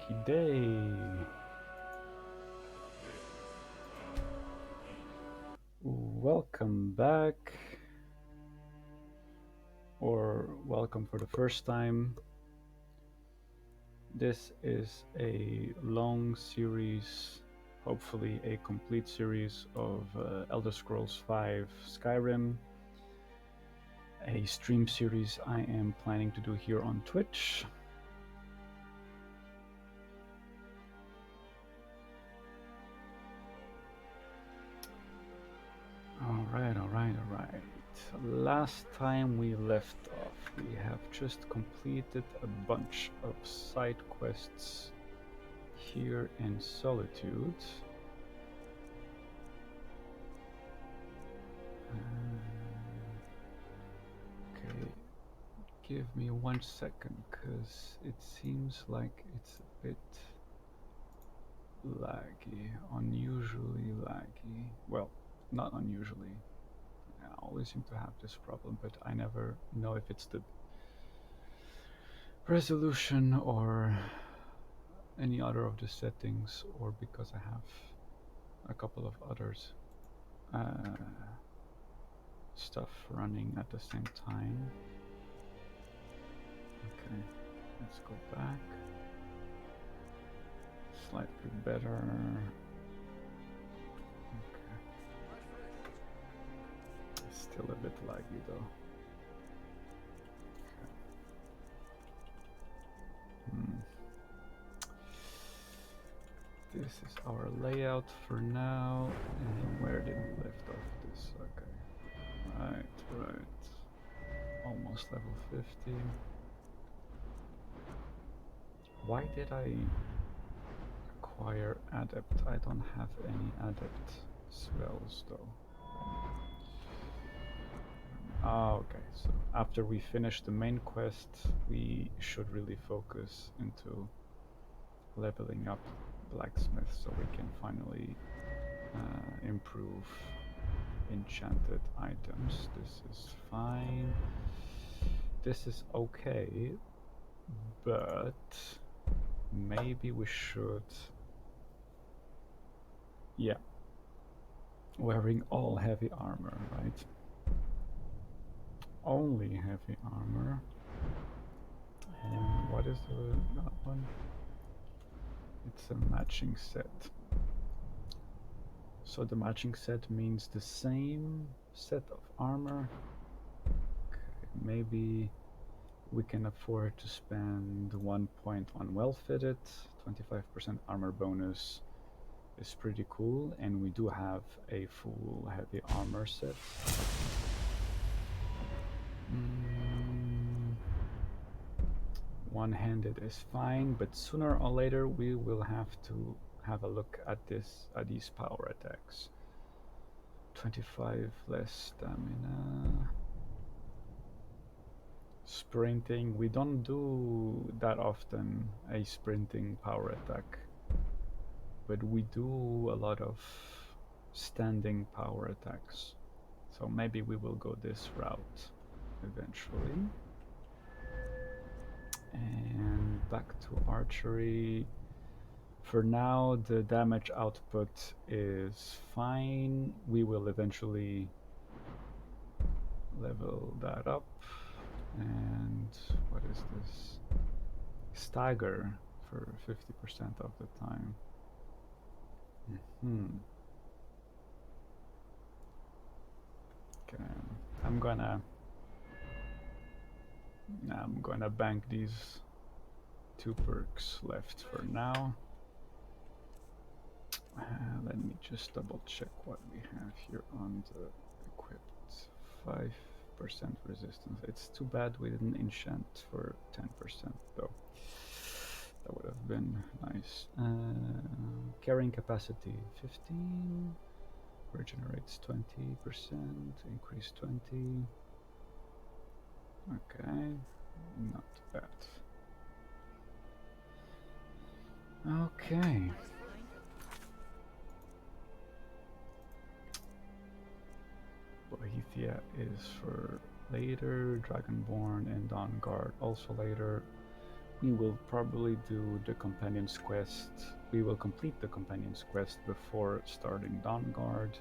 Okie day. Welcome back, or welcome for the first time. This is a long series, hopefully a complete series of Elder Scrolls V Skyrim, a stream series I am planning to do here on Twitch. Alright. Last time we left off, we have just completed a bunch of side quests here in Solitude. Okay, give me 1 second, because it seems like it's a bit laggy, unusually laggy. Well, not unusually. I always seem to have this problem, but I never know if it's the resolution or any other of the settings, or because I have a couple of others stuff running at the same time. Okay, let's go back. Slightly better. Okay. Still a bit laggy though. Okay. This is our layout for now. And where did we left off this? Okay. Right. Almost level 50. Why did I acquire Adept? I don't have any Adept spells though. Okay, so after we finish the main quest, we should really focus into leveling up Blacksmith so we can finally improve enchanted items. This is fine. This is okay, but maybe we should... Yeah. Wearing all heavy armor, right? Only heavy armor. And what is that one? It's a matching set. So the matching set means the same set of armor. Okay, maybe we can afford to spend 1 point on well-fitted. 25% armor bonus is pretty cool, and we do have a full heavy armor set. One-handed is fine, but sooner or later we will have to have a look at these power attacks. 25 less stamina. Sprinting, we don't do that often a sprinting power attack, but we do a lot of standing power attacks, so maybe we will go this route eventually. And back to archery. For now, the damage output is fine. We will eventually level that up. And what is this? Stagger for 50% of the time. Okay, I'm gonna bank these 2 perks left for now. Let me just double check what we have here on the equipped. 5% resistance. It's too bad we didn't enchant for 10% though. That would have been nice. Carrying capacity 15. Regenerates 20%. Increase 20. Okay, not bad. Okay. Bohethia is for later. Dragonborn and Dawnguard also later. We will probably do the Companion's Quest. We will complete the Companion's Quest before starting Dawnguard.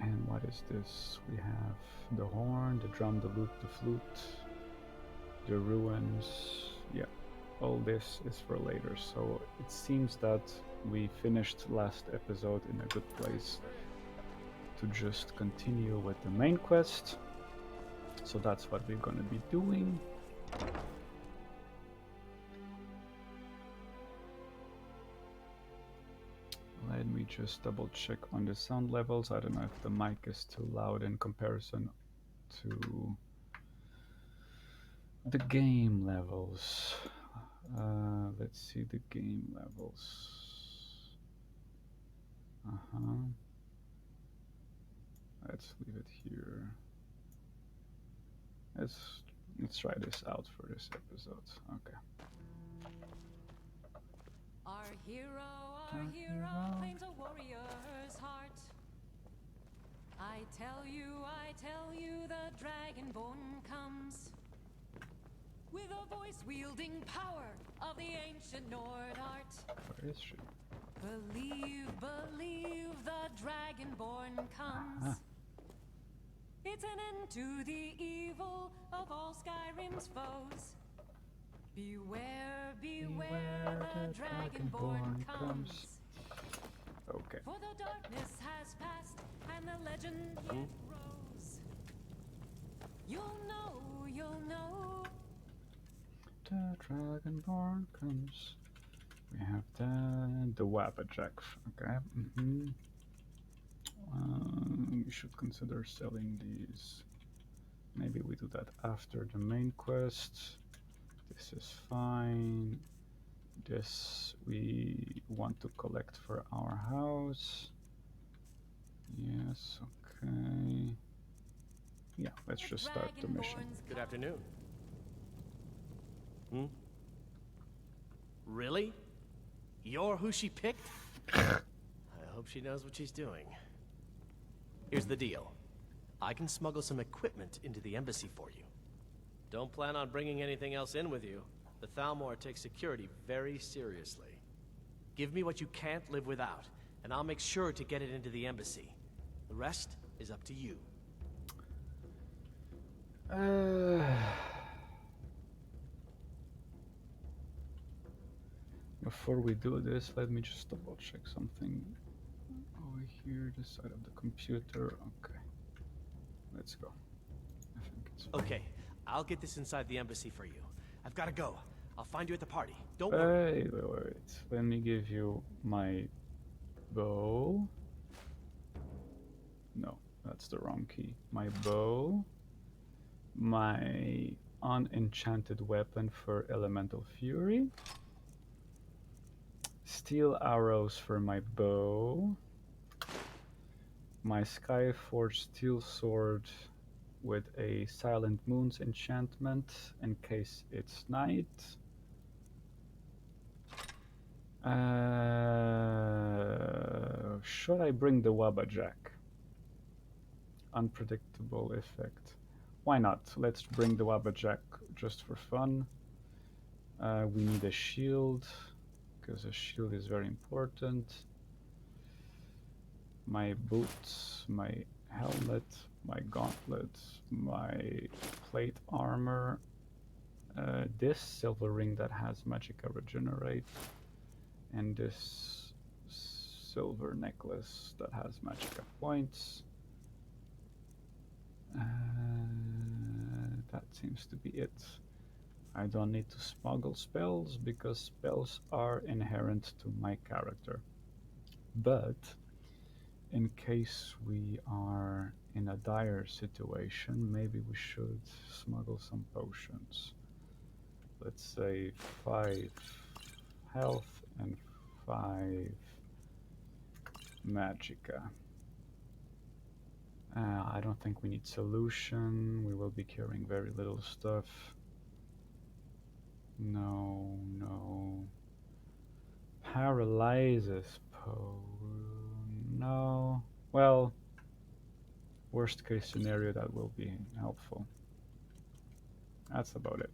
And what is this? We have the horn, the drum, the lute, the flute, the ruins. Yeah, all this is for later. So it seems that we finished last episode in a good place to just continue with the main quest. So that's what we're gonna be doing. Let me just double check on the sound levels. I don't know if the mic is too loud in comparison to the game levels. Let's see the game levels. Let's leave it here. Let's try this out for this episode. Okay. Our hero claims a warrior's heart. I tell you, the Dragonborn comes with a voice wielding power of the ancient Nord art. Where is she? Believe, the Dragonborn comes. It's an end to the evil of all Skyrim's foes. Beware, the Dragonborn comes. Okay. For the darkness has passed and the legend yet grows. You'll know. The Dragonborn comes. We have the Wabbajack. Okay. We should consider selling these. Maybe we do that after the main quest. This is fine. This we want to collect for our house. Yes, okay. Yeah, let's just start the mission. Good afternoon. Really? You're who she picked? I hope she knows what she's doing. Here's the deal. I can smuggle some equipment into the embassy for you. Don't plan on bringing anything else in with you. The Thalmor takes security very seriously. Give me what you can't live without, and I'll make sure to get it into the embassy. The rest is up to you. Before we do this, let me just double check something over here, this side of the computer. Okay, let's go. I think it's fine. Okay, I'll get this inside the embassy for you. I've got to go. I'll find you at the party. Don't worry. Wait. Let me give you my bow. No, that's the wrong key. My bow. My unenchanted weapon for elemental fury. Steel arrows for my bow. My Skyforged steel sword with a Silent Moons enchantment in case it's night. Should I bring the Wabbajack? Unpredictable effect. Why not? Let's bring the Wabbajack just for fun. We need a shield, because a shield is very important. My boots, my helmet, my gauntlet, my plate armor, this silver ring that has magicka regenerate, and this silver necklace that has magicka points. That seems to be it. I don't need to smuggle spells because spells are inherent to my character. But in case we are in a dire situation, maybe we should smuggle some potions. Let's say 5 health and 5 magicka. I don't think we need solution. We will be carrying very little stuff. No. Paralyzes no. Well, worst case scenario, that will be helpful. That's about it.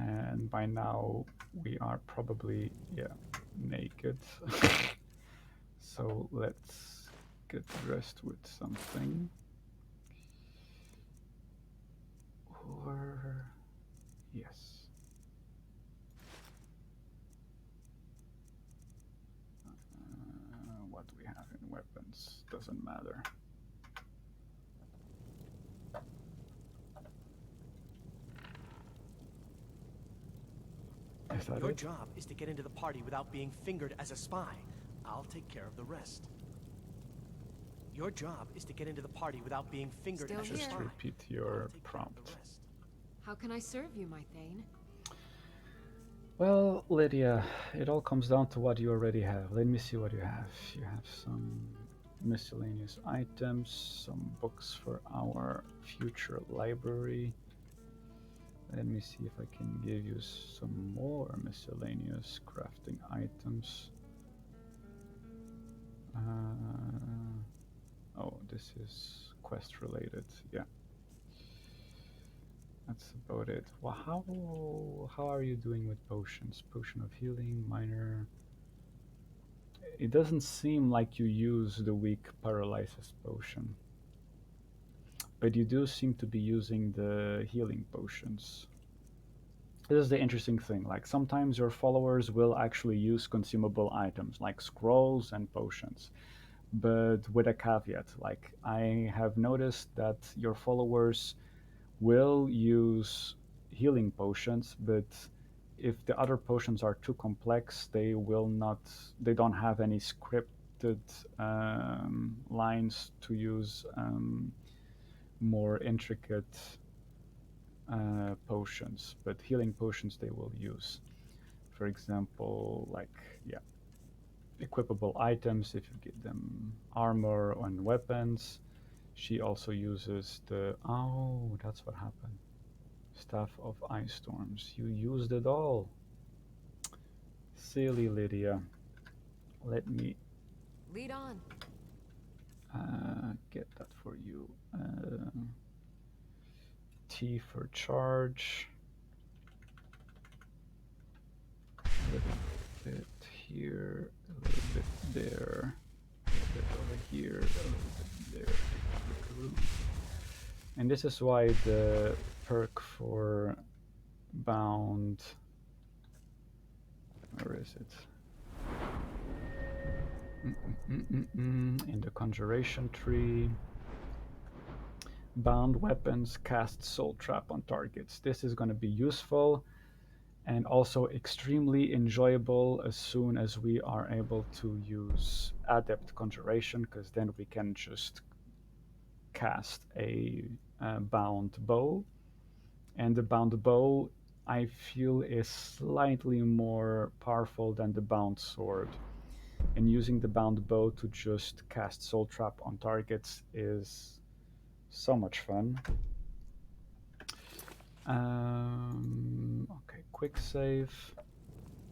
And by now we are probably, yeah, naked. So let's get dressed with something. Or yes. What we have in weapons doesn't matter. Is that Your it? job is to get into the party without being fingered as a spy. I'll take care of the rest. Your job is to get into the party without being fingered Still as a here. Just spy. repeat I'll your take care of the prompt. rest. How can I serve you, my Thane? Well, Lydia, it all comes down to what you already have. Let me see what you have. You have some miscellaneous items, some books for our future library. Let me see if I can give you some more miscellaneous crafting items. Oh, this is quest related. Yeah, that's about it. Well, how are you doing with potions? Potion of healing, minor. It doesn't seem like you use the weak paralysis potion, but you do seem to be using the healing potions. This is the interesting thing. Like sometimes your followers will actually use consumable items like scrolls and potions, but with a caveat. Like I have noticed that your followers will use healing potions, but if the other potions are too complex, they will not. They don't have any scripted lines to use more intricate potions, but healing potions they will use. For example, like yeah, equipable items. If you give them armor and weapons, she also uses the. Oh, that's what happened. Staff of Ice Storms. You used it all. Silly Lydia. Let me Lead on. get that for you. T for charge. A little bit here, a little bit there, a little bit over here, a little bit there. And this is why the perk for bound. Where is it? In the conjuration tree. Bound weapons cast soul trap on targets. This is going to be useful and also extremely enjoyable as soon as we are able to use adept conjuration, because then we can just cast a bound bow, and the bound bow I feel is slightly more powerful than the bound sword, and using the bound bow to just cast soul trap on targets is so much fun. Okay, quick save.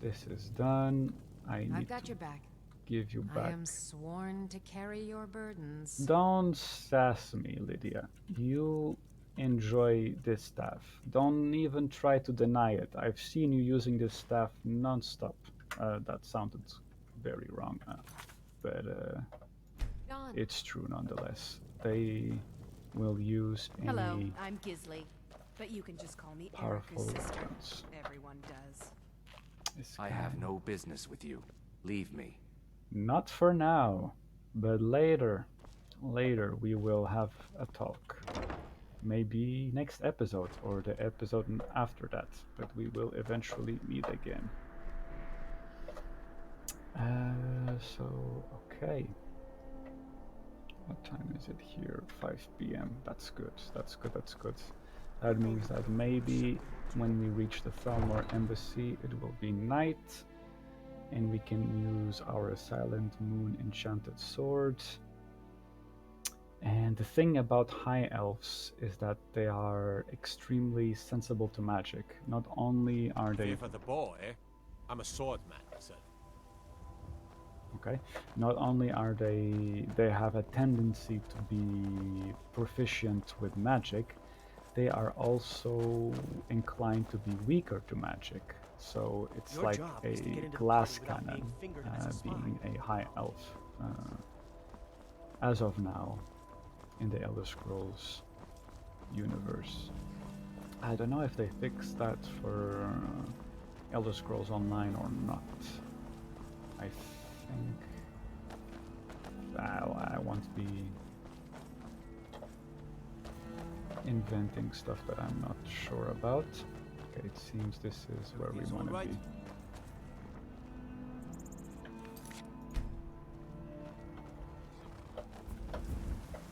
This is done. I I've need got to your back. give you I back. am sworn to carry your burdens. Don't sass me, Lydia. You enjoy this staff. Don't even try to deny it. I've seen you using this staff non-stop. That sounded very wrong, but Dawn. it's true nonetheless. They will use Hello, any I'm Gisley, but you can just call me powerful Erica's sister. weapons. Everyone does. This I guy- have no business with you. Leave me. Not for now, but later. Later we will have a talk. Maybe next episode or the episode after that, but we will eventually meet again. So, okay. What time is it here? 5 p.m. That's good. That's good. That's good. That means that maybe when we reach the Thalmor Embassy, it will be night, and we can use our Silent Moon enchanted sword. And the thing about high elves is that they are extremely sensible to magic. Not only are they Fear for the boy, I'm a swordsman, sir. okay, not only are they have a tendency to be proficient with magic, they are also inclined to be weaker to magic. So it's Your like job a is to get into the glass party without cannon, being fingered as a spy. being a high elf, as of now, in the Elder Scrolls universe. I don't know if they fixed that for Elder Scrolls Online or not. I think I won't be inventing stuff that I'm not sure about. Okay, it seems this is where we Everything's want to all right? be.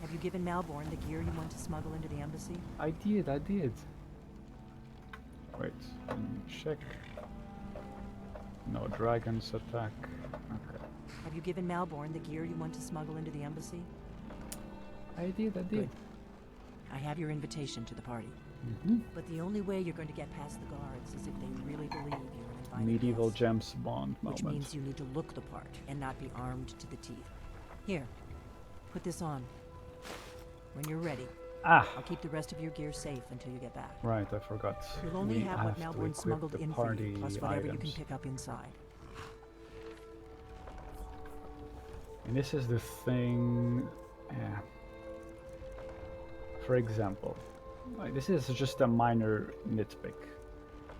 Have you given Malborn the gear you want to smuggle into the embassy? I did. Wait, let me check. No dragons attack. Okay. Have you given Malborn the gear you want to smuggle into the embassy? I did. Good. I have your invitation to the party. Mm-hmm. But the only way you're going to get past the guards is if they really believe you're an invited Medieval guest, James Bond which moment. means you need to look the part and not be armed to the teeth. Here, put this on. When you're ready, Ah, I'll keep the rest of your gear safe until you get back. right, I forgot. You'll only We have what to Malborn equip smuggled the in for party you, plus whatever you can items. pick up inside. And this is the thing. For example, this is just a minor nitpick,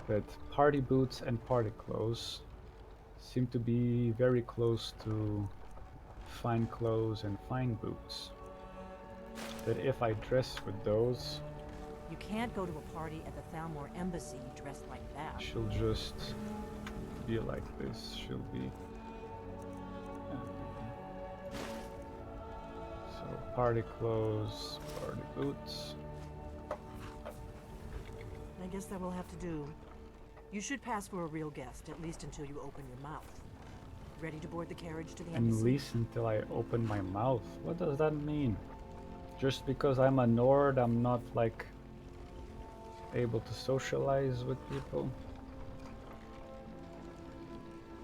but party boots and party clothes seem to be very close to fine clothes and fine boots. That if I dress with those, You can't go to a party at the Thalmor Embassy dressed like that. she'll just be like this. She'll be. So party clothes, party boots. I guess that will have to do. You should pass for a real guest, at least until you open your mouth. Ready to board the carriage to the At embassy? least until I open my mouth. What does that mean? Just because I'm a Nord, I'm not like able to socialize with people?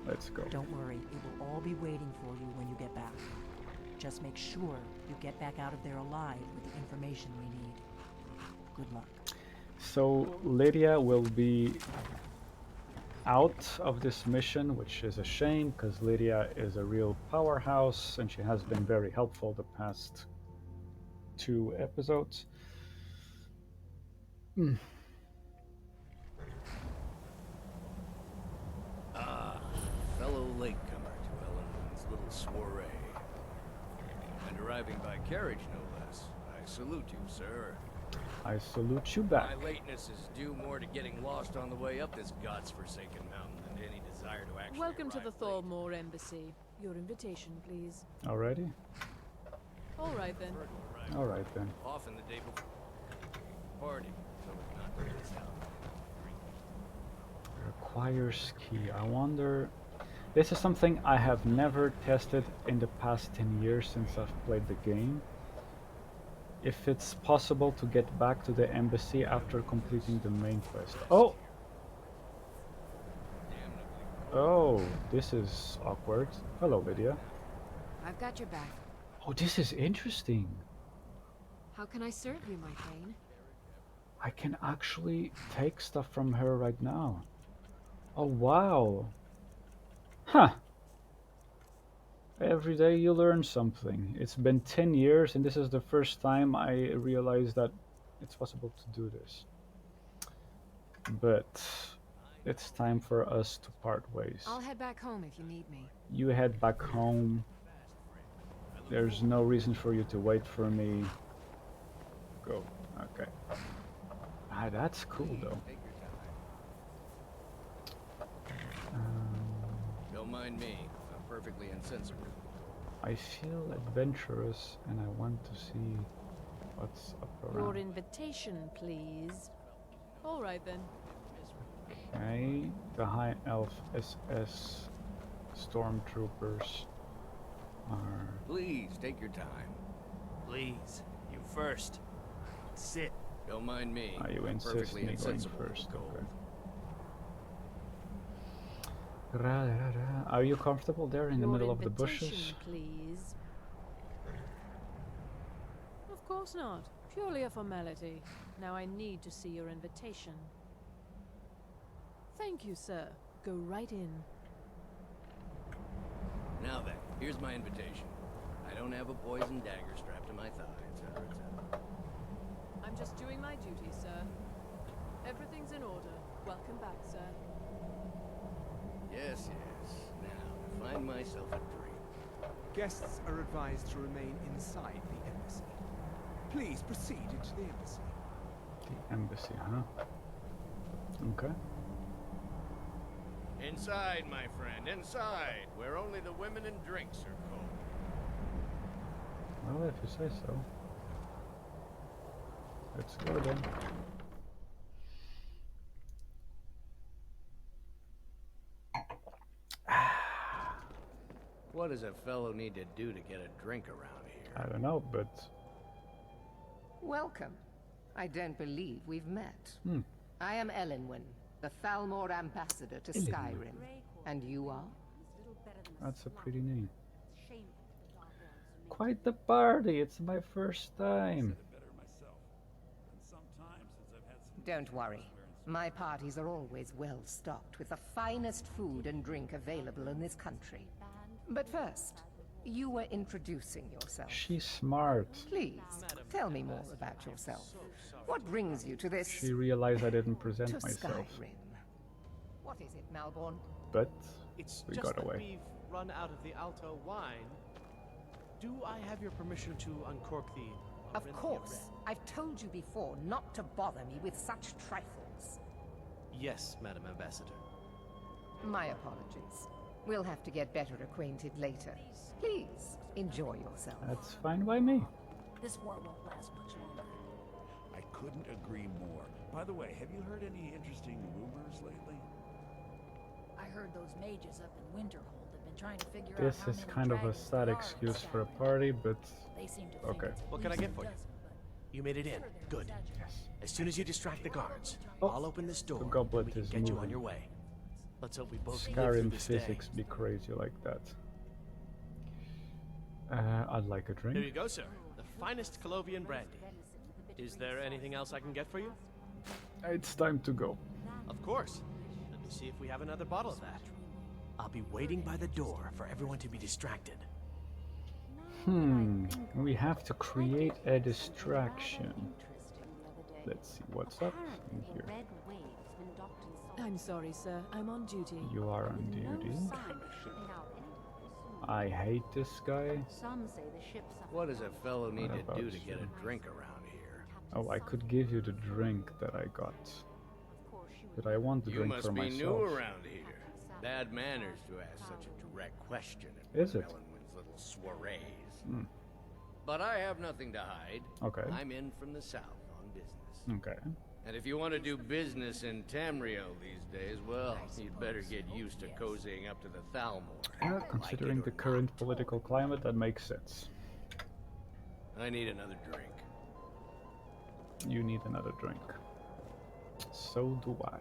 Let's go. Don't worry, it will all be waiting for you when you get back. Just make sure you get back out of there alive with the information we need. Good luck. So Lydia will be out of this mission, which is a shame because Lydia is a real powerhouse and she has been very helpful the past 2 episodes. Fellow latecomer to Ellen's little soiree. And arriving by carriage, no less. I salute you, sir. I salute you back. My lateness is due more to getting lost on the way up this god's-forsaken mountain than to any desire to actually Welcome to the arrive late. Thalmor Embassy. Your invitation, please. Already? All right then. Alright then. Often the day before party, so as not to miss out. Requires key. I wonder. This is something I have never tested in the past 10 years since I've played the game. If it's possible to get back to the embassy after completing the main quest. Oh! Oh, this is awkward. Hello, Lydia. I've got your back. Oh, this is interesting. How can I serve you, my Thane? I can actually take stuff from her right now. Oh, wow. Huh. Every day you learn something. It's been 10 years and this is the first time I realized that it's possible to do this. But it's time for us to part ways. I'll head back home if you need me. You head back home. There's no reason for you to wait for me. Go. Okay. Ah, that's cool though. Take your time. Don't mind me. I'm perfectly insensitive. I feel adventurous and I want to see what's up Your around. invitation, please. All right then. Okay, the High Elf SS stormtroopers are... Please, take your time. Please, you first. Sit. Don't mind me. You I'm insist perfectly me going insensible. first, okay. Are you comfortable there in the Your middle of the bushes? invitation, please. Of course not. Purely a formality. Now I need to see your invitation. Thank you, sir. Go right in. Now then, here's my invitation. I don't have a poison dagger strapped to my thigh, etc., etc. I'm just doing my duty, sir. Everything's in order. Welcome back, sir. Yes, yes. Now, find myself a drink. Guests are advised to remain inside the embassy. Please proceed into the embassy. The embassy, huh? Okay. Inside, my friend, inside, where only the women and drinks are cold. Well, if you say so. Let's go then. What does a fellow need to do to get a drink around here? I don't know, but... Welcome. I don't believe we've met. Hmm. I am Elenwen, the Thalmor Ambassador to Skyrim. And you are? That's a pretty name. Quite the party, it's my first time. Don't worry. My parties are always well stocked with the finest food and drink available in this country. But first, you were introducing yourself. She's smart. Please, tell me more about yourself. What brings you to this... She realized I didn't present to myself. Skyrim. What is it, Malborn? But It's we just got that away. we've run out of the Alto wine. Do I have your permission to uncork the... Of course. I've told you before not to bother me with such trifles. Yes, Madam Ambassador. My apologies. We'll have to get better acquainted later. Please, enjoy yourself. That's fine by me. This war won't last much longer. I couldn't agree more. By the way, have you heard any interesting rumors lately? I heard those mages up in Winterhold have been trying to figure This out how is many kind of a dragons sad there are excuse in for a Skyrim. party, but They seem to think okay. it's at What can I least get a for you? dozen, but You made it in. Good. Yes. As soon as you distract the guards, Oh, I'll open this door the goblet and we can is get you on moving. your way. Let's hope we both live Skyrim through this day. physics be crazy like that. I'd like a There you drink. go, sir. The finest Colovian brandy. Is there anything else I can get for you? It's time to go. Of course. Let me see if we have another bottle of that. I'll be waiting by the door for everyone to be distracted. We have to create a distraction. Let's see what's up in here. I'm sorry, sir. I'm on duty. You are on duty. I hate this guy. some say the ship suffered. What does a fellow need What to about do to get you? a drink around here? Oh, I could give you the drink that I got. But I want the You drink must for be myself. new around here. Bad manners to ask such a direct question at Is it? Elenwen's little soirees. Hmm. But I have nothing to hide. Okay. I'm in from the south on business. Okay. And if you want to do business in Tamriel these days, well, you'd better get used to cozying up to the Thalmor. Yeah, like considering it the or current not. political climate, that makes sense. I need another drink. You need another drink. So do I.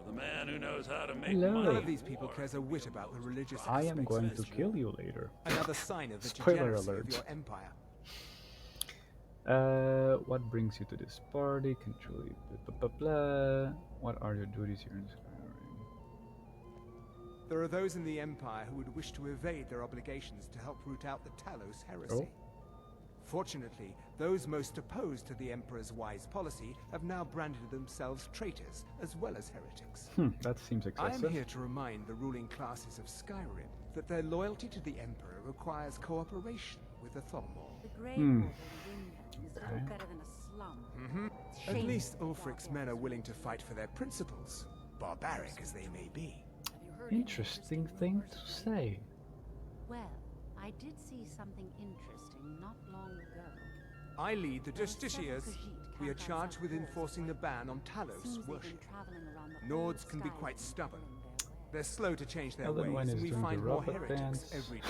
For the man who knows how to make Hello. money. None of these people cares a whit about the religious I am aspects going of to this kill war. you later. Another sign of the Spoiler degeneracy alert. of your empire. What brings you to this party? Control. Blah, blah, blah. What are your duties here in Skyrim? There are those in the empire who would wish to evade their obligations to help root out the Talos heresy. Fortunately, those most opposed to the Emperor's wise policy have now branded themselves traitors as well as heretics. That seems I excessive. am here to remind the ruling classes of Skyrim that their loyalty to the Emperor requires cooperation with the Thalmor. The Grey Hmm. Water in Windhelm is little better than a slum. It's At shameful least that Ulfric's men are willing to fight for their principles, barbaric as they may be. Have you heard any Interesting thing to say. Well, I did see something interesting not long ago. I lead the There are several Justiciars. Khajiit We are camped charged outside with walls enforcing the right ban now. on Talos Seems they've been worship. traveling around the whole Nords can be Skyrim quite stubborn. burning their way. They're slow to change their Elenwen ways, is and we doing the find more robot heretics dance. every day.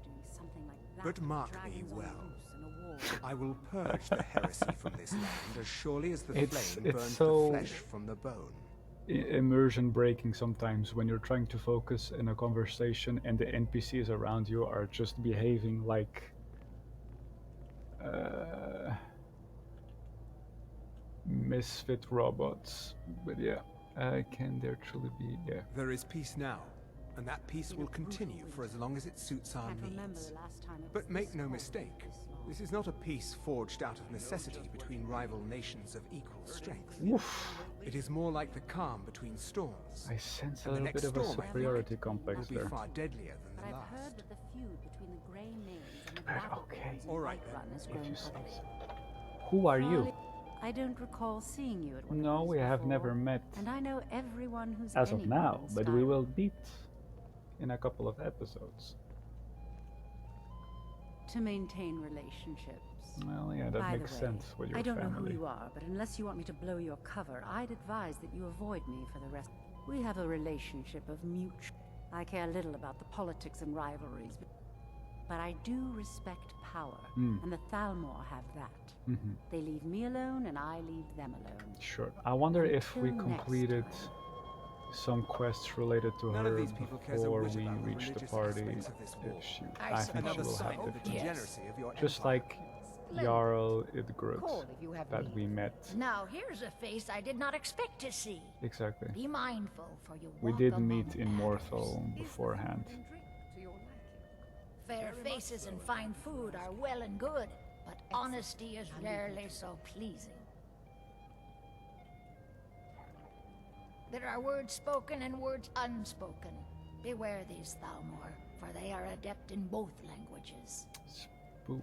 Doing something like that But with mark me dragons on well. loose in a war. I will purge the heresy from this land as surely as the It's flame burns so- the flesh from the bone. Immersion breaking sometimes when you're trying to focus in a conversation and the NPCs around you are just behaving like misfit robots. But yeah, can there truly be? Yeah. There is peace now, and that peace will continue for as long as it suits our needs. But make no mistake, this is not a peace forged out of necessity between rival nations of equal strength. Oof. It is more like the calm between storms. I sense a And the little next bit of a storm, I think, superiority complex will be there. far deadlier than But the I've last. heard that the feud between the Grey Names and the Right, Battle okay. Lords in All right, Whiterun has If grown you say ugly. so. Who are you? I don't recall seeing you at one No, of these we have before, never met and I know everyone who's as of anyone now, in but we Skyrim. will meet in a couple of episodes. To maintain relationships. Well, yeah, that By the makes way, sense with your I don't know who family. you are, but unless you want me to blow your cover, I'd advise that you avoid me for the rest. We have a relationship of mutual. I care little about the politics and rivalries, but I do respect power, and the Thalmor have that. They leave me alone, and I leave them alone. Sure. I wonder if we Until next completed time. some quests related to None her of these people cares a before whit we about the reach the religious party. aspects of this war. If she, I I think she Another will sign have of the the degeneracy of your just empire. like Jarl Idgrud Call if you have that need. we met. Now here's a face I did not expect to see. Exactly. Be mindful, for you We walk did among meet in battles. Morthal beforehand. To your liking. Fair faces and fine food are well and good, but honesty is rarely so pleasing. There are words spoken and words unspoken. Beware these, Thalmor, for they are adept in both languages.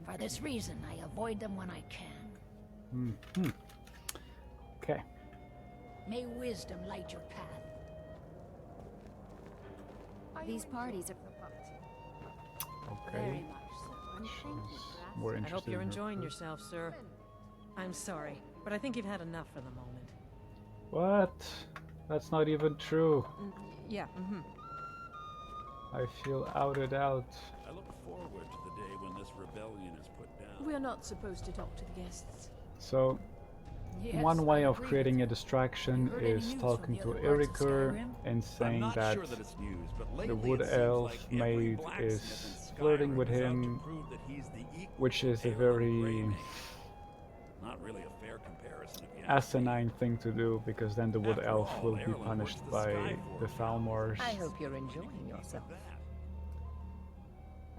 For this reason, I avoid them when I can. Okay. May wisdom light your path. These parties are... Very Okay. much so. And thank you She's for asking. more I interested hope you're in her enjoying food. yourself, sir. I'm sorry, but I think you've had enough for the moment. What? That's not even true. Yeah, I feel outed out. I look forward to the day when this rebellion is put down. We're not supposed to talk to the guests. So, Yes, one way I of agree creating with a distraction Have you heard any is news talking from to the other parts of Iriker Skyrim? and I'm saying not that sure that it's news, but the lately wood it seems elf like every maid blacksmith is in flirting Skyrim with is out to him, prove that he's the equal which is a of Aelin very Greymane. Not really a fair comparison, if you ask me. asinine thing to do, because then the wood After elf all, will be Aerlin punished works the by Sky the Forge. Thalmors. I hope you're enjoying yourself.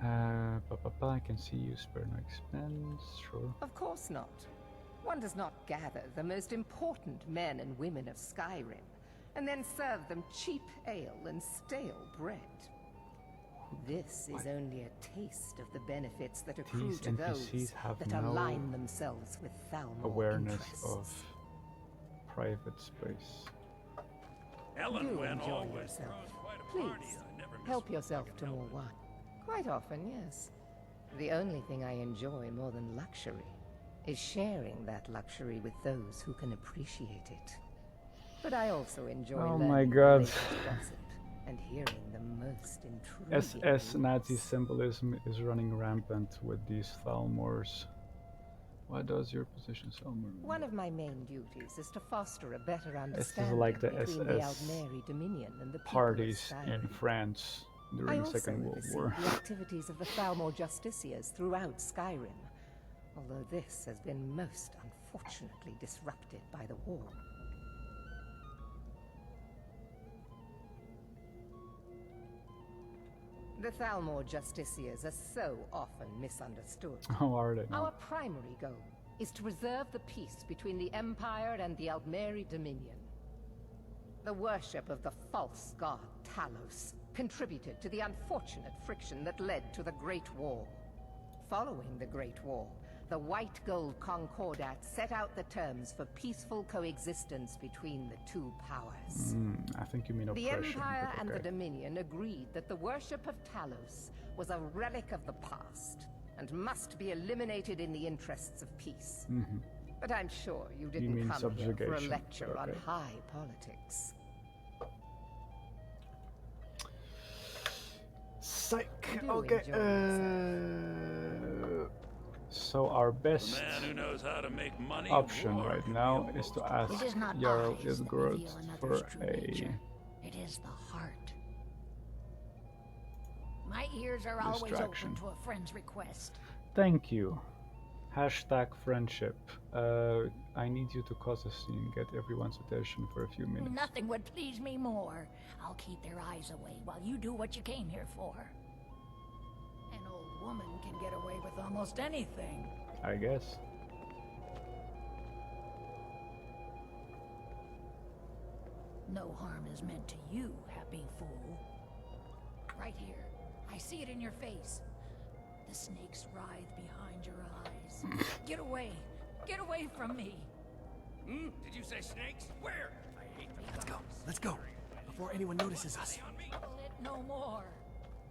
I can see you spare no expense, sure. Of course not. One does not gather the most important men and women of Skyrim, and then serve them cheap ale and stale bread. This is only a taste of the benefits that accrue These to those NPCs have that no align themselves with Thalmor awareness interests. of private space. Ellen Do Wen enjoy always yourself. throws quite a party. Please, I never miss help one yourself fucking to more Ellen. wine. Quite often, yes. The only thing I enjoy more than luxury is sharing that luxury with those who can appreciate it. But I also enjoy Oh learning my the God. latest gossip and hearing the most intriguing SS Nazi news. symbolism is running rampant with these Thalmors. Why does your position Thalmor? One of my main duties is to foster a better This understanding is like the between the SS Aldmeri Dominion and the people parties of in Skyrim. France I during the also Second World oversee War. the activities of the Thalmor Justiciars throughout Skyrim, although this has been most unfortunately disrupted by the war. The Thalmor Justiciars are so often misunderstood. How are they now? Our primary goal is to preserve the peace between the Empire and the Aldmeri Dominion. The worship of the false god Talos contributed to the unfortunate friction that led to the Great War. Following the Great War, the White Gold Concordat set out the terms for peaceful coexistence between the two powers. I think you mean The oppression. Empire but and the okay. Dominion agreed that the worship of Talos was a relic of the past and must be eliminated in the interests of peace. But I'm sure you didn't mean come here for a subjugation, lecture on okay. high politics. Psych. Do Okay. enjoy So our The best man who knows how to make money option war right can be now almost is to ask It is not Jarl eyes that Idgrud reveal for another's true a nature. It is the heart. My ears are always Distraction. open to a friend's request. thank you. Hashtag friendship. I need you to cause a scene. Get everyone's attention for a few minutes. Nothing would please me more. I'll keep their eyes away while you do what you came here for. An old woman can get away with almost anything. I guess. No harm is meant to you, happy fool. Right here. I see it in your face. The snakes writhe behind your eyes. Get away! Get away from me! Hmm? Did you say snakes? Where? I hate them. Let's go. Let's go. Before anyone notices us. Let no more.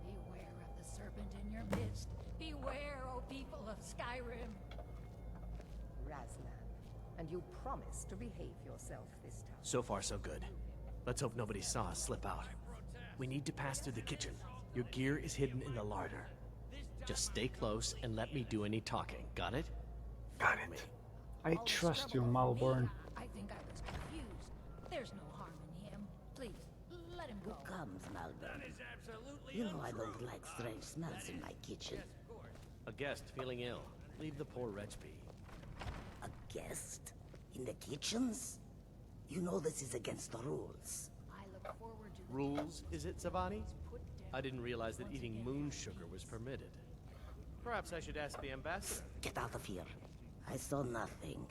Beware of the serpent in your midst. Beware, O people of Skyrim. Razlan, and you promise to behave yourself this time. So far, so good. Let's hope nobody saw us slip out. We need to pass through the kitchen. Your gear is hidden in the larder. Just stay close and let me do any talking. Got it? Got it. I trust you, Malborn. I think I was confused. There's no harm in him. Please, let him go. Who comes, Malborn? You know I don't like strange smells in my kitchen. A guest feeling ill. Leave the poor wretch be. A guest? In the kitchens? You know this is against the rules. I look forward to Rules, is it, Savani? I didn't realize that eating moon sugar was permitted. Perhaps I should ask the ambassador. Get out of here. I saw nothing.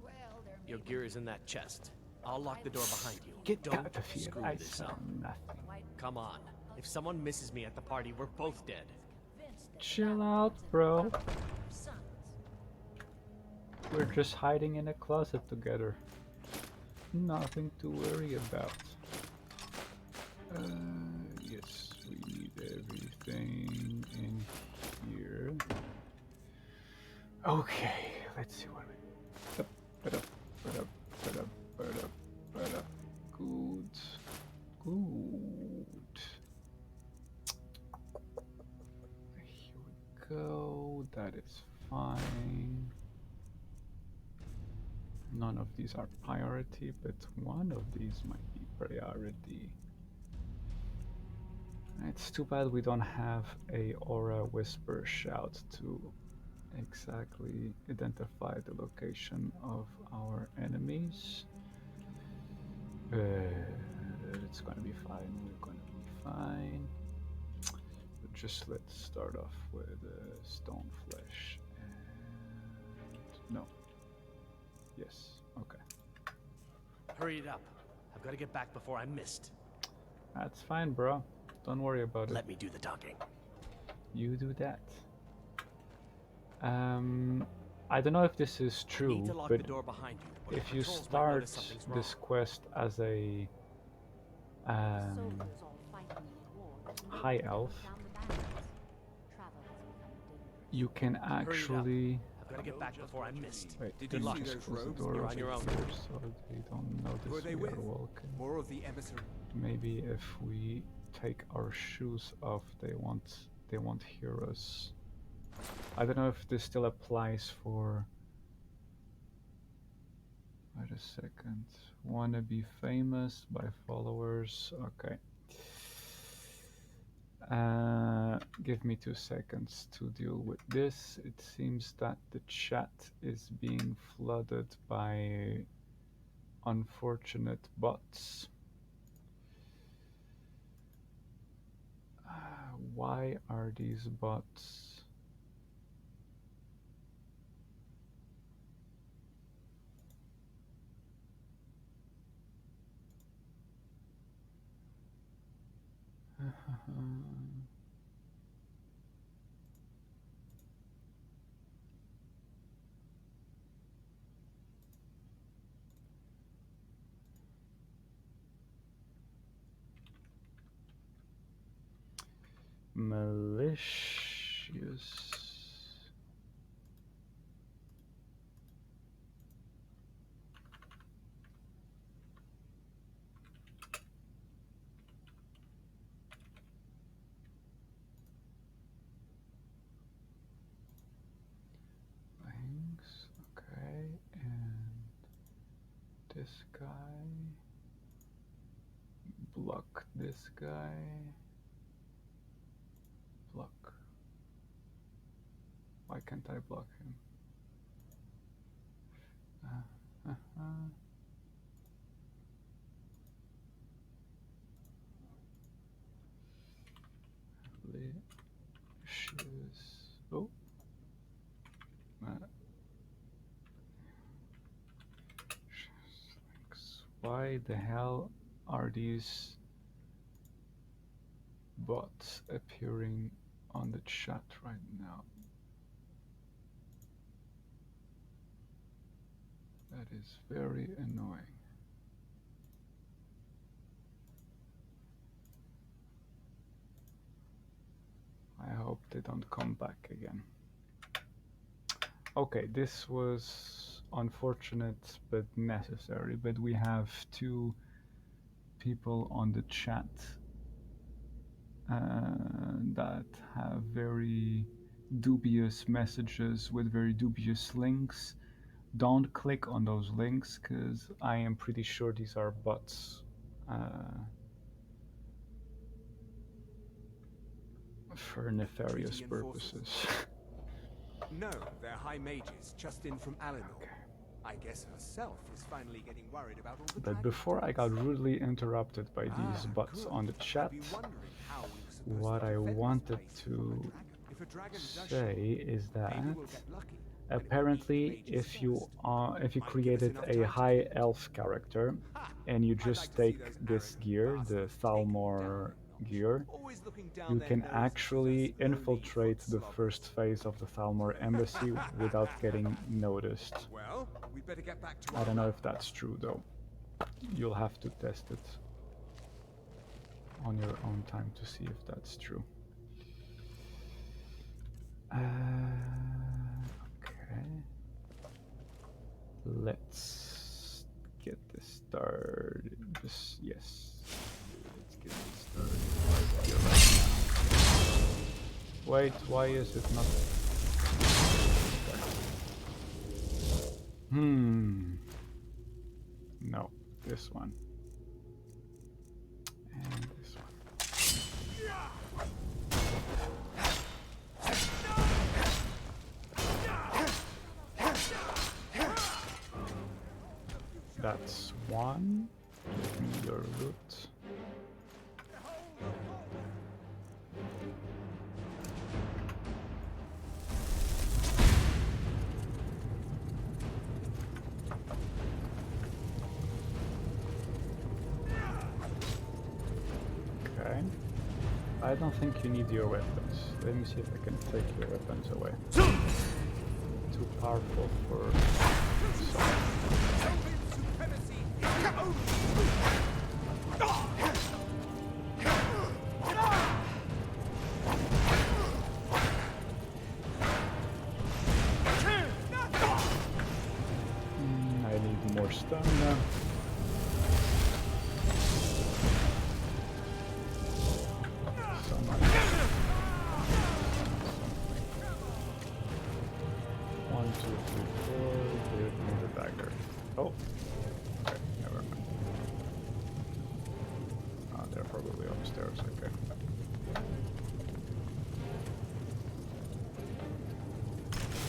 Well, there Your gear is in that chest. I'll lock the door behind you. Get Don't out of here. screw I this saw up. nothing. Come on. If someone misses me at the party, we're both dead. Chill out, bro. We're just hiding in a closet together. Nothing to worry about. Yes, we need everything in here. Okay, let's see what we... Good. Good. Here we go. That is fine. None of these are priority, but one of these might be priority. It's too bad we don't have a aura whisper shout to exactly identify the location of our enemies. It's gonna be fine. We're gonna be fine. But just let's start off with stone flesh. And no. Yes. Okay. Hurry it up. I've got to get back before I'm missed. That's fine, bro. Don't worry about it. Let me do the talking. You do that. I don't know if this is true, Need to lock but the door behind you, or if the you patrols might start notice something's wrong. this quest as a high elf, you can actually. I've got to get back before I'm missed. Wait, Did good you luck. see Just those close the robes? door You're over on your own. here so they don't notice Who are they we with? are walking. More of the emissary. Maybe if we take our shoes off, they won't hear us. I don't know if this still applies for. Wait a second. Wanna be famous by followers? Okay. Give me 2 seconds to deal with this. It seems that the chat is being flooded by unfortunate bots. Why are these bots? Malicious. Thanks. Okay, and this guy. Block this guy. Block. Why can't I block him? Oh. Why the hell are these bots appearing on the chat right now? That is very annoying. I hope they don't come back again. Okay, this was unfortunate but necessary, but we have two people on the chat that have very dubious messages with very dubious links. Don't click on those links, because I am pretty sure these are bots. For nefarious purposes. No, they're high mages, just in from Alinor. Okay. I guess herself is finally getting worried about all the But before I got rudely interrupted by these bots on the chat, what I wanted to say is that apparently if you created a high elf character and you just take this gear, the Thalmor gear, you can actually infiltrate the first phase of the Thalmor Embassy without getting noticed. Well, we better get back to I don't know if that's true though. You'll have to test it on your own time to see if that's true. Okay. Let's get this started. Just, yes. Let's get this started right here, right now. Wait, why is it not? No, this one. And this one. That's one. Give me your loot. Okay. I don't think you need your weapons. Let me see if I can take your weapons away. Too powerful for some. I need more stamina. One, two, three, four. Give me the dagger. Oh. Okay, never mind. They're probably upstairs, okay.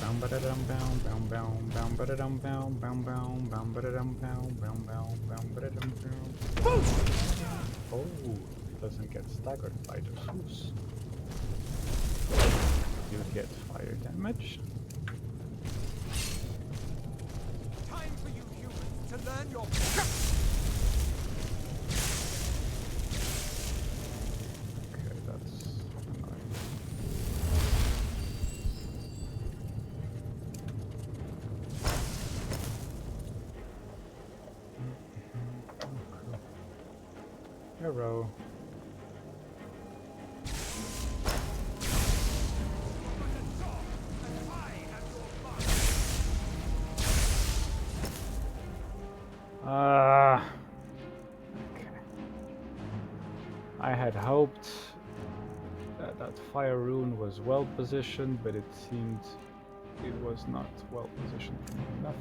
Bam ba-da-dum bam bam bam bam ba-da-dum bam bam bam bam ba-da-dum bam bam bam bam ba-da-dum bam. Oh, it doesn't get staggered by the fools. You get fire damage. Time for you humans to learn your Okay, that's annoying. Arrow. Okay. I had hoped that that fire rune was well positioned, but it seemed it was not well positioned enough.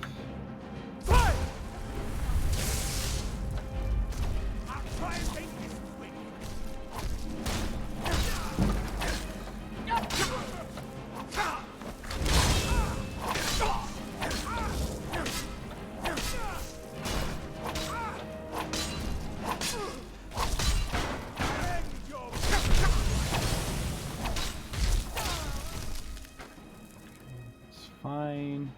fine.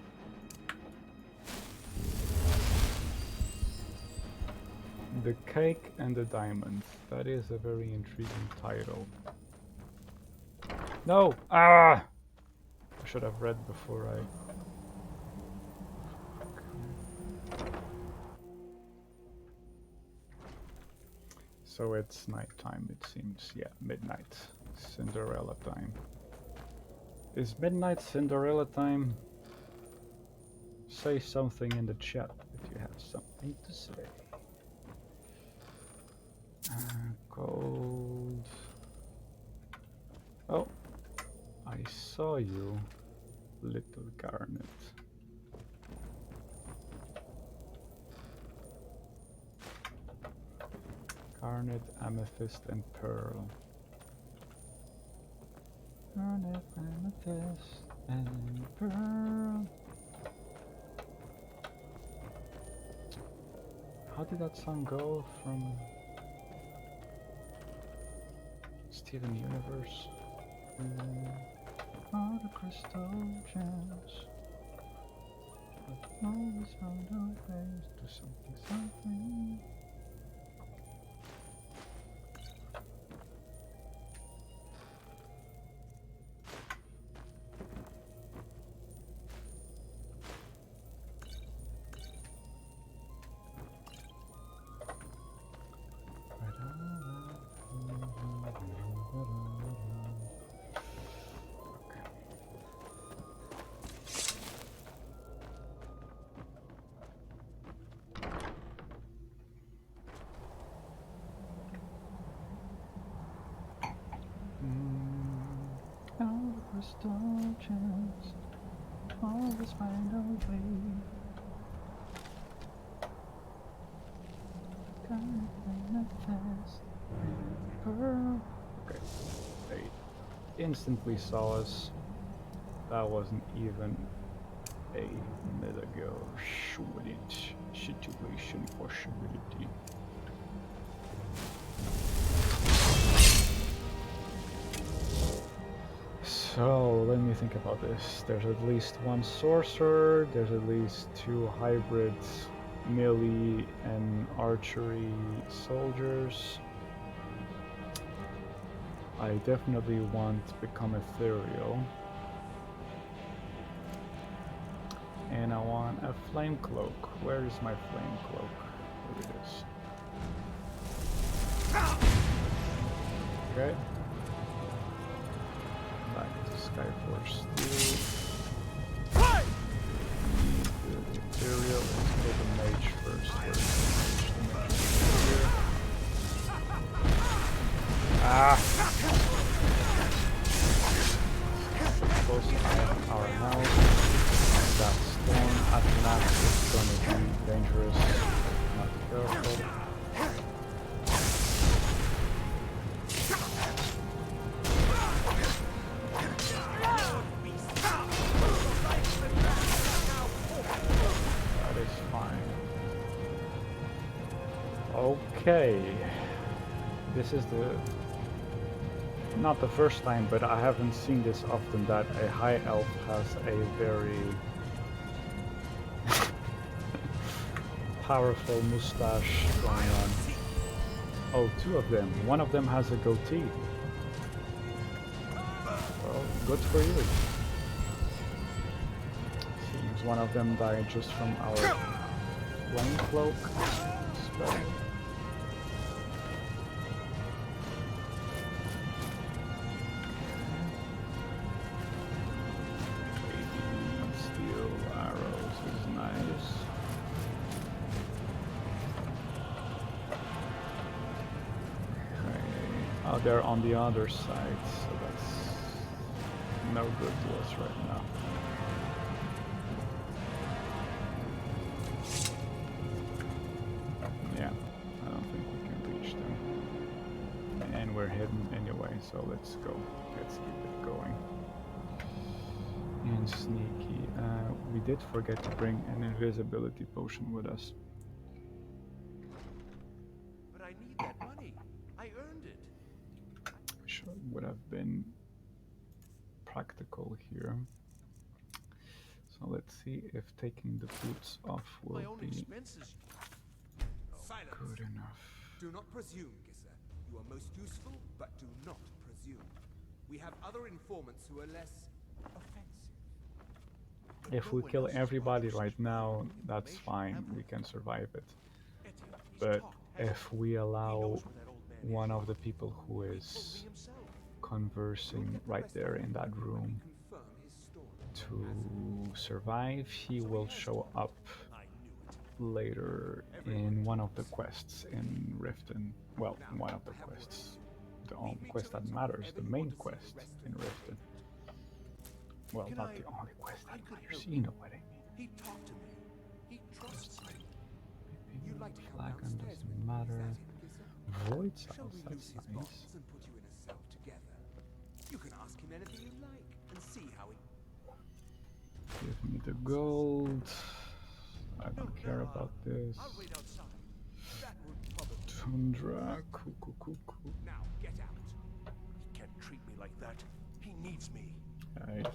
The Cake and the Diamond. That is a very intriguing title. No! Ah! I should have read before I... So it's nighttime, it seems. Yeah, midnight. Cinderella time. Is midnight Cinderella time? Say something in the chat if you have something to say. Gold. Oh, I saw you, little garnet. Garnet, amethyst, and pearl. Garnet, amethyst, and pearl. How did that song go from Steven Universe? All the crystal gems. I've always found a way to do something. All the crystal gems always find a way. Pearl. Okay, they instantly saw us. That wasn't even a negotiable situation possibility. So let me think about this. There's at least one sorcerer, there's at least two hybrids, melee and archery soldiers. I definitely want to become ethereal. And I want a flame cloak. Where is my flame cloak? Here it is. Okay. Back to Skyforce Steel. The material. Let's go the mage first. Where's the mage? Here. Ah! Close to our house. That storm aftermath is gonna be dangerous. Not careful. That is fine. Okay. This is not the first time, but I haven't seen this often that a high elf has a very powerful mustache going on. Oh, two of them. One of them has a goatee. Well, good for you. Seems one of them died just from our flame cloak spell. Steel arrows is nice. Oh, they're on the other side, so that's no good to us right now. Yeah, I don't think we can reach them. And we're hidden anyway, so let's go. Let's keep it going. And sneaky. We did forget to bring an invisibility potion with us. But I need that money. I earned it. Sure, would have been practical here. So let's see if taking the boots off will be good enough. Do not presume, Gisser. You are most useful, but do not presume. We have other informants who are less offensive. If we kill everybody right now, that's fine. We can survive it. But if we allow one of the people who is conversing right there in that room to survive, he will show up later in one of the quests in Riften. Well, one of the quests. The only quest that matters, the main quest in Riften. Well, not the only quest that matters, you know what I mean. He talked to me. He trusts me. Flagon doesn't matter. Void cells, that's nice. And put you in a cell together. You can ask him anything you like and see how he... Give me the gold. I don't care about this. Tundra, cool. Now, get out. He can't treat me like that. He needs me.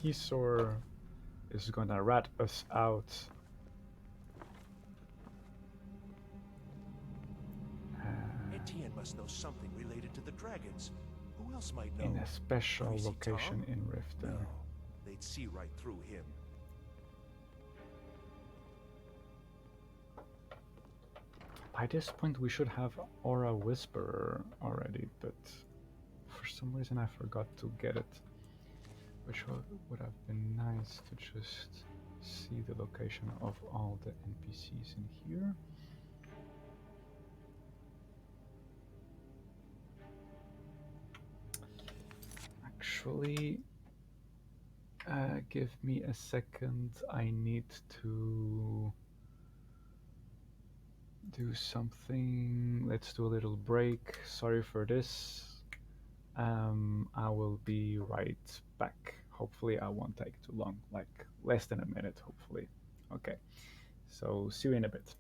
Hisor is gonna rat us out. Etienne must know something related to the dragons. Who else might know? In a special Crazy location Tom? in Riften. No, they'd see right through him. By this point we should have Aura Whisperer already, but for some reason I forgot to get it. Which would have been nice to just see the location of all the NPCs in here. Actually, give me a second. I need to do something. Let's do a little break. Sorry for this. I will be right back. Hopefully I won't take too long, like less than a minute, hopefully. Okay, so see you in a bit.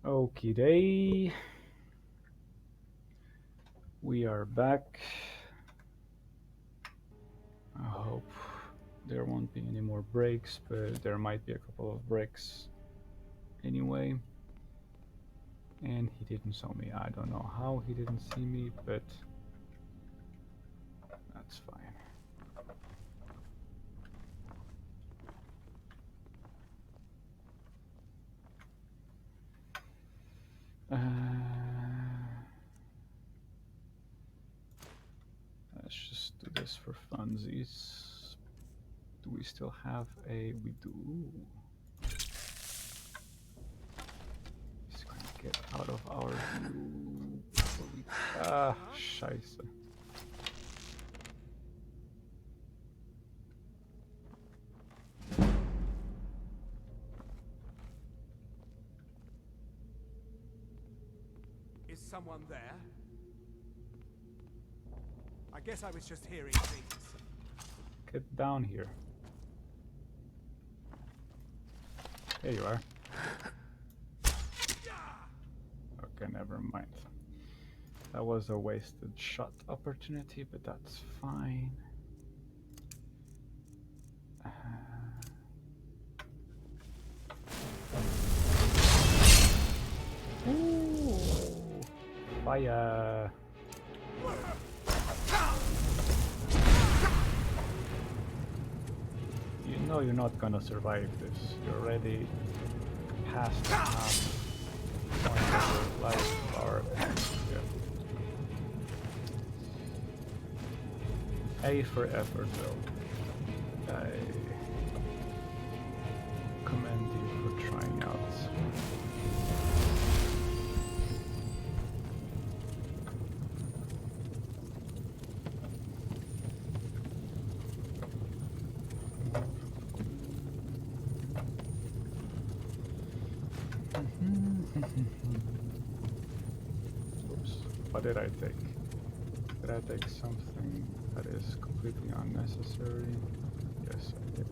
Okie day. We are back. I hope there won't be any more breaks, but there might be a couple of breaks anyway. And he didn't saw me. I don't know how he didn't see me, but that's fine. this for funsies. Do we still have a... We do. He's gonna get out of our view. Ah, scheiße. Is someone there? I guess I was just hearing things. Get down here. There you are. Okay, never mind. That was a wasted shot opportunity, but that's fine. Ooh, fire! You know you're not gonna survive this. You're already past half point of your life bar. Yeah. A for effort, though. I commend you for trying out. Oops, what did I take? Did I take something that is completely unnecessary? Yes, I did.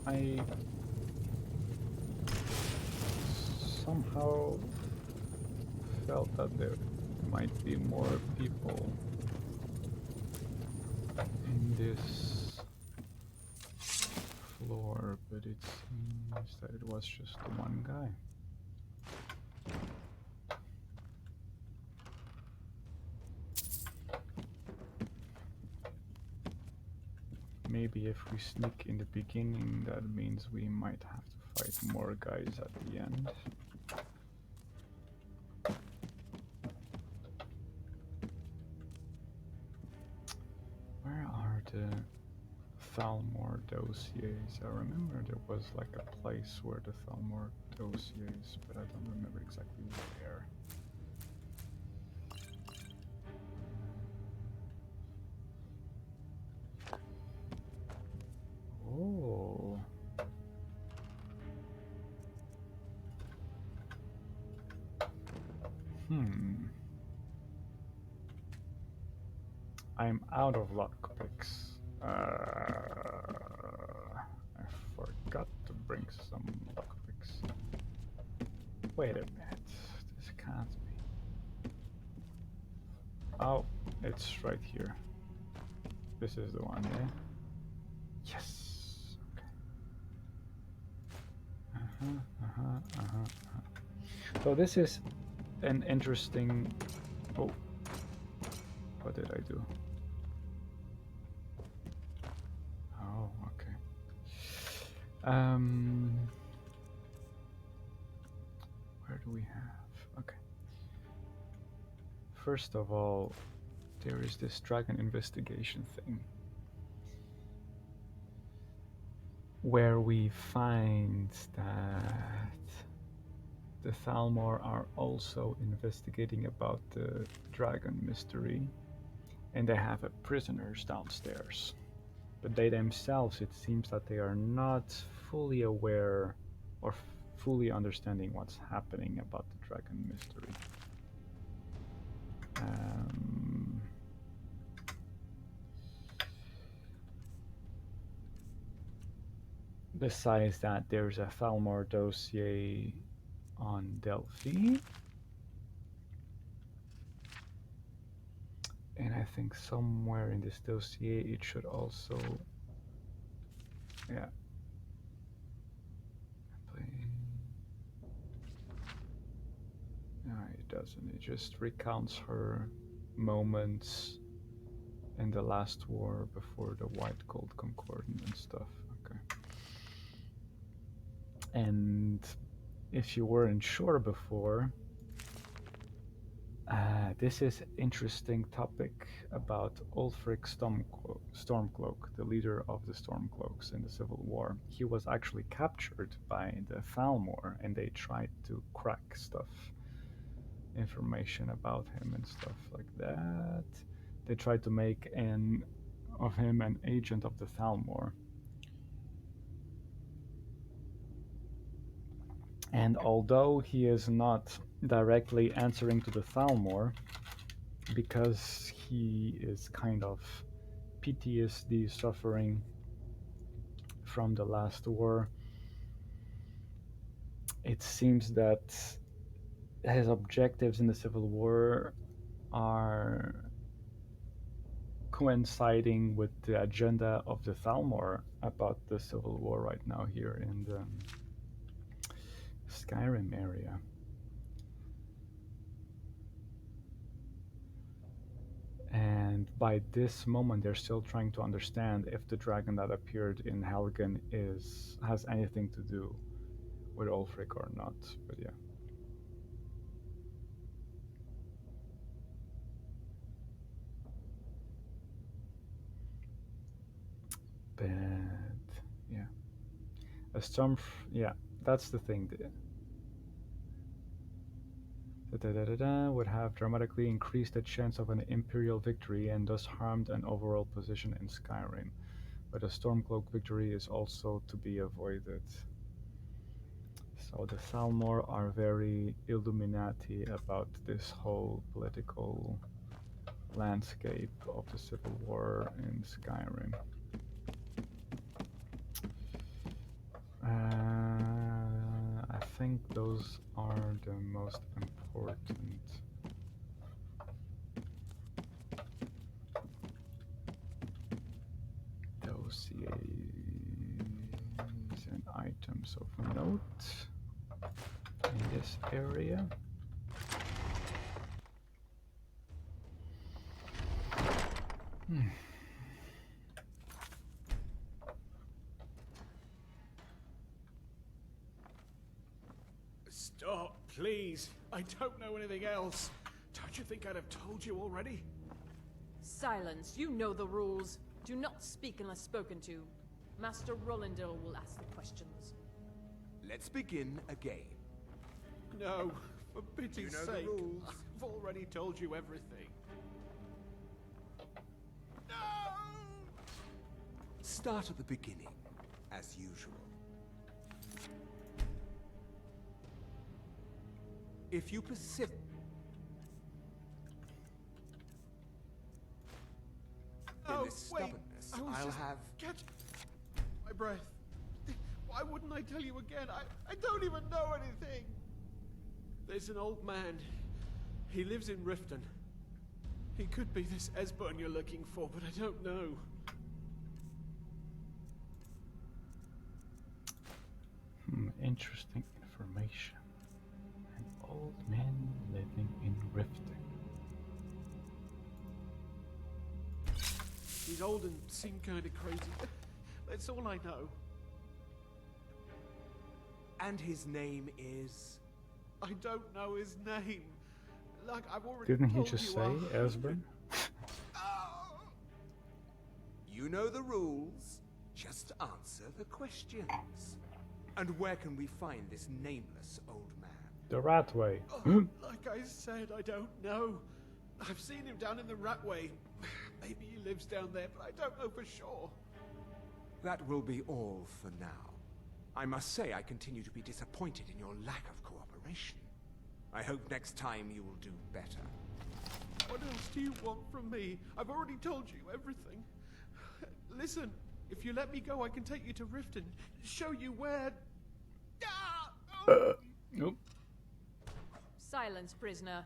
I somehow felt that there might be more people in this floor, but it seems that it was just one guy. Maybe if we sneak in the beginning, that means we might have to fight more guys at the end. Where are the Thalmor dossiers? I remember there was like a place where the Thalmor dossiers, but I don't remember exactly where. Oh. I'm out of lockpicks. I forgot to bring some lockpicks. Wait a minute. This can't be. Oh, it's right here. This is the one, yeah? Yes. So this is an interesting... Oh, what did I do? Oh, okay. Where do we have? Okay. First of all, there is this dragon investigation thing, where we find that the Thalmor are also investigating about the dragon mystery, and they have prisoners downstairs. But they themselves, it seems that they are not fully aware or fully understanding what's happening about the dragon mystery. Besides that, there's a Thalmor dossier on Delphine. And I think somewhere in this dossier it should also, yeah. No, it doesn't. It just recounts her moments in the last war before the White Gold Concordant and stuff. Okay. And if you weren't sure before, this is interesting topic about Ulfric Stormcloak, the leader of the Stormcloaks in the Civil War. He was actually captured by the Thalmor, and they tried to crack information about him and stuff like that. They tried to make of him an agent of the Thalmor. And although he is not directly answering to the Thalmor, because he is kind of PTSD suffering from the last war, it seems that his objectives in the Civil War are coinciding with the agenda of the Thalmor about the Civil War right now here in the Skyrim area. And by this moment, they're still trying to understand if the dragon that appeared in Helgen has anything to do with Ulfric or not. But yeah. But yeah, a storm. Yeah, that's the thing. Would have dramatically increased the chance of an Imperial victory and thus harmed an overall position in Skyrim. But a Stormcloak victory is also to be avoided. So the Thalmor are very Illuminati about this whole political landscape of the Civil War in Skyrim. I think those are the most important dossiers and items of note in this area. Stop, please. I don't know anything else. Don't you think I'd have told you already? Silence. You know the rules. Do not speak unless spoken to. Master Rolandil will ask the questions. Let's begin again. No, for pity's You know sake. the rules. I've already told you everything. No! Start at the beginning, as usual. If you persist in Oh, this wait. stubbornness, I was I'll just have... catch my breath. Why wouldn't I tell you again? I don't even know anything. There's an old man. He lives in Riften. He could be this Esbern you're looking for, but I don't know. Interesting information. An old man living in Riften. He's old and seemed kind of crazy. That's all I know. And his name is... I don't know his name. Like I've already Didn't he told just you, say Esbern? You know the rules. Just answer the questions. And where can we find this nameless old man? The Ratway. Oh, like I said, I don't know. I've seen him down in the Ratway. Maybe he lives down there, but I don't know for sure. That will be all for now. I must say I continue to be disappointed in your lack of cooperation. I hope next time you will do better. What else do you want from me? I've already told you everything. Listen, if you let me go, I can take you to Riften, show you where... Nope. Silence, prisoner.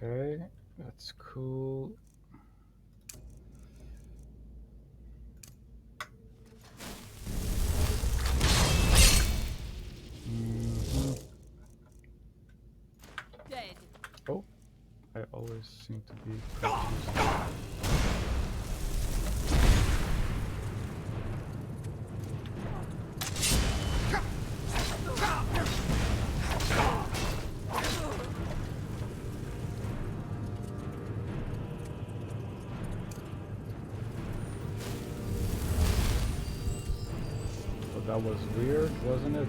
Okay, that's cool. Dead. Oh, I always seem to be confused. That was weird, wasn't it?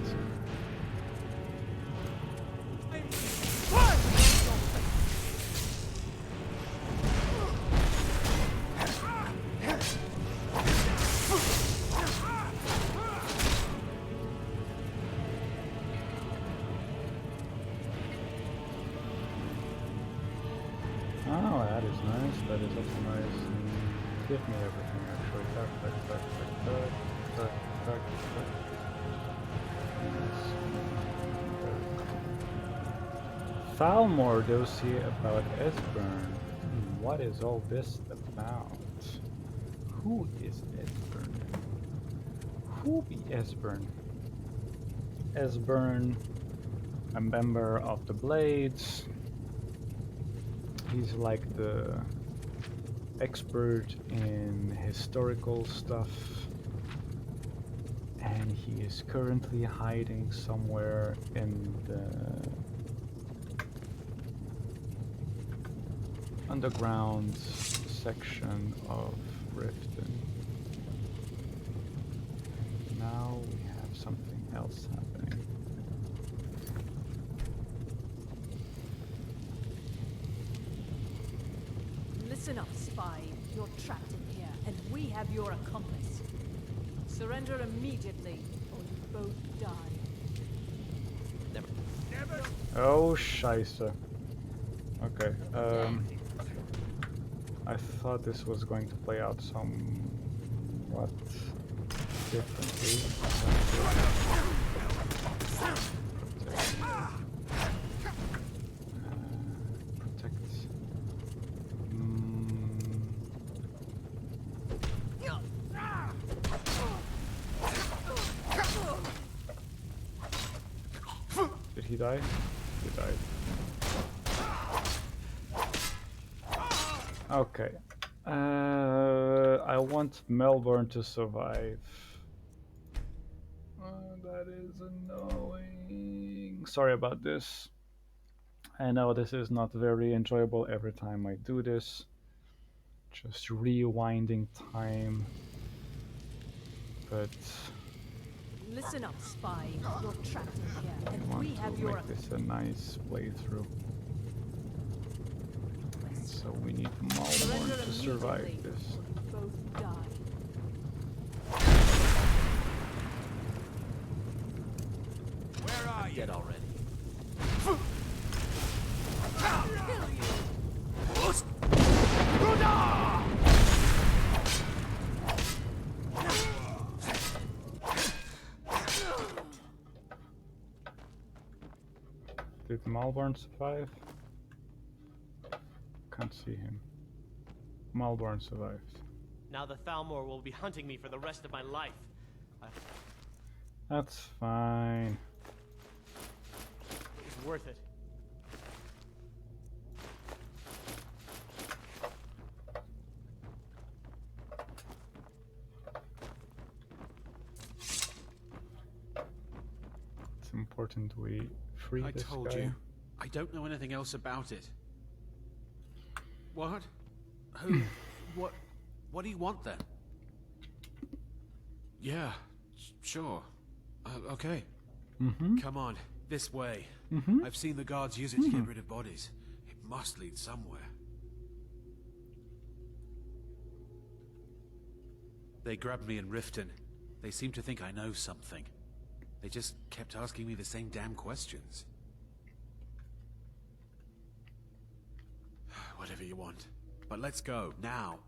Oh, that is nice. That is also nice. Give me everything, actually. Thalmor dossier about Esbern. What is all this about? Who is Esbern? Who be Esbern? Esbern, a member of the Blades. He's like the expert in historical stuff, and he is currently hiding somewhere in the underground section of Riften. Now we have something else happening. Listen up, spy. You're trapped in here, and we have your accomplice. Surrender immediately, or you both die. Never. Oh, scheisse. Okay, I thought this was going to play out somewhat differently. Protect. Did he die? He died. Okay. I want Malborn to survive. That is annoying. Sorry about this. I know this is not very enjoyable every time I do this. Just rewinding time. But Listen up, spy. You're trapped in here, I and want we have to your make this a nice playthrough. So we need Malborn to survive this. both die. Where are you? Dead already. Did Malborn survive? Can't see him. Malborn survived. Now the Thalmor will be hunting me for the rest of my life. That's fine. It's worth it. It's important we free I this told guy. you. I don't know anything else about it. What? Who? What do you want then? Yeah, sure. Okay. Come on, this way. I've seen the guards use it to get rid of bodies. It must lead somewhere. They grabbed me in Riften. They seem to think I know something. They just kept asking me the same damn questions. Whatever you want. But let's go, now.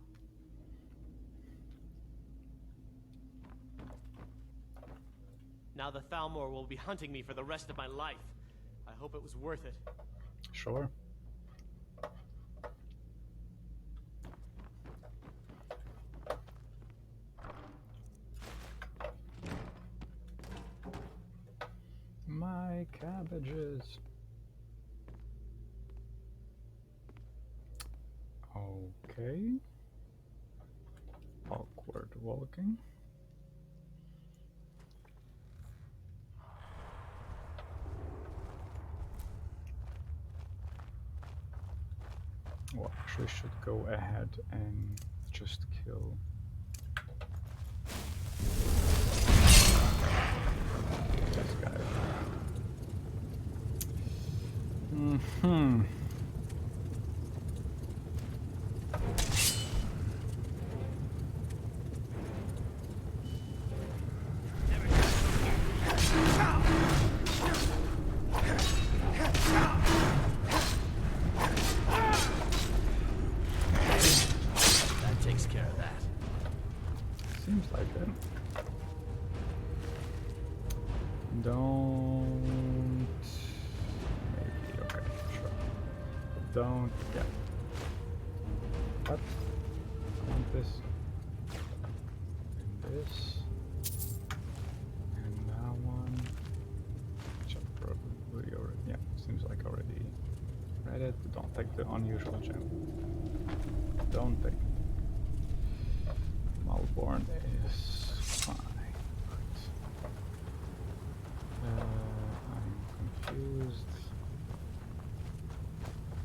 Now the Thalmor will be hunting me for the rest of my life. I hope it was worth it. Sure. cabbages. Okay. Awkward walking. Well, actually should go ahead and just kill this guy. That takes care of that. Seems like it. Don't. Maybe, okay, sure. Don't. Yeah. What? I want this. And this. And that one. Which I probably already. Yeah, seems like I already read it. Don't take the unusual gem. Don't take it. Malborn is fine. Right. I'm confused.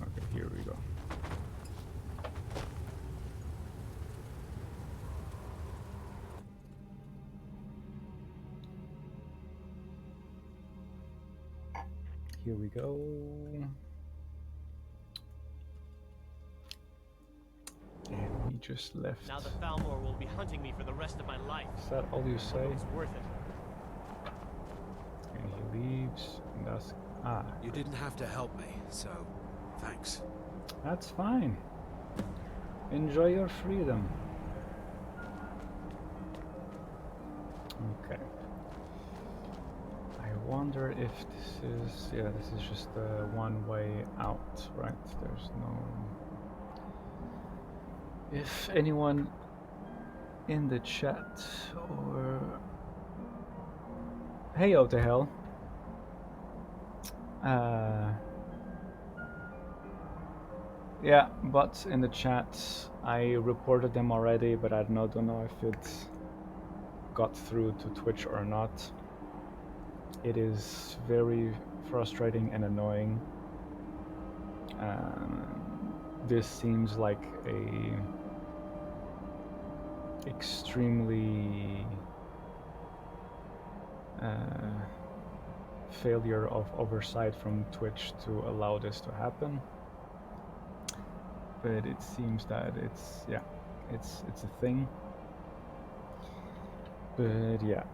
Okay, here we go. Here we go. And we just left. Now the Thalmor will be hunting me for the rest of my life. Is that all you say? It's worth it. And he leaves, and that's... Ah. You didn't have to help me, so thanks. That's fine. Enjoy your freedom. Okay. I wonder if this is... Yeah, this is just a one-way out, right? There's no... If anyone in the chat or... Hey, oh, the hell. Yeah, bots in the chat. I reported them already, but I don't know if it got through to Twitch or not. It is very frustrating and annoying. This seems like a extremely failure of oversight from Twitch to allow this to happen. But it seems that it's a thing. But yeah.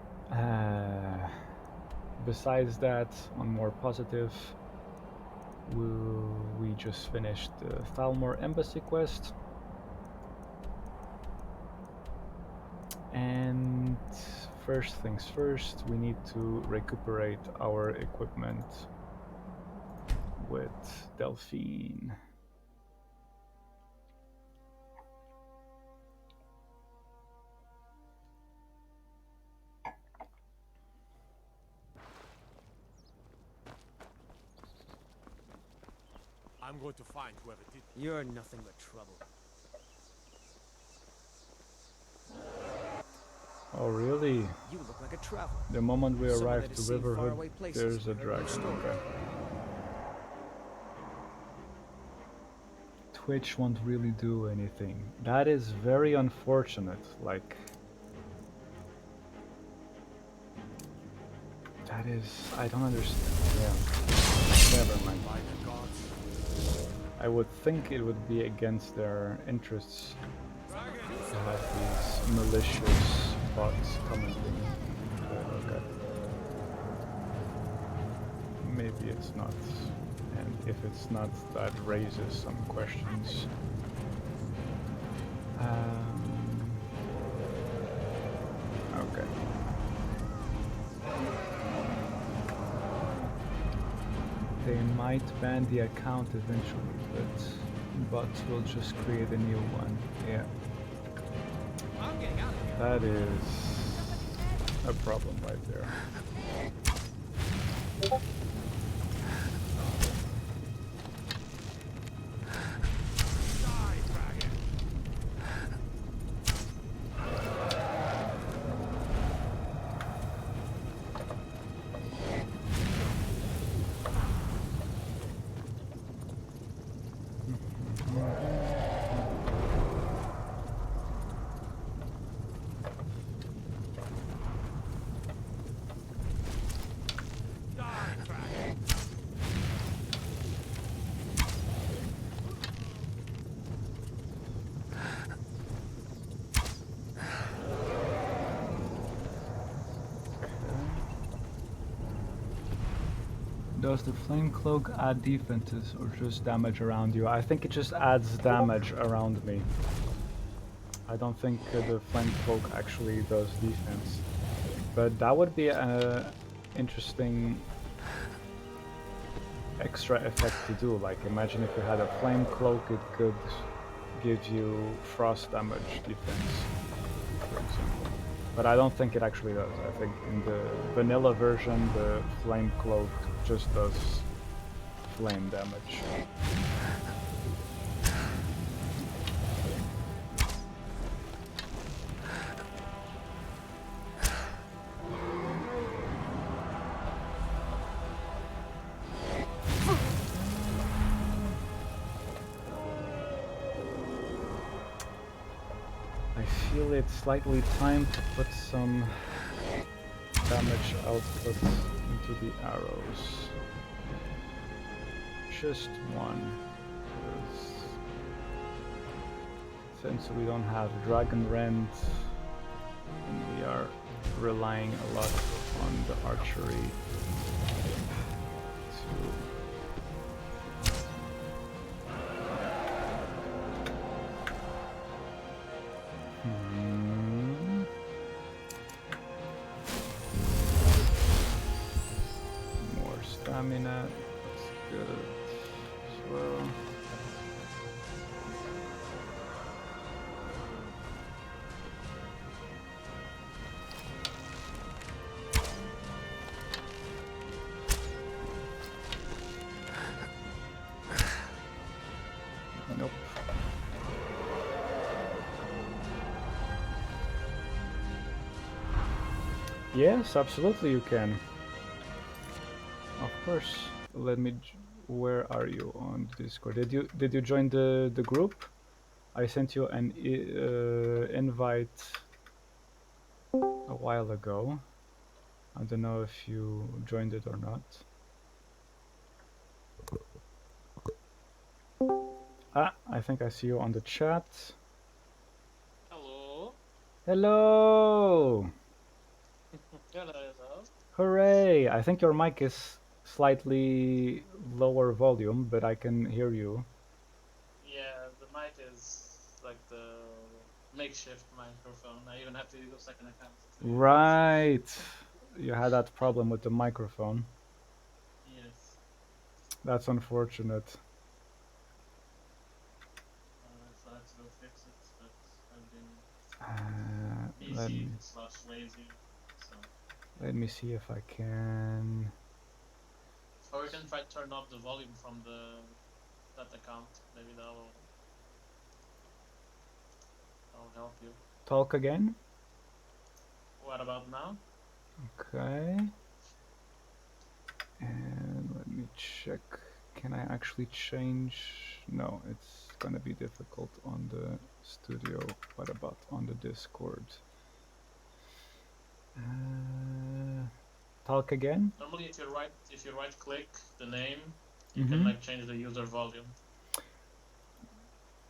Besides that, on more positive, we just finished the Thalmor Embassy quest. And first things first, we need to recuperate our equipment with Delphine. I'm going to find whoever did. You're nothing but trouble. Oh really? You look like a traveler. The moment we Someone arrive that to has seen Riverwood, faraway places there's a and heard dragon. stories. Okay. Twitch won't really do anything. That is very unfortunate. Like, that is, I don't understand. Yeah. Never mind. I would think it would be against their interests to have these malicious bots commenting. But okay. Maybe it's not. And if it's not, that raises some questions. Okay. They might ban the account eventually, but we'll just create a new one. Yeah. That is a problem right there. Does the flame cloak add defenses or just damage around you? I think it just adds damage around me. I don't think the flame cloak actually does defense. But that would be an interesting extra effect to do. Like, imagine if you had a flame cloak, it could give you frost damage defense, for example. But I don't think it actually does. I think in the vanilla version, the flame cloak just does flame damage. I feel it's slightly time to put some damage output into the arrows. Just one. Since we don't have Dragon Rend, and we are relying a lot on the archery more stamina, that's good as well. Nope. Yes, absolutely you can. Of course. Let me. Where are you on Discord? Did you join the group? I sent you an invite a while ago. I don't know if you joined it or not. Ah, I think I see you on the chat. Hello. Hello! Hello, hello. Hooray! I think your mic is slightly lower volume, but I can hear you. Yeah, the mic is like the makeshift microphone. I even have to use a second account. Right! You had that problem with the microphone. Yes. That's unfortunate. So I have to go fix it, but I've been busy / lazy, so. Let me see if I can. Or we can try to turn off the volume from that account. Maybe that'll help you. Talk again? What about now? Okay. And let me check. Can I actually change? No, it's gonna be difficult on the studio. What about on the Discord? Talk again? Normally, if you right click the name, you can like change the user volume.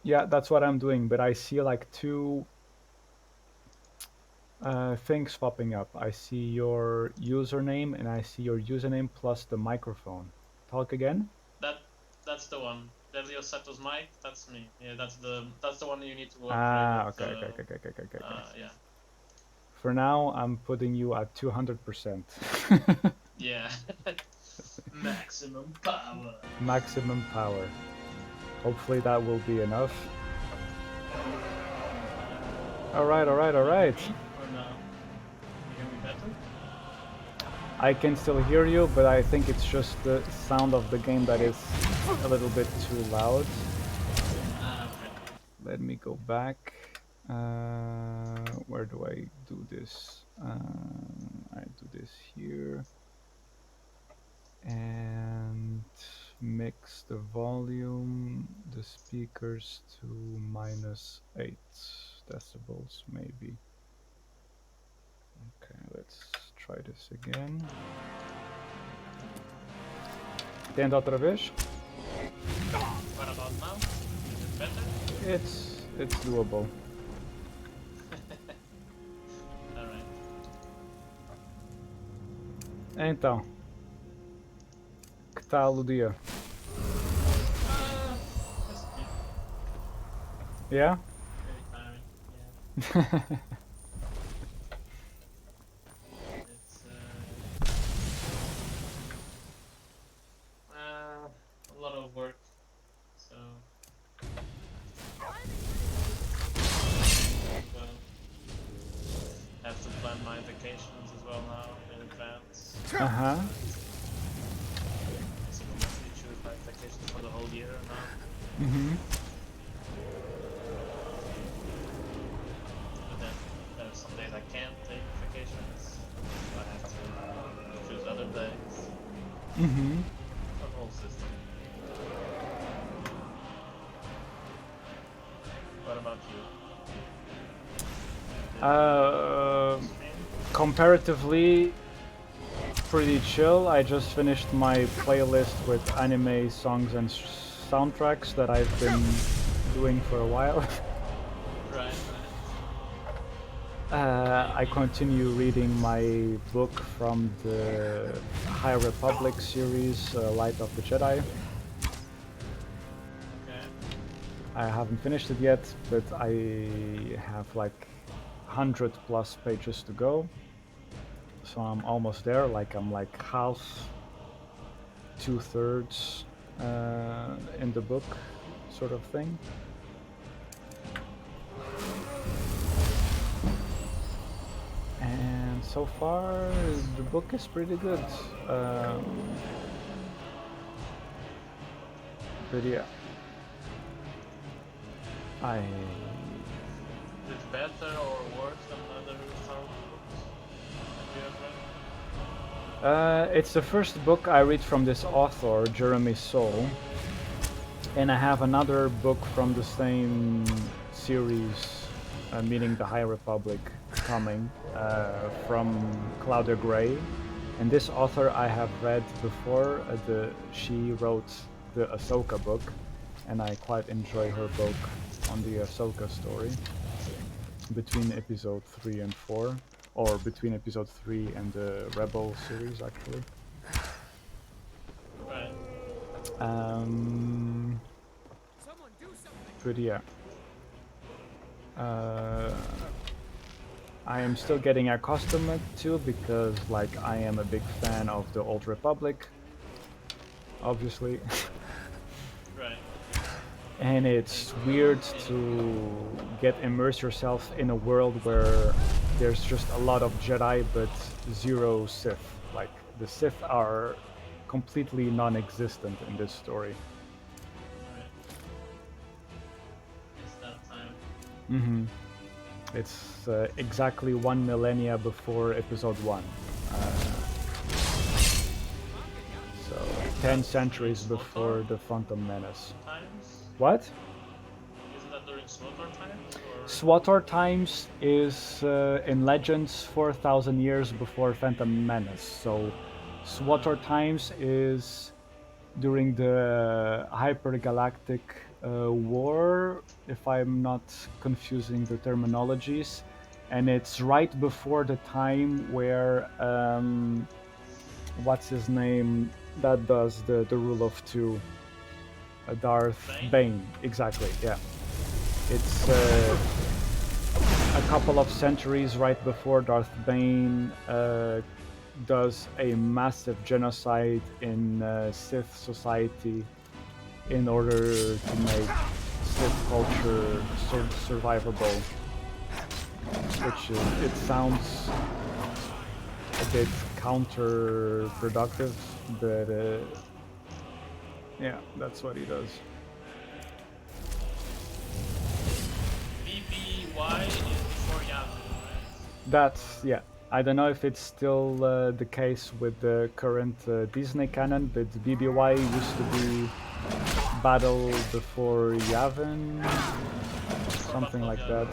Yeah, that's what I'm doing, but I see like two things popping up. I see your username and I see your username plus the microphone. Talk again? That's the one. Delio Seto's mic. That's me. Yeah, that's the one you need to upgrade. Ah, with, okay. Yeah. For now, I'm putting you at 200%. Yeah. Maximum power. Maximum power. Hopefully that will be enough. Alright. Or no? You hear me better? I can still hear you, but I think it's just the sound of the game that is a little bit too loud. Okay. Let me go back. Where do I do this? I do this here. And mix the volume, the speakers to -8 decibels, maybe. Okay, let's try this again. Tenta outra vez. What about now? Is it better? It's doable. Alright. Então, tal o dia? Just keep Yeah? very tiring. Yeah. It's a lot of work, so well, have to plan my vacations as well now in advance. Uh-huh. So I mostly choose my vacations for the whole year now. Mm-hmm. But then there's some days I can't take vacations. So I have to choose other days. Mm-hmm. The whole system. What about you? Comparatively pretty chill. I just finished my playlist with anime songs and soundtracks that I've been doing for a while. Right, I continue reading my book from the High Republic series, Light of the Jedi. Okay. I haven't finished it yet, but I have like 100 plus pages to go. So I'm almost there, like I'm like half, 2/3 in the book, sort of thing. And so far, the book is pretty good. But yeah, Is it better or worse than other Star Wars books that you have read? It's the first book I read from this author, Jeremy Soule, and I have another book from the same series, meaning the High Republic, coming from Claudia Gray. And this author I have read before. She wrote the Ahsoka book, and I quite enjoy her book on the Ahsoka story between episode 3 and 4. Or between episode 3 and the Rebel series, actually. Right. But yeah. I am still getting accustomed to, because like I am a big fan of the Old Republic, obviously. Right. And it's weird to immerse yourself in a world where there's just a lot of Jedi but zero Sith. Like the Sith are completely non-existent in this story. Right. It's that time. Mm-hmm. It's exactly 1 millennia before episode 1. So 10 centuries before the Phantom Menace. Times? What? Isn't that during SWTOR times? Or... SWTOR times is in Legends 4,000 years before Phantom Menace. So SWTOR times is during the Hypergalactic War, if I'm not confusing the terminologies, and it's right before the time where what's his name that does the rule of two, Darth Bane. Exactly, yeah. It's a couple of centuries right before Darth Bane does a massive genocide in Sith society in order to make Sith culture survivable, which it sounds a bit counterproductive, but yeah, that's what he does. BBY is before Yahoo, right? That's, yeah. I don't know if it's still the case with the current Disney canon, but BBY used to be Battle Before Yavin, something like that.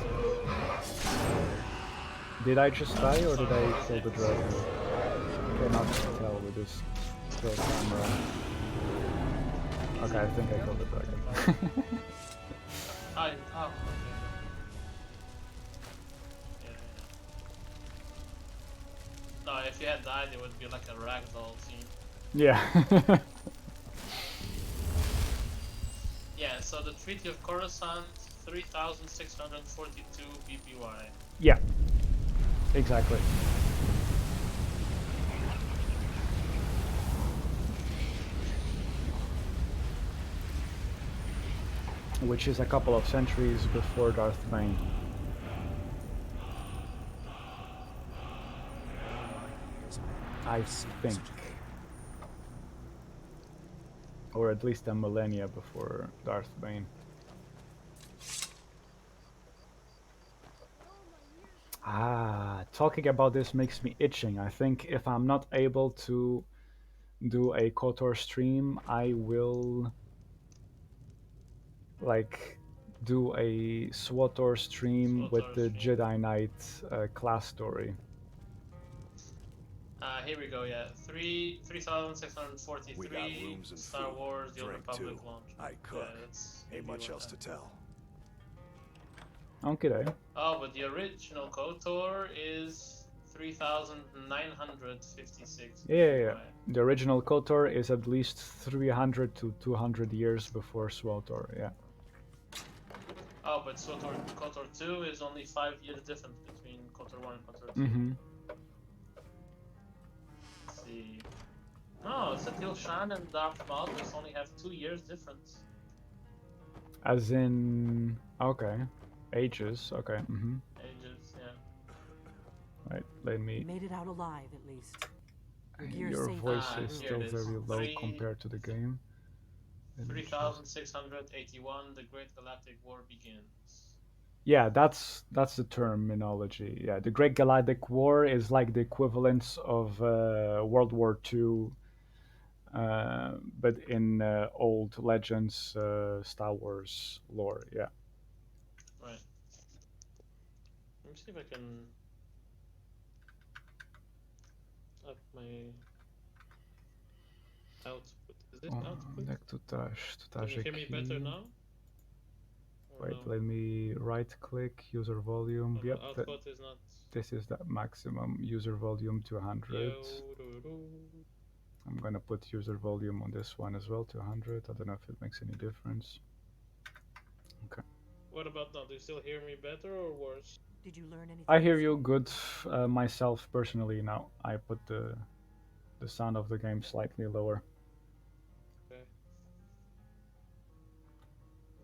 Did I just die or did I kill the dragon? I cannot tell with this still camera. Okay, I think I killed the dragon. Oh, okay. No, if you had died, it would be like a ragdoll scene. Yeah. Yeah, so the Treaty of Coruscant, 3,642 BPY. Yeah, exactly. Which is a couple of centuries before Darth Bane. I think. Or at least a millennia before Darth Bane. Talking about this makes me itching. I think if I'm not able to do a KOTOR stream, I will like do a SWTOR stream with the Jedi Knight class story. Here we go, yeah. 3,643 We got rooms and Star food, Wars The Old drink Republic too. launch. I cook. Yeah, that's Ain't much like else to that. tell. Okay. Oh, but the original KOTOR is 3,956. Yeah. The original KOTOR is at least 300 to 200 years before SWTOR, yeah. Oh, but KOTOR 2 is only 5 years difference between KOTOR 1 and KOTOR 2. Mm-hmm. Let's see. No, Satil Shan and Darth Maul just only have 2 years difference. As in, okay, ages, okay, mm-hmm. Ages, yeah. Right, let me... You made it out alive, at least. Your voice is still very low compared to the game. 3,681, the Great Galactic War begins. Yeah, that's the terminology. Yeah, the Great Galactic War is like the equivalence of World War II, but in old Legends, Star Wars lore. Yeah. Right. Let me see if I can up my output. Is it output? Can you hear me better now? Wait, let me right-click user volume. Oh, yep, no, output is not. This is the maximum user volume to 100. I'm gonna put user volume on this one as well to 100. I don't know if it makes any difference. Okay. What about now? Do you still hear me better or worse? Did you learn anything? I hear you good myself personally now. I put the sound of the game slightly lower. Okay.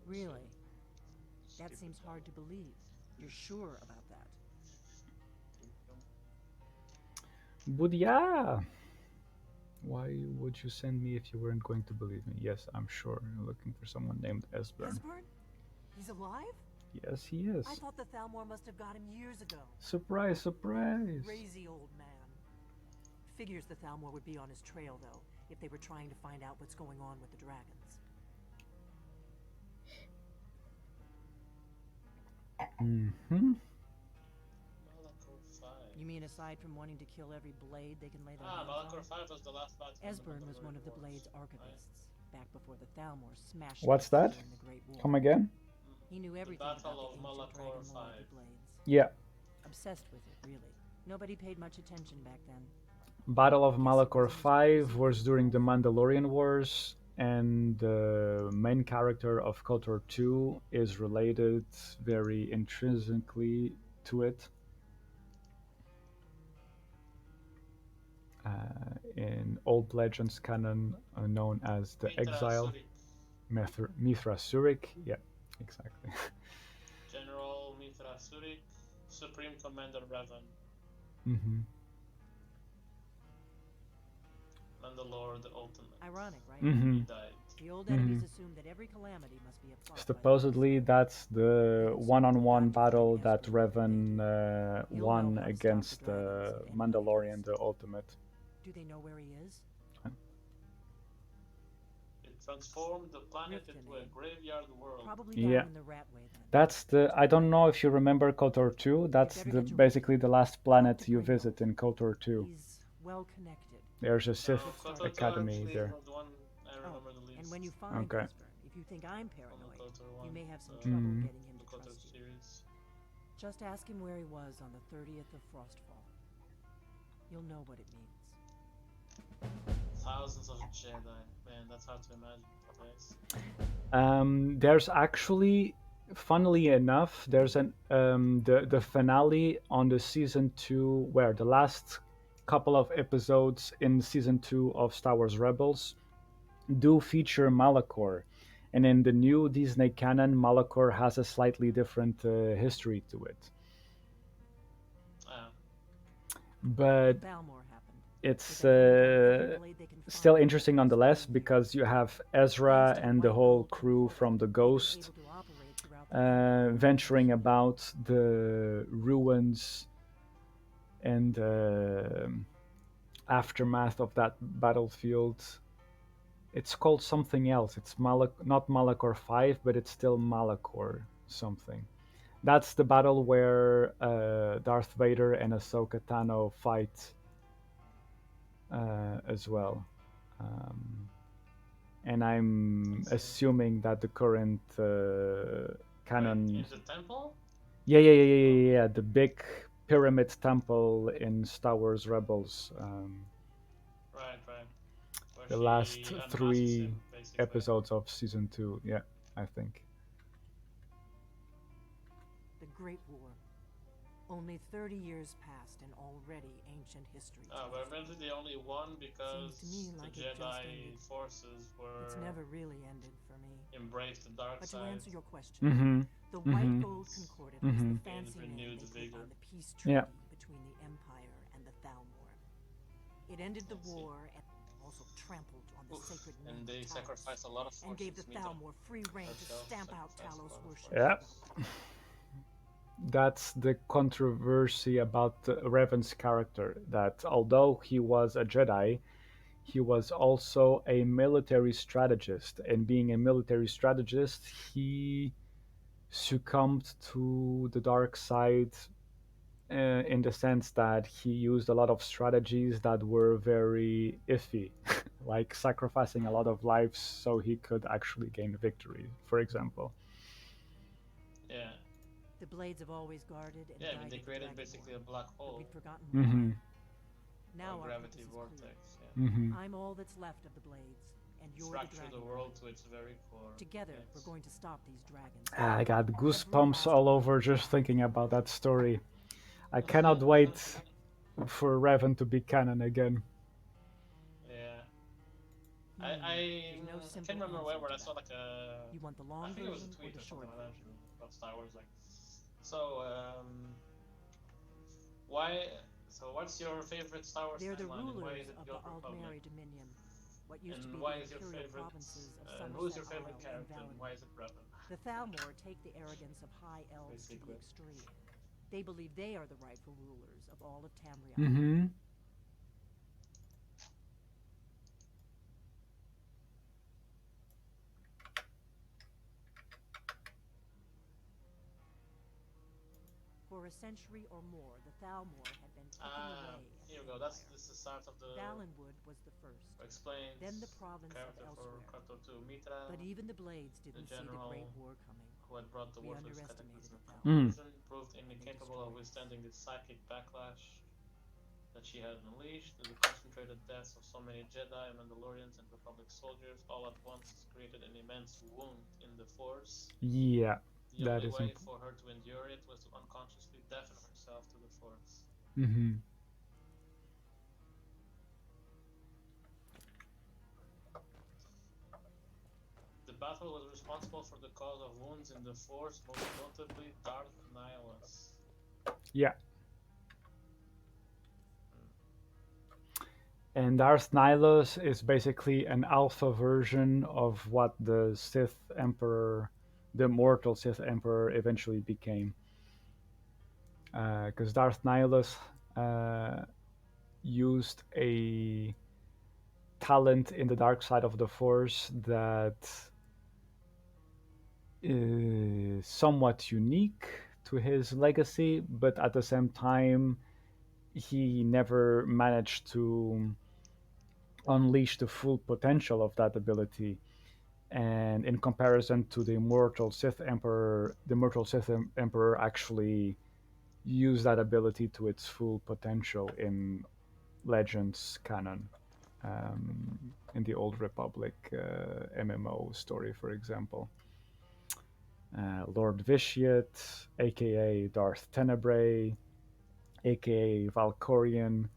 Really? That seems hard to believe. You're sure about that? But yeah. Why would you send me if you weren't going to believe me? Yes, I'm sure. You're looking for someone named Esbern. Esbern? He's alive? Yes, he is. I thought the Thalmor must have got him years ago. Surprise, surprise. Crazy old man. Figures the Thalmor would be on his trail, though, if they were trying to find out what's going on with the dragons. Mm-hmm. You mean aside from wanting to kill every blade they can lay their hands Malachor on? 5 was the last battle. Esbern was one of the Blade's archivists, back before the Thalmor smashed What's that? in the Great War. Come again? He knew everything Battle about of the ancient Malachor dragon lore of the 5. Blades. Yeah. Obsessed with it, really. Nobody paid much attention back then. Battle of Malachor 5 was during the Mandalorian Wars, and the main character of KOTOR 2 is related very intrinsically to it. In Old Legends canon, known as the Exile. Mithra Surik, yeah, exactly. General Mithra Surik, Supreme Commander Revan. Mm-hmm. Mandalore the Ultimate. Ironic, right? Mm-hmm. He died. The old enemies assumed that every calamity must be a plot. Supposedly, that's the one-on-one battle that Revan won against Mandalorian the Ultimate. Do they know where he is? It transformed the planet into a graveyard world. Probably down Yeah. in the Ratway then. That's the. I don't know if you remember KOTOR 2. That's the basically the last planet you visit in KOTOR 2. He's well connected. There's a Sith KOTOR 2 academy actually there. was the one I remember the least. And when you find Okay. Esbern, if you think I'm paranoid, KOTOR you 1, may have some trouble Mhm. getting him to KOTOR trust you. series. Just ask him where he was on the 30th of Frostfall. You'll know what it means. thousands of Jedi. Man, that's hard to imagine nowadays. There's actually, funnily enough, there's the finale on the season 2, where the last couple of episodes in season 2 of Star Wars Rebels do feature Malachor, and in the new Disney canon, Malachor has a slightly different history to it. But it's still interesting nonetheless, because you have Ezra and the whole crew from the Ghost venturing about the ruins and aftermath of that battlefield. It's called something else. It's not Malachor 5, but it's still Malachor something. That's the battle where Darth Vader and Ahsoka Tano fight as well. And I'm assuming that the current canon... Wait, in the temple? Yeah. The big pyramid temple in Star Wars Rebels. Right. The last 3 episodes of season 2, yeah, I think. The Great War. Only 30 years passed and already ancient history. But apparently they only won because like the Jedi forces were... It's never really ended for me. Embraced the dark side. But to answer your question, the White Gold Concordant was the fancy name they put on the peace treaty between the Empire and the Thalmor. It ended the war and also trampled on the sacred name and they sacrificed a lot of and gave the Thalmor free reign to stamp out Talos worship. Yeah. That's the controversy about Revan's character, that although he was a Jedi, he was also a military strategist, and being a military strategist, he succumbed to the dark side in the sense that he used a lot of strategies that were very iffy, like sacrificing a lot of lives so he could actually gain victory, for example. Yeah. The Blades have always guarded and I mean, they created basically a black hole. We'd forgotten why. Now our gravity purpose is vortex. clear. Yeah. I'm all that's left of the Blades, and you're Fracture the the world to its very core. Together, we're going to stop these dragons. I got goosebumps all over just thinking about that story. I cannot wait for Revan to be canon again. Yeah. I can't remember where I saw like a... You want the long I think it was a version tweet or or the something short like that about Star Wars. Like, so what's your favorite Star Wars They're the timeline? And why rulers is it of the the Old Republic? Aldmeri Dominion. What used And to be why the is your imperial favorite? provinces of Who's your Somerset favorite Isle character? and And why is it Revan? The Thalmor take the arrogance of high elves to the extreme. They believe they are the rightful rulers of all of Tamriel. Mm-hmm. For a century or more, the Thalmor had been taken away. Here we go. This is the start of the... Valenwood was the first. Explains then the province of elsewhere. Mitra, but even the Blades didn't see the Great War coming. Who had brought the war to its cataclysm. Proved incapable of withstanding the psychic backlash that she had unleashed. The concentrated deaths of so many Jedi, Mandalorians, and Republic soldiers all at once created an immense wound in the Force. Yeah. The only way for her to endure it was to unconsciously deafen herself to the Force. Mm-hmm. The battle was responsible for the cause of wounds in the Force, most notably Darth Nihilus. Yeah. And Darth Nihilus is basically an alpha version of what the Sith Emperor, the mortal Sith Emperor, eventually became. Because Darth Nihilus used a talent in the dark side of the Force that is somewhat unique to his legacy, but at the same time, he never managed to unleash the full potential of that ability. And in comparison to the immortal Sith Emperor, the immortal Sith Emperor actually used that ability to its full potential in Legends canon. in the Old Republic MMO story, for example. Lord Vitiate, aka Darth Tenebrae, aka Valkorion,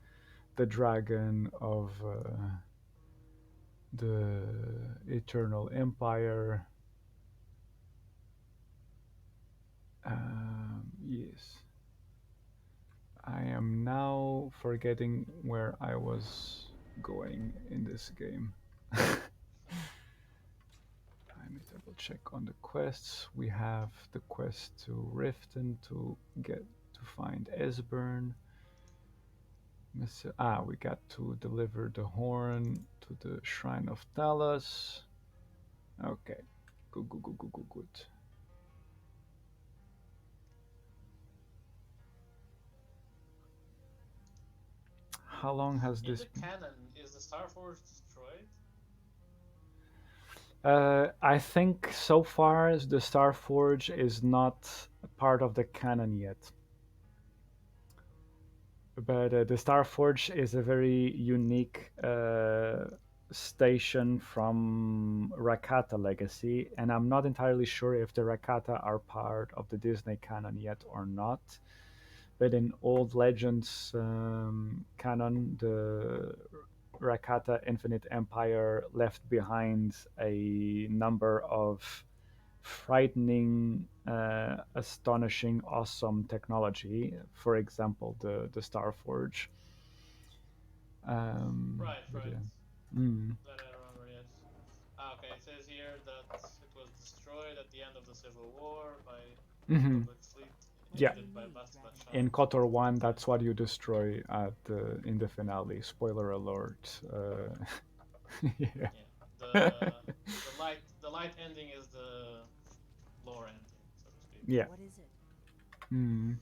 the dragon of the Eternal Empire. Yes. I am now forgetting where I was going in this game. Let me double check on the quests. We have the quest to Riften to find Esbern. We got to deliver the horn to the Shrine of Talos. Okay, good. How long has In this the been? canon, is the Starforge destroyed? I think so far the Starforge is not a part of the canon yet. But the Starforge is a very unique station from Rakata Legacy, and I'm not entirely sure if the Rakata are part of the Disney canon yet or not. But in Old Legends canon, the Rakata Infinite Empire left behind a number of frightening, astonishing, awesome technology. For example, the Starforge. Right. Yeah. Mm. That I remember, yes. Okay, it says here that it was destroyed at the end of the Civil War by Mm-hmm. Republic fleet, Yeah. aided by Bastila In KOTOR 1, that's what you destroy in the finale. Spoiler alert. Yeah. The light ending is the lore ending, so to speak. Yeah. What is it? Mm.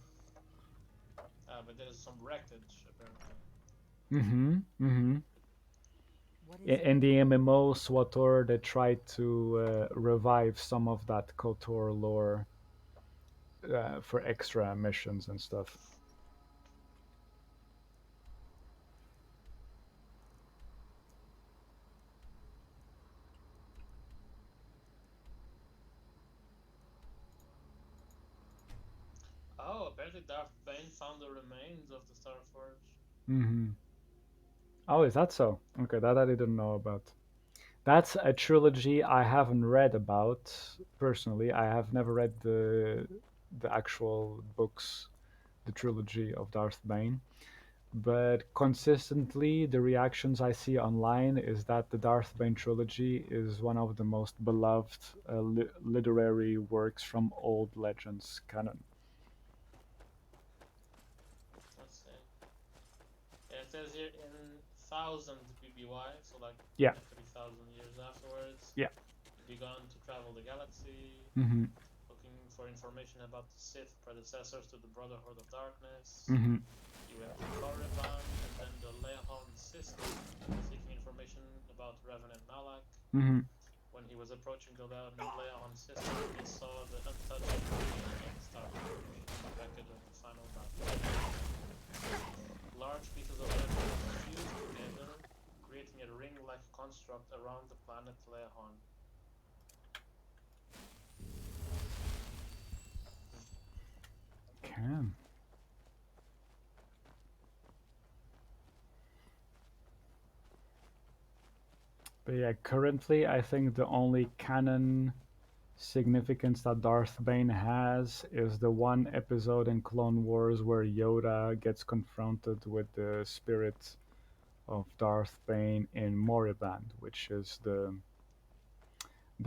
But there's some wreckage apparently. Mm-hmm. Mm-hmm. What is In the MMO SWTOR, they tried to revive some of that KOTOR lore for extra missions and stuff. Oh, apparently Darth Bane found the remains of the Starforge. Mm-hmm. Oh, is that so? Okay, that I didn't know about. That's a trilogy I haven't read about personally. I have never read the actual books, the trilogy of Darth Bane. But consistently, the reactions I see online is that the Darth Bane trilogy is one of the most beloved literary works from Old Legends canon. Let's see. Yeah, it says here in 1000 BBY, so like Yeah. 3000 years afterwards. Yeah. He began to travel the galaxy, Mm-hmm. looking for information about the Sith predecessors to the Brotherhood of Darkness. Mm-hmm. He went to Korriban and then the Leahon system, seeking information about Revan and Malak. Mm-hmm. When he was approaching the Leahon system, he saw the untouchable Starforge, the wreckage of the final battle. Large pieces of metal were fused together, creating a ring-like construct around the planet Leahon. Can. But yeah, currently I think the only canon significance that Darth Bane has is the one episode in Clone Wars where Yoda gets confronted with the spirit of Darth Bane in Moriband, which is the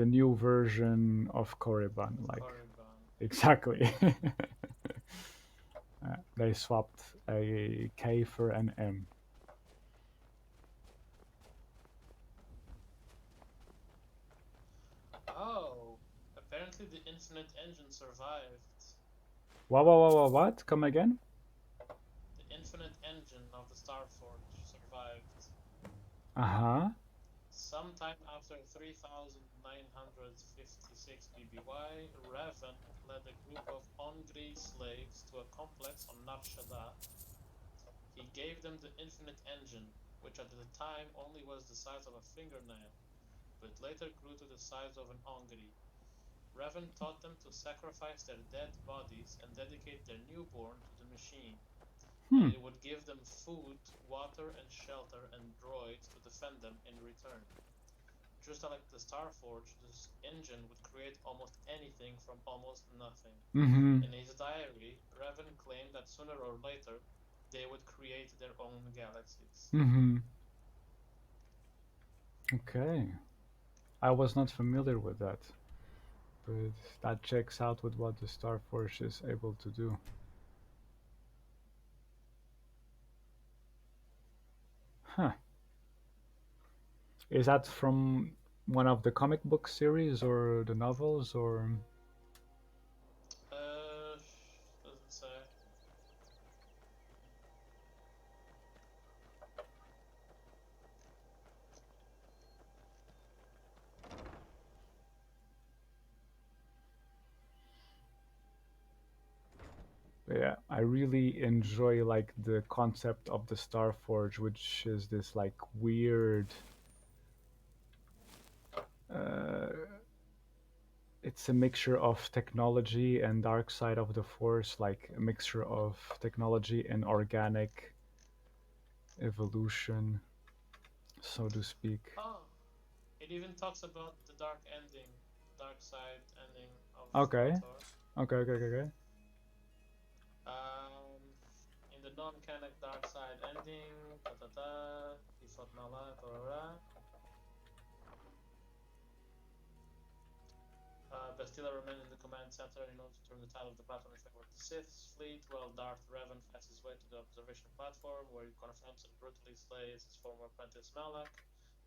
new version of Korriban. Like Korriban. Exactly. They swapped a K for an M. Oh, apparently the Infinite Engine survived. What? Come again? The Infinite Engine of the Starforge survived. Uh-huh. Sometime after 3956 BBY, Raven led a group of Ongri slaves to a complex on Nar Shaddaa. He gave them the Infinite Engine, which at the time only was the size of a fingernail, but later grew to the size of an ongri. Revan taught them to sacrifice their dead bodies and dedicate their newborn to the machine. And it would give them food, water, and shelter, and droids to defend them in return. Just like the Starforge, this engine would create almost anything from almost nothing. In his diary, Revan claimed that sooner or later, they would create their own galaxies. Okay. I was not familiar with that, but that checks out with what the Starforge is able to do. Huh. Is that from one of the comic book series or the novels, or? Doesn't say. Yeah, I really enjoy like the concept of the Starforge, which is this like weird. It's a mixture of technology and dark side of the Force, like a mixture of technology and organic evolution, so to speak. Oh, it even talks about the dark side ending of Okay. KOTOR. Okay. In the non-canon dark side ending, he fought Malak, Bastila remained in the command center in order to turn the tide of the battle in favor of the Sith's fleet, while Darth Revan fights his way to the observation platform, where he confronts and brutally slays his former apprentice Malak,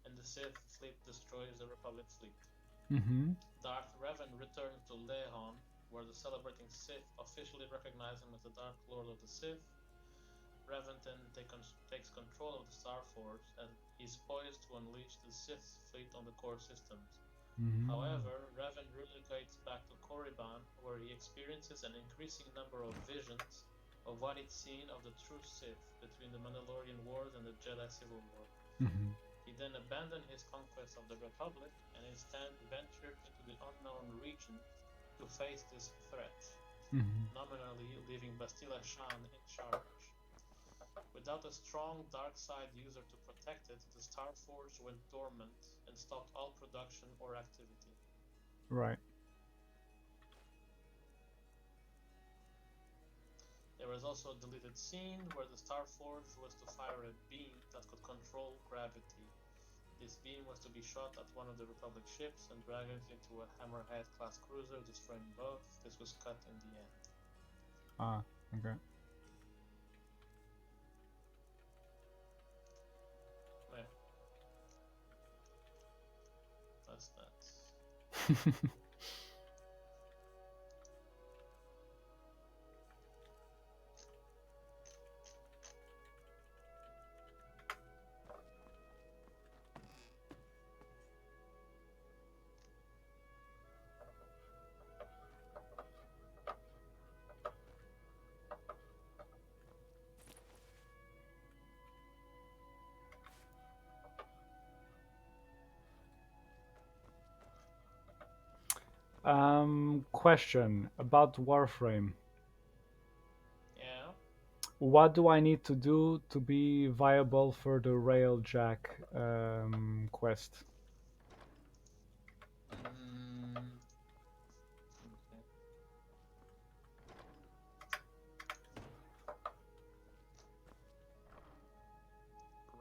and the Sith fleet destroys the Republic fleet. Darth Revan returned to Lehon, where the celebrating Sith officially recognize him as the Dark Lord of the Sith. Revan then takes control of the Starforge and is poised to unleash the Sith fleet on the core systems. However, Revan relocates back to Korriban, where he experiences an increasing number of visions of what he'd seen of the true Sith between the Mandalorian Wars and the Jedi Civil War. He then abandoned his conquest of the Republic and instead ventured into the unknown region to face this threat, nominally leaving Bastila Shan in charge. Without a strong dark side user to protect it, the Starforge went dormant and stopped all production or activity. Right. There was also a deleted scene where the Starforge was to fire a beam that could control gravity. This beam was to be shot at one of the Republic ships and drag it into a Hammerhead-class cruiser, destroying both. This was cut in the end. Ah, okay. Yeah. That's that. Question about Warframe. Yeah. What do I need to do to be viable for the Railjack quest?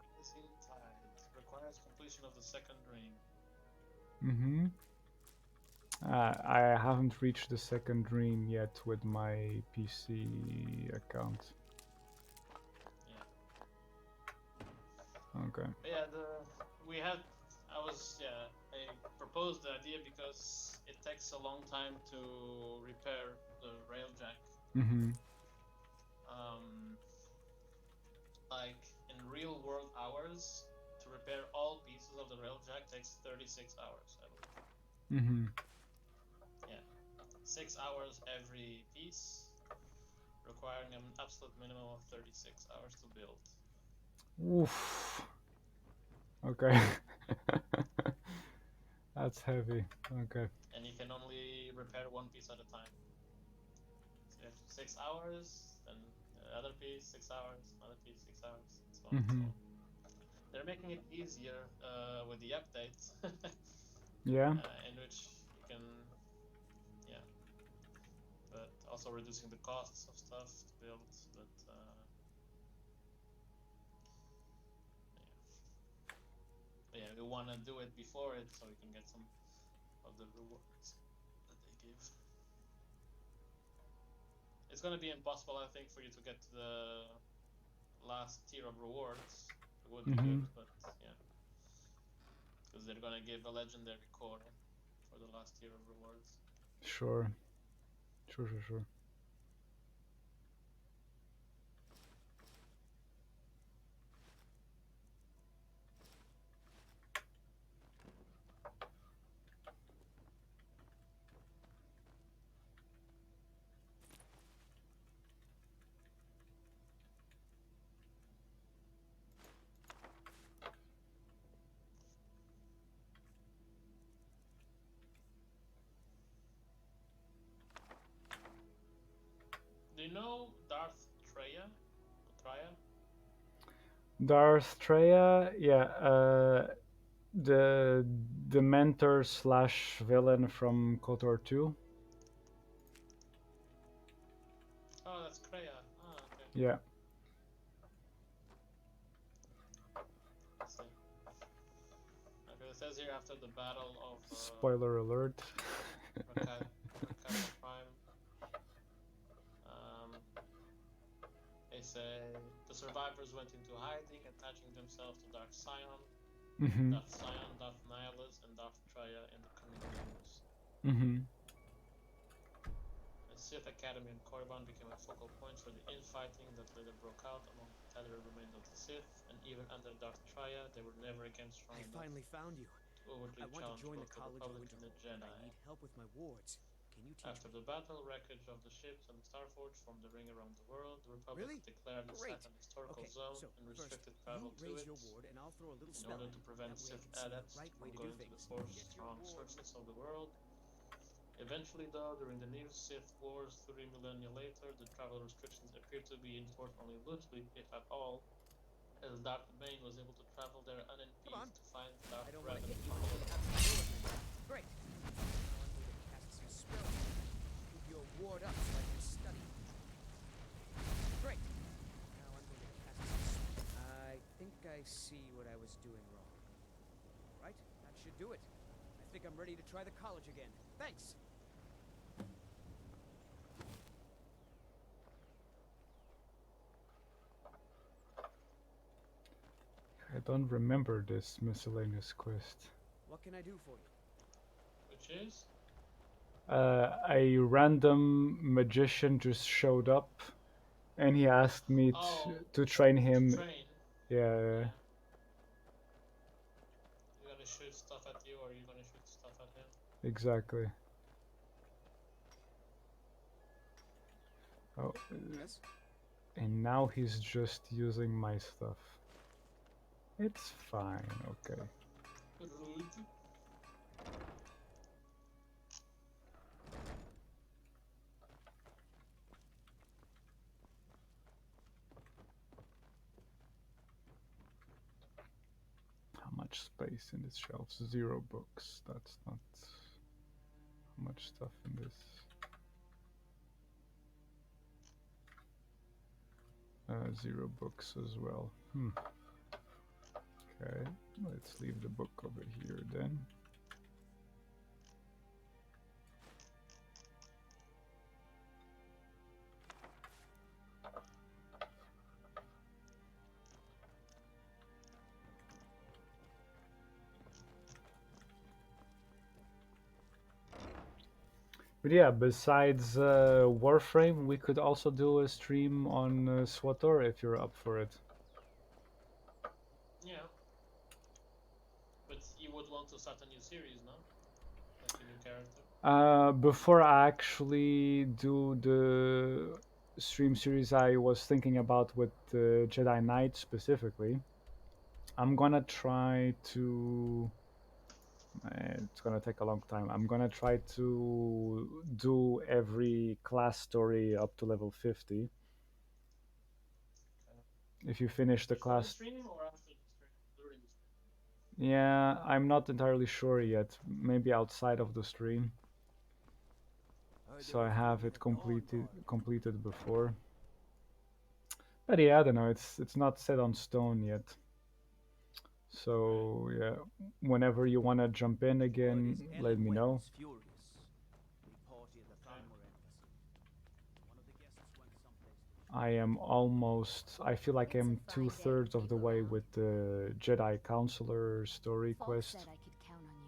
Rising Tide requires completion of the second ring. I haven't reached the second ring yet with my PC account. Yeah. Okay. But yeah, I proposed the idea because it takes a long time to repair the railjack. Like in real world hours, to repair all pieces of the railjack takes 36 hours, I believe. Yeah, 6 hours every piece, requiring an absolute minimum of 36 hours to build. Oof. Okay. That's heavy. Okay. And you can only repair one piece at a time. So you have 6 hours, then the other piece 6 hours, another piece 6 hours, and so on. So they're making it easier with the updates. Yeah. In which you can, yeah, but also reducing the costs of stuff to build. But yeah, you want to do it before it so you can get some of the rewards that they give. It's gonna be impossible, I think, for you to get to the last tier of rewards. It would be good, but yeah, because they're gonna give a legendary core for the last tier of rewards. Sure. Sure. Do you know Darth Treya? Darth Treya, yeah, the mentor / villain from KOTOR 2. Oh, that's Kreia. Ah, okay. Yeah. Okay, it says here after the battle of Spoiler alert. Rakata Prime. They say the survivors went into hiding, attaching themselves to Darth Sion, Darth Sion, Darth Nihilus, and Darth Treya in the coming years. The Sith Academy in Korriban became a focal point for the infighting that later broke out among the tattered remains of the Sith, and even under Darth Treya, they were never again strong enough. I finally found you. To overtly I want to join the College of Republic and the Jedi. I need help with my wards. Can you teach After the battle, wreckage of the ships and the Starforge formed the ring around the world. The Republic declared the site an historical zone and restricted travel to it your ward and I'll throw a little in order to prevent Sith adepts from going to the Force-strong surface of the world. Eventually, though, during the new Sith Wars 3 millennia later, the travel restrictions appeared to be enforced only loosely, if at all, as Darth Bane was able to travel there unimpeded to find Darth Revan. Great. Now I'm going to cast some spells. Keep your ward up so I can study. Great. Now I'm going to cast some spells. I think I see what I was doing wrong. Right? That should do it. I think I'm ready to try the college again. Thanks. I don't remember this miscellaneous quest. What can I do for you? Which is? A random magician just showed up, and he asked me to train him. Yeah. You gonna shoot stuff at you, or you gonna shoot stuff at him? Exactly. Oh. Yes? And now he's just using my stuff. It's fine, okay. Rude. How much space in this shelf? 0 books. That's not much stuff in this. 0 books as well. Okay, let's leave the book over here then. But yeah, besides Warframe, we could also do a stream on SWTOR if you're up for it. Yeah. But you would want to start a new series, no? Like a new character? Before I actually do the stream series I was thinking about with Jedi Knight specifically, I'm gonna try to. It's gonna take a long time. I'm gonna try to do every class story up to level 50. If you finish the Before the class. stream or after the stream? During the stream? Yeah, I'm not entirely sure yet. Maybe outside of the stream. So I have it completed before. But yeah, I don't know. It's not set on stone yet. So yeah, whenever you wanna jump in again, let me know. Furious. We party at the Thalmor Embassy. One of the guests went someplace. I am almost. I feel like I'm 2/3 of the way with the Jedi Counselor story Falk quest. said I could count on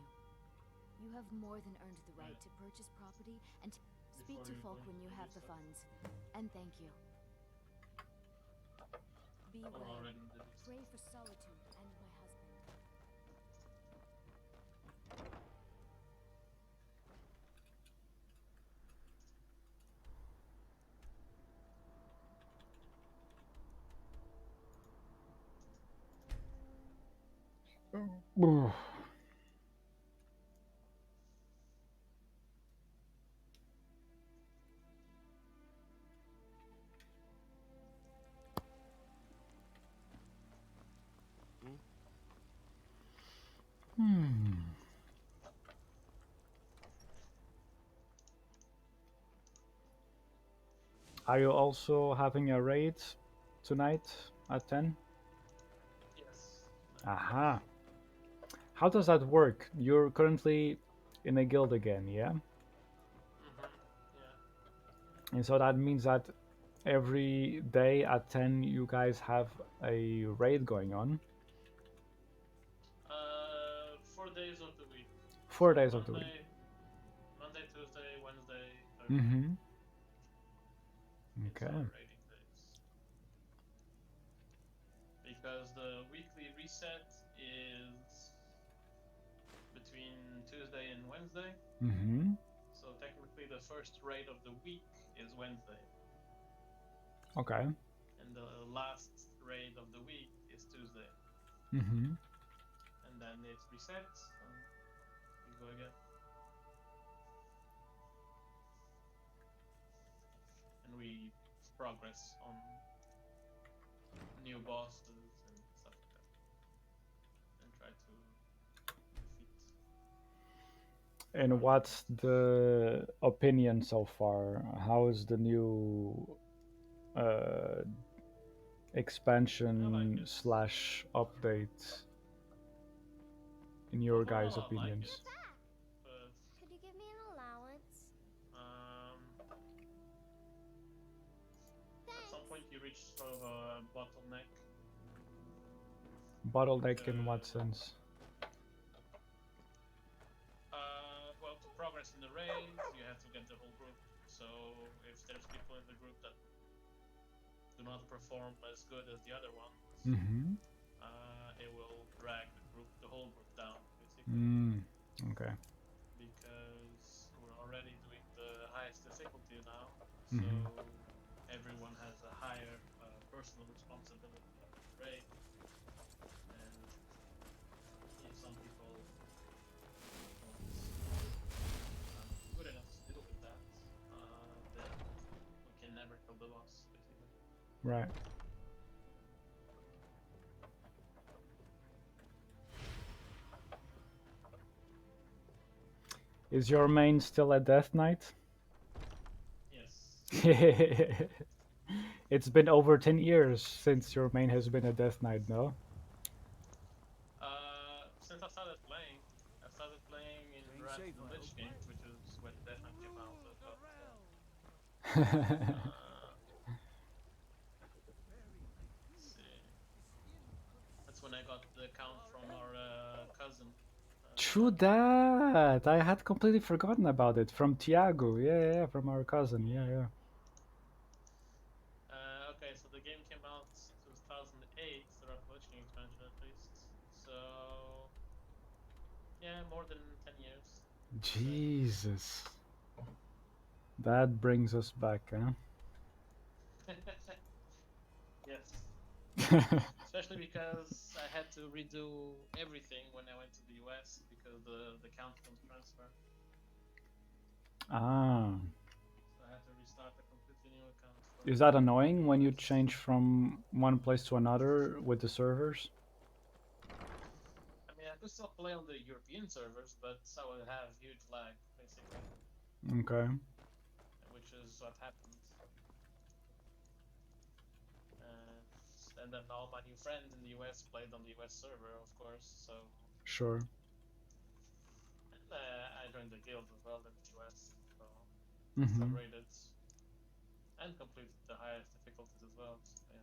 you. You have more than earned the right to purchase property and speak to Falk when you have the funds. And thank you. Be well. Pray for solitude and my husband. Are you also having a raid tonight at 10? Yes. Aha. How does that work? You're currently in a guild again, yeah? Yeah. And so that means that every day at 10 you guys have a raid going on. 4 days of the week. 4 days of the week. Monday, Tuesday, Wednesday, Thursday. Mm-hmm. It's Okay. our raiding days. Because the weekly reset is between Tuesday and Wednesday. Mm-hmm. So technically the first raid of the week is Wednesday. Okay. And the last raid of the week is Tuesday. Mm-hmm. And then it resets and we go again. And we progress on new bosses and stuff like that. And try to defeat. And what's the opinion so far? How is the new expansion slash update in your guys' opinions? Could you give me an allowance? At some point you reach sort of a bottleneck. Bottleneck in what sense? Well, to progress in the raids, you have to get the whole group. So if there's people in the group that do not perform as good as the other ones, it will drag the whole group down, basically. Okay. Because we're already doing the highest difficulty now, so everyone has a higher personal responsibility of the raid. And if some people aren't good enough to deal with that, then we can never kill the boss, basically. Right. Is your main still a Death Knight? Yes. It's been over 10 years since your main has been a Death Knight, no? Since I started playing in Wrath of the Lich King, which is when Death Knight came out. That's when I got the account from our cousin. True that! I had completely forgotten about it. From Tiago, yeah, from our cousin, yeah. Okay, so the game came out 2008, the Wrath of the Lich King expansion at least. So, yeah, more than 10 years. Jesus. That brings us back, huh? Yes. Especially because I had to redo everything when I went to the US because the count don't transfer. Ah. So I had to restart a completely new account. Is that annoying when you change from one place to another with the servers? I mean, I could still play on the European servers, but I would have huge lag, basically. Okay. Which is what happened. And then all my new friends in the US played on the US server, of course, so... Sure. And I joined the guild as well in the US, so... Mm-hmm. Rated. And completed the highest difficulties as well, so, yeah.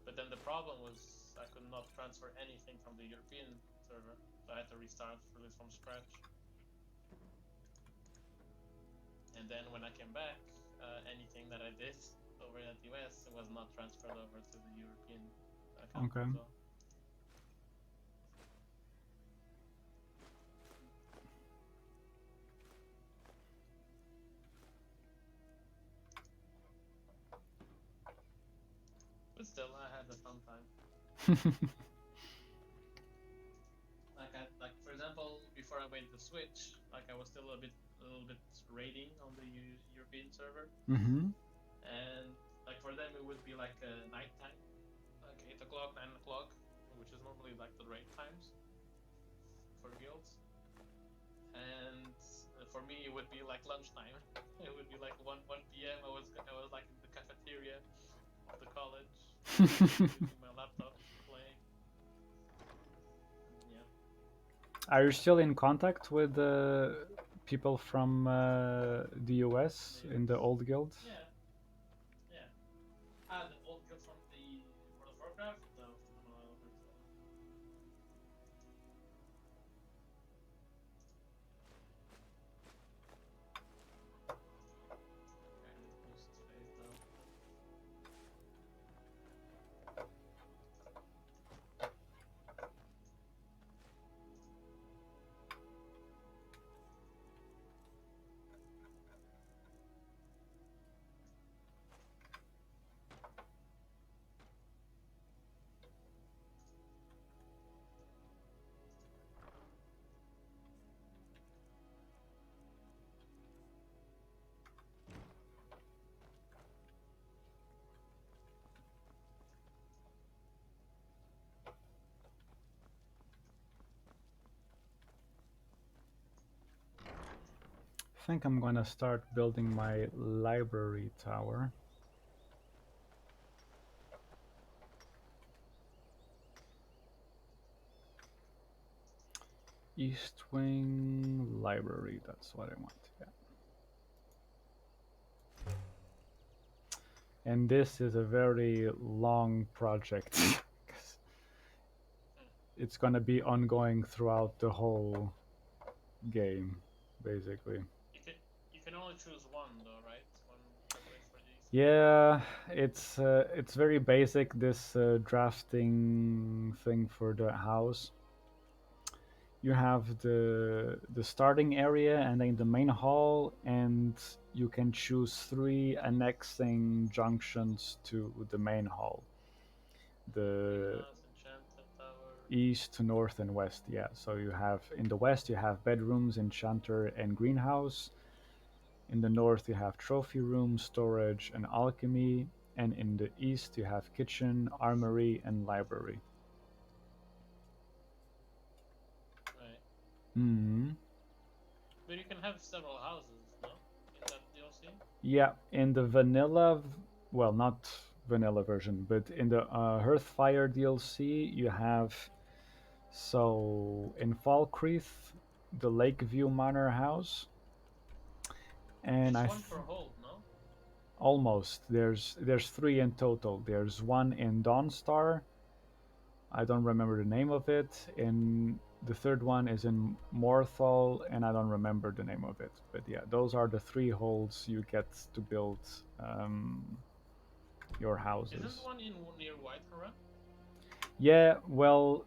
But then the problem was I could not transfer anything from the European server, so I had to restart really from scratch. And then when I came back, anything that I did over at US, it was not transferred over to the European account Okay. as well. But still, I had a fun time. Like for example, before I went to Switch, like I was still a little bit raiding on the European server. Mm-hmm. And like for them, it would be like nighttime, like 8 o'clock, 9 o'clock, which is normally like the raid times for guilds. And for me, it would be like lunchtime. It would be like 1 p.m. I was like in the cafeteria of the college, using my laptop, playing. Yeah. Are you still in contact with people from the US in the old guild? Yeah. Yeah. The old guild from the World of Warcraft? No, I don't think so. I think I'm gonna start building my library tower. East Wing Library, that's what I want, yeah. And this is a very long project. It's gonna be ongoing throughout the whole game, basically. You can only choose one though, right? One place for these. Yeah, it's very basic, this drafting thing for the house. You have the starting area and then the main hall, and you can choose 3 annexing junctions to the main hall. The east, north, and west, yeah. So you have, in the west you have bedrooms, enchanter, and greenhouse. In the north you have trophy room, storage, and alchemy. And in the east you have kitchen, armory, and library. Right. Hmm. But you can have several houses, no? In that DLC? Yeah, in the vanilla, well, not vanilla version, but in the Hearthfire DLC, you have, so in Falkreath, the Lakeview Manor House, and It's one per hold, no? almost. There's 3 in total. There's one in Dawnstar. I don't remember the name of it. And the third one is in Morthal, and I don't remember the name of it. But yeah, those are the 3 holds you get to build your houses. Isn't one near Whiterun? Yeah, well,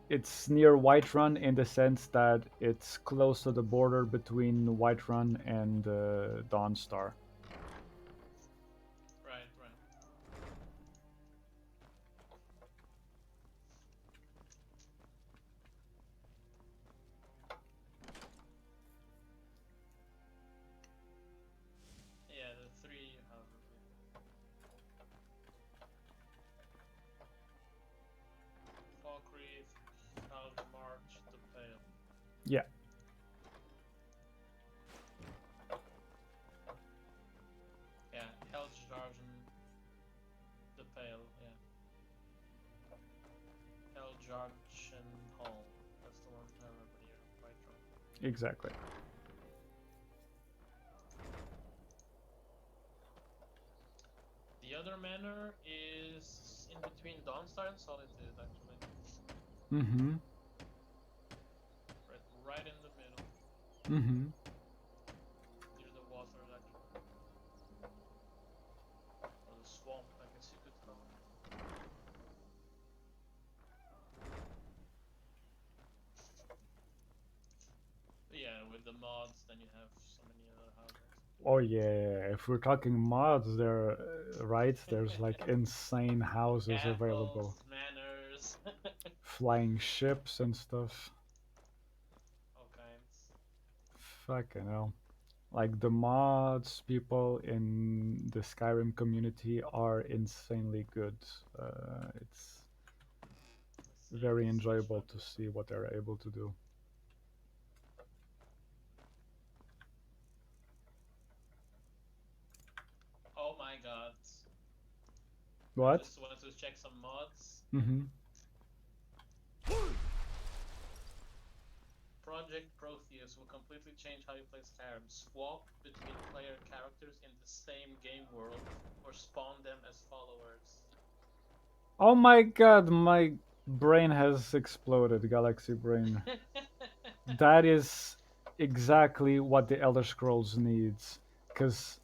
it's near Whiterun in the sense that it's close to the border between Whiterun and Dawnstar. Right. Yeah. Yeah, Heljargen the Pale, yeah. Heljargen Hall. That's the one I remember here, right from. Exactly. The other manor is in between Dawnstar and Solitude, actually. Mm-hmm. Right in the middle. Mm-hmm. Near the water, actually. Or the swamp, I guess you could call it. But yeah, with the mods, then you have so many other houses. Oh yeah, if we're talking mods, there, right? There's like insane houses available. Manors. Flying ships and stuff. All kinds. Fucking hell. Like the mods people in the Skyrim community are insanely good. It's very enjoyable to see what they're able to do. Oh my god. What? Just wanted to check some mods. Mm-hmm. Project Protheus will completely change how you play Skyrim. Swap between player characters in the same game world, or spawn them as followers. Oh my god, my brain has exploded, Galaxy Brain. That is exactly what the Elder Scrolls needs. Because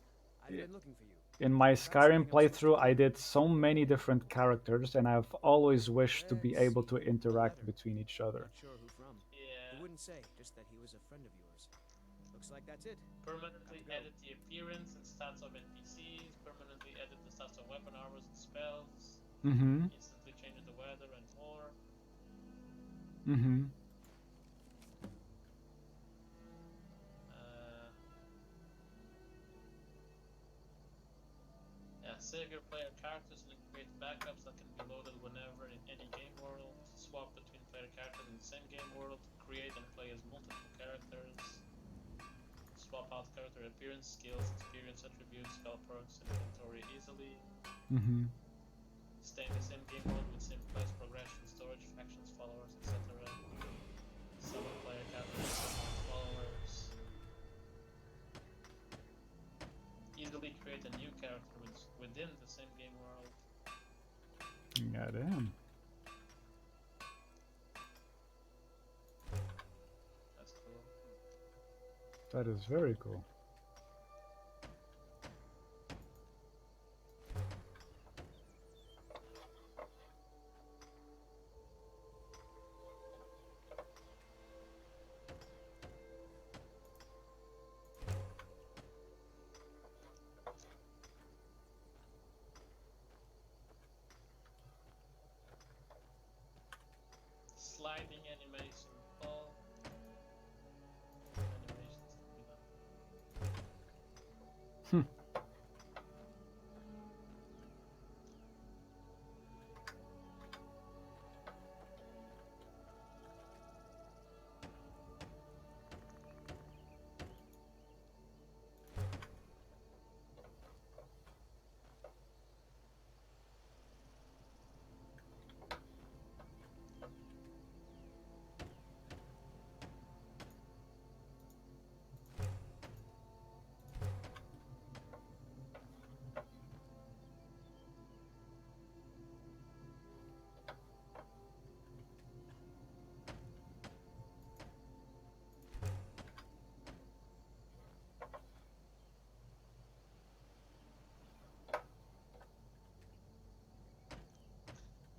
in my Skyrim playthrough, I did so many different characters, and I've always wished to be able to interact between each other. Not sure who from. Yeah. He wouldn't say, just that he was a friend of yours. Looks like that's it. Permanently edit the appearance and stats of NPCs. Permanently edit the stats of weapon armors and spells. Mm-hmm. Instantly changes the weather and more. Mm-hmm. Yeah, save your player characters and create backups that can be loaded whenever in any game world. Swap between player characters in the same game world. Create and play as multiple characters. Swap out character appearance, skills, experience attributes, spell perks, and inventory easily. Mm-hmm. Stay in the same game world with same place, progression, storage, factions, followers, etc. Summon player characters, summon followers. Easily create a new character within the same game world. Goddamn. That's cool. That is very cool. Sliding animation. All animations can be done.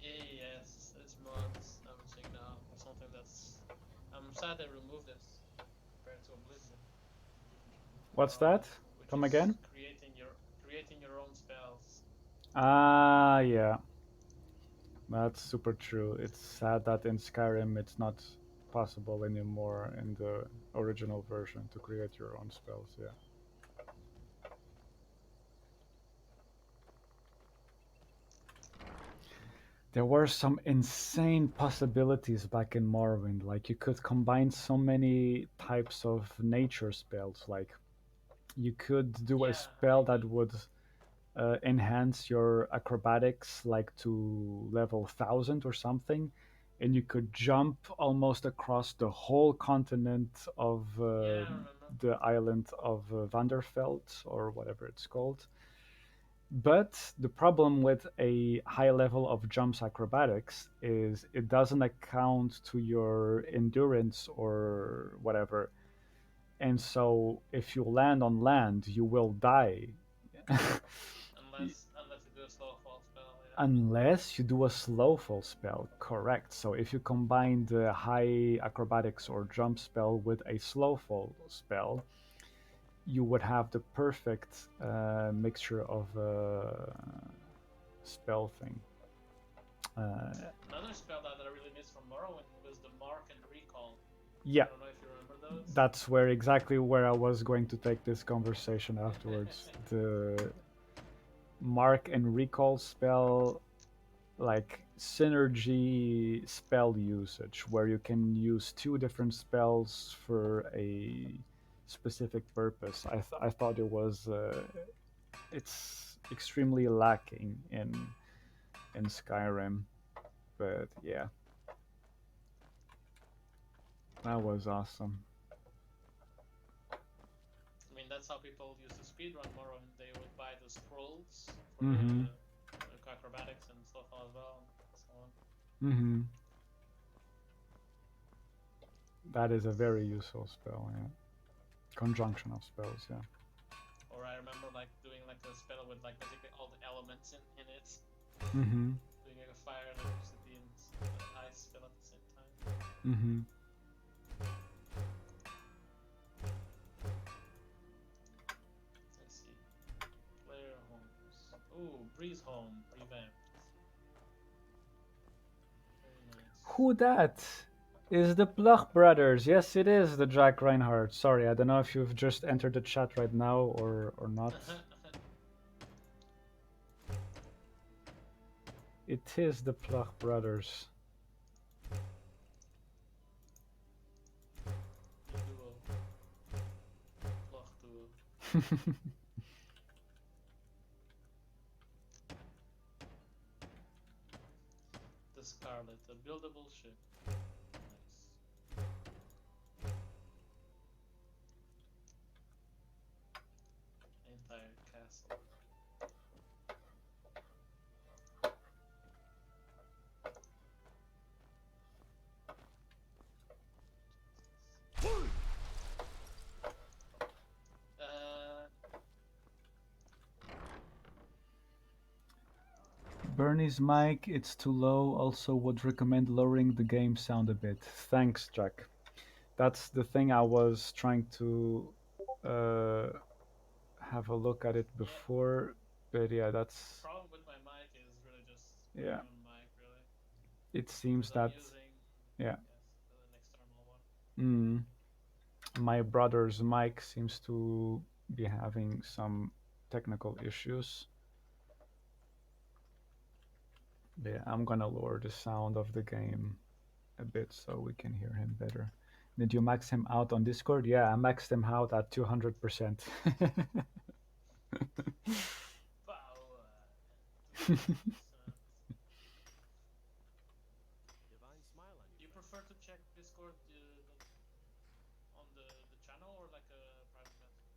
Yes, it's mods. I'm checking out something that's. I'm sad they removed this compared to Oblivion. What's that? Which Come is again? creating your own spells. Ah, yeah. That's super true. It's sad that in Skyrim it's not possible anymore in the original version to create your own spells, yeah. There were some insane possibilities back in Morrowind. Like you could combine so many types of nature spells. Like you could do a spell that would enhance your acrobatics like to level 1000 or something, and you could jump almost across the whole continent of the island of Vanderfeld or whatever it's called. But the problem with a high level of jumps acrobatics is it doesn't account to your endurance or whatever. And so if you land on land, you will die. Unless you do a slow fall spell, Unless you do a slow fall spell, correct. So if you combine the high acrobatics or jump spell with a slow fall spell, you would have the perfect mixture of spell thing. Another spell that I really missed from Morrowind was the Mark and Recall. Yeah, I don't know if you remember those. that's exactly where I was going to take this conversation afterwards. The Mark and Recall spell, like synergy spell usage, where you can use two different spells for a specific purpose. I thought it was it's extremely lacking in Skyrim, but yeah, that was awesome. I mean, that's how people used to speedrun Morrowind. They would buy the scrolls for Mm-hmm. the acrobatics and stuff as well, and so on. Mm-hmm. That is a very useful spell, yeah. Conjunction of spells, yeah. Or I remember like doing like a spell with like basically all the elements in it. Mm-hmm. Doing like a fire, electricity, and ice spell at the same time. Mm-hmm. Let's see. Player homes. Ooh, Breeze Home revamped. Very nice. Who that? Is the Bloch brothers? Yes, it is the Jack Reinhardt. Sorry, I don't know if you've just entered the chat right now or not. It is the Bloch brothers. Bloch duo. The Scarlet, a buildable ship. Nice. Entire castle. Bernie's mic, it's too low. Also would recommend lowering the game sound a bit. Thanks, Jack. That's the thing I was trying to have a look at it before, but yeah, that's... The problem with my mic is really just yeah. mic, really. It seems that... yeah. Yes, an external one. My brother's mic seems to be having some technical issues. Yeah, I'm gonna lower the sound of the game a bit so we can hear him better. Did you max him out on Discord? Yeah, I maxed him out at 200%. You prefer to check Discord on the channel or like a private message?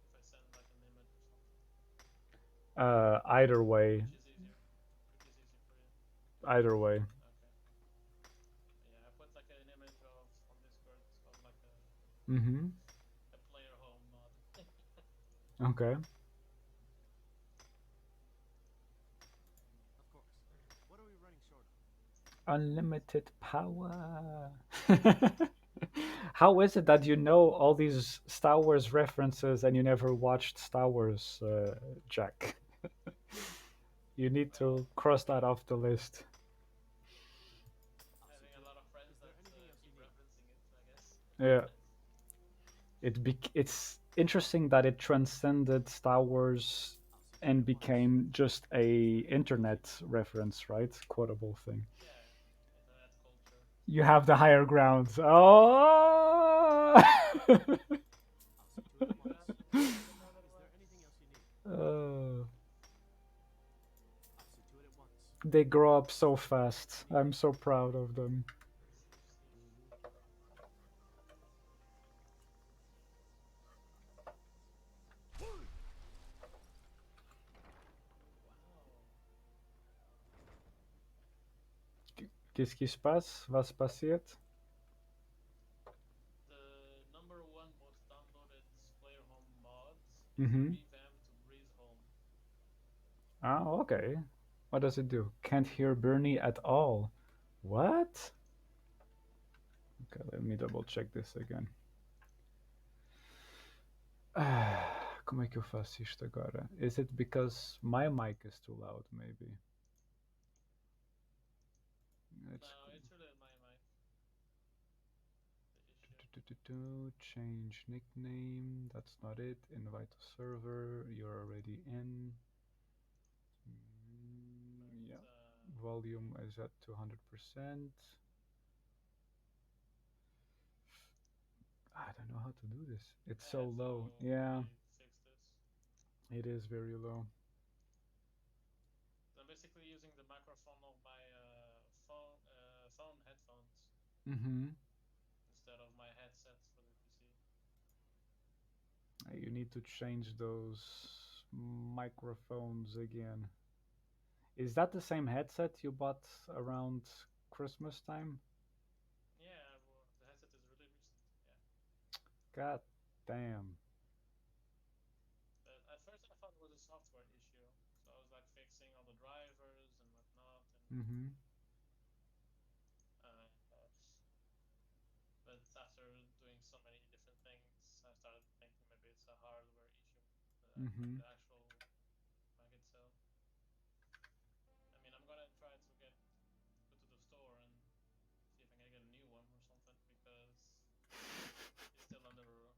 If I send like an image or something? Either way. Which is easier? Which is easier for you? Either way. Okay. Yeah, I put like an image of on Discord. It's called like a player home mod. Okay. Of course. What are we running short on? Unlimited power. How is it that you know all these Star Wars references and you never watched Star Wars, Jack? You need to cross that off the list. Having a lot of friends that keep referencing it, I guess. Yeah. It's interesting that it transcended Star Wars and became just a internet reference, right? Quotable thing. You have the higher ground. Oh! They grow up so fast. I'm so proud of them. Qu'est-ce qui se passe? Va se passer? The number one most downloaded player home mods Mm-hmm. revamped to Breeze Home. Ah, okay. What does it do? Can't hear Bernie at all. What? Okay, let me double check this again. Como é que eu faço isto agora? Is it because my mic is too loud, maybe? It's really my mic. Change nickname. That's not it. Invite to server. You're already in. Yeah. Volume is at 200%. I don't know how to do this. It's so low. Yeah. It is very low. I'm basically using the microphone of my phone headphones instead of my headsets for the PC. You need to change those microphones again. Is that the same headset you bought around Christmas time? Yeah, well, the headset is really recent. Yeah. God damn. But at first I thought it was a software issue, so I was like fixing all the drivers and whatnot. And but after doing so many different things, I started thinking maybe it's a hardware issue, the actual mic itself. I mean, I'm gonna try to go to the store and see if I can get a new one or something, because it's still under the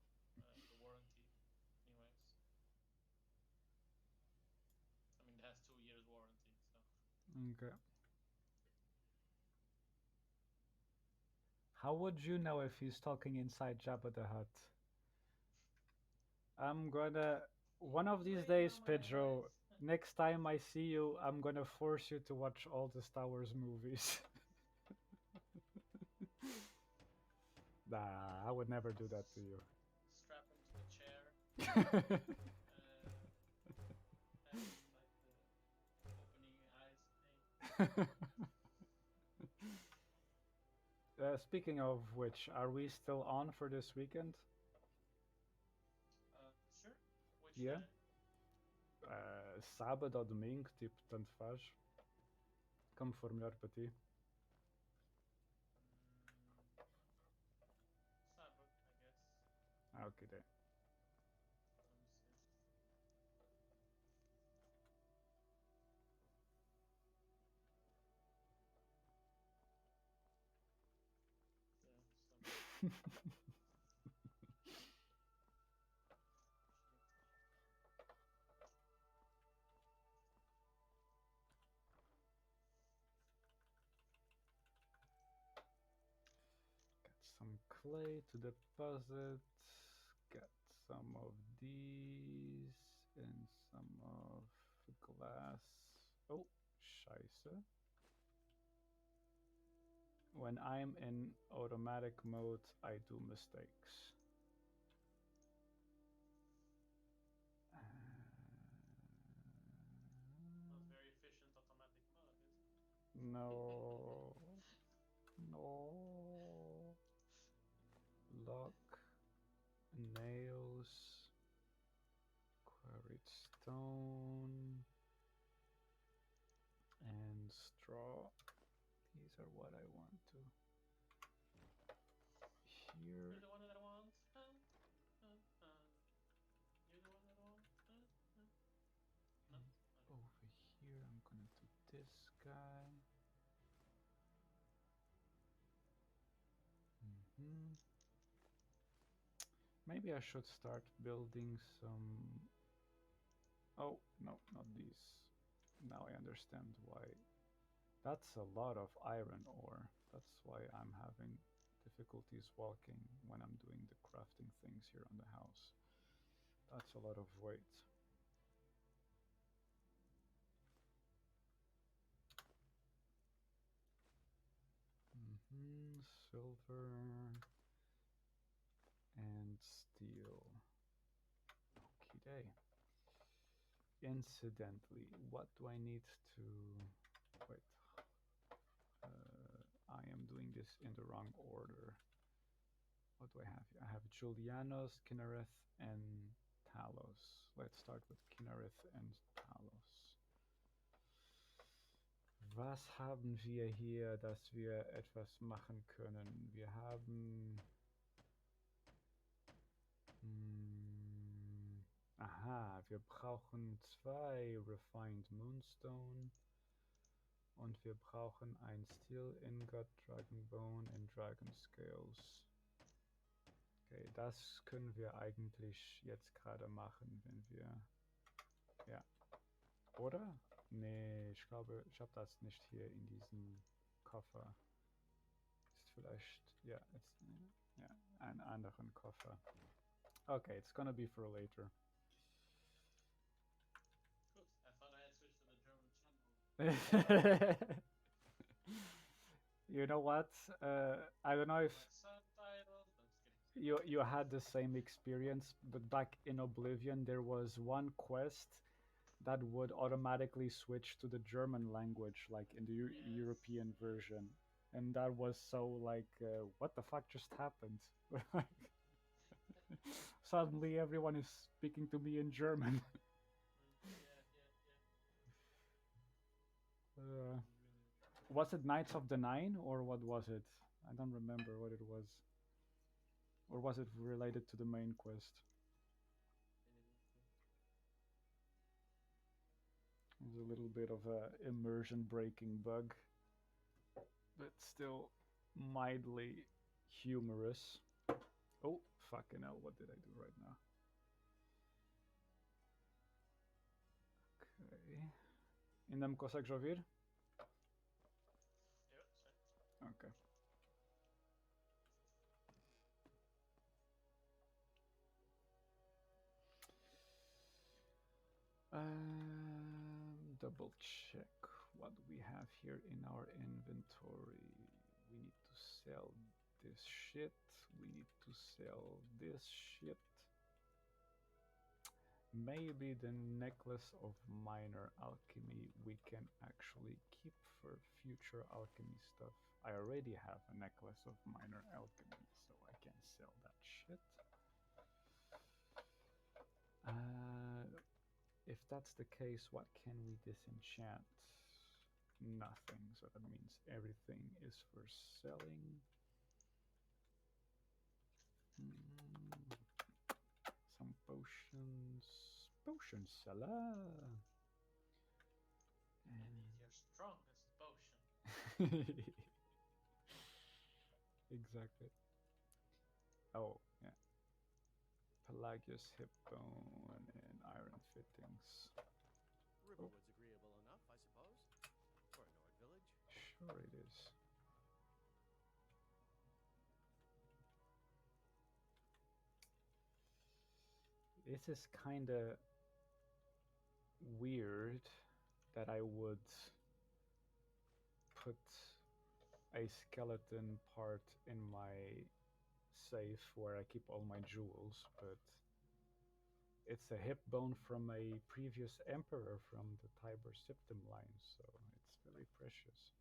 warranty anyways. I mean, it has 2 years warranty, so. Okay. How would you know if he's talking inside Jabba the Hutt? I'm gonna... One of these days, Pedro, next time I see you, I'm gonna force you to watch all the Star Wars movies. Nah, I would never do that to you. Strap him to the chair. And like the opening eyes thing. Speaking of which, are we still on for this weekend? Sure. Which Yeah. day? Sábado ou domingo, tipo, tanto faz. Como for melhor para ti. Sábado, I guess. Ah, okay then. Get some clay to deposit. Get some of these and some of glass. Oh, scheiße. When I'm in automatic mode, I do mistakes. Not very efficient automatic mode, is it? No. No. Lock. Nails. Quarried stone. And straw. These are what I want to. Here. You're the one that I want. You're the one that I want. No? Okay. Over here, I'm gonna do this guy. Maybe I should start building some Oh, no, not these. Now I understand why. That's a lot of iron ore. That's why I'm having difficulties walking when I'm doing the crafting things here on the house. That's a lot of weight. Silver and steel. Okay. Incidentally, what do I need to... Wait. I am doing this in the wrong order. What do I have here? I have Julianos, Kinnereth, and Talos. Let's start with Kinnereth and Talos. Was haben wir hier, dass wir etwas machen können? Wir haben... aha, wir brauchen 2 Refined Moonstone. Und wir brauchen ein Steel Ingot, Dragonbone und Dragon Scales. Okay, das können wir eigentlich jetzt gerade machen, wenn wir... Ja. Oder? Nee, ich glaube, ich habe das nicht hier in diesem Koffer. Ist vielleicht... Ja, jetzt... Ja, einen anderen Koffer. Okay, it's gonna be for later. Good. I thought I had switched to the German channel. You know what? I don't know if Subtitles. I'm just kidding. you had the same experience, but back in Oblivion there was one quest that would automatically switch to the German language, like in the European version, and that was so like, what the fuck just happened? Suddenly everyone is speaking to me in German. Was it Knights of the Nine, or what was it? I don't remember what it was. Or was it related to the main quest? It was a little bit of a immersion breaking bug, but still mildly humorous. Oh, fucking hell, what did I do right now? Okay. Ainda-me consegues ouvir? Okay. Double check what we have here in our inventory. We need to sell this shit. We need to sell this shit. Maybe the necklace of minor alchemy we can actually keep for future alchemy stuff. I already have a necklace of minor alchemy, so I can sell that shit. If that's the case, what can we disenchant? Nothing, so that means everything is for selling. Some potions. Potion seller. And your strongest potion. Exactly. Oh, yeah. Pelagius hip bone and iron fittings. Riverwood's agreeable enough, I suppose. For a Nord village. Sure it is. This is kinda weird that I would put a skeleton part in my safe where I keep all my jewels, but it's a hip bone from a previous emperor from the Tiber Septim line, so it's very precious.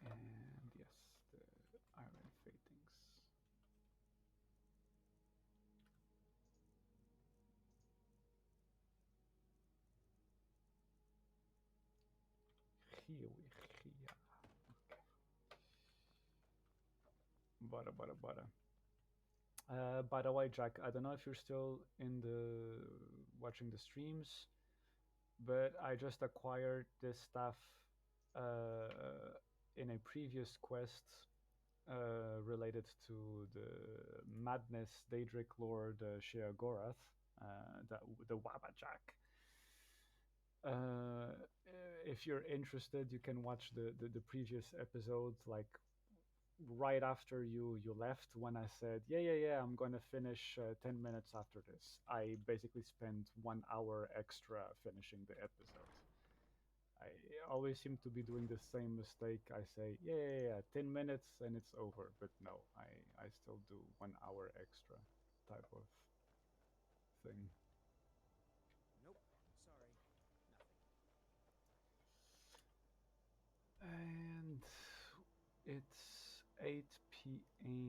And yes, the iron fittings. Here. Okay. Butter. By the way, Jack, I don't know if you're still watching the streams, but I just acquired this stuff in a previous quest related to the Madness Daedric Lord Sheogorath, the Wabajak. If you're interested, you can watch the previous episode, like right after you left, when I said, yeah, I'm going to finish 10 minutes after this. I basically spent 1 hour extra finishing the episode. I always seem to be doing the same mistake. I say, yeah, 10 minutes and it's over. But no, I still do 1 hour extra type of thing. Nope, sorry. Nothing. And it's 8 p.m.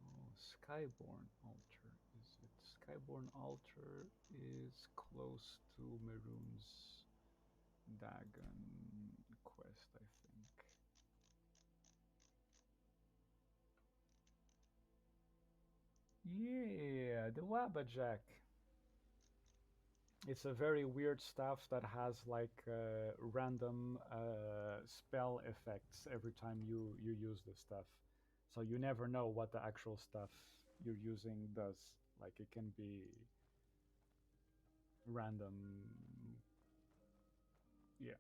Oh, Skyborn Altar, is it? Skyborn Altar is close to Maroon's Dagon quest, I think. Yeah, the Wabajak. It's a very weird staff that has like random spell effects every time you use the stuff. So you never know what the actual stuff you're using does. Like it can be random. Yeah.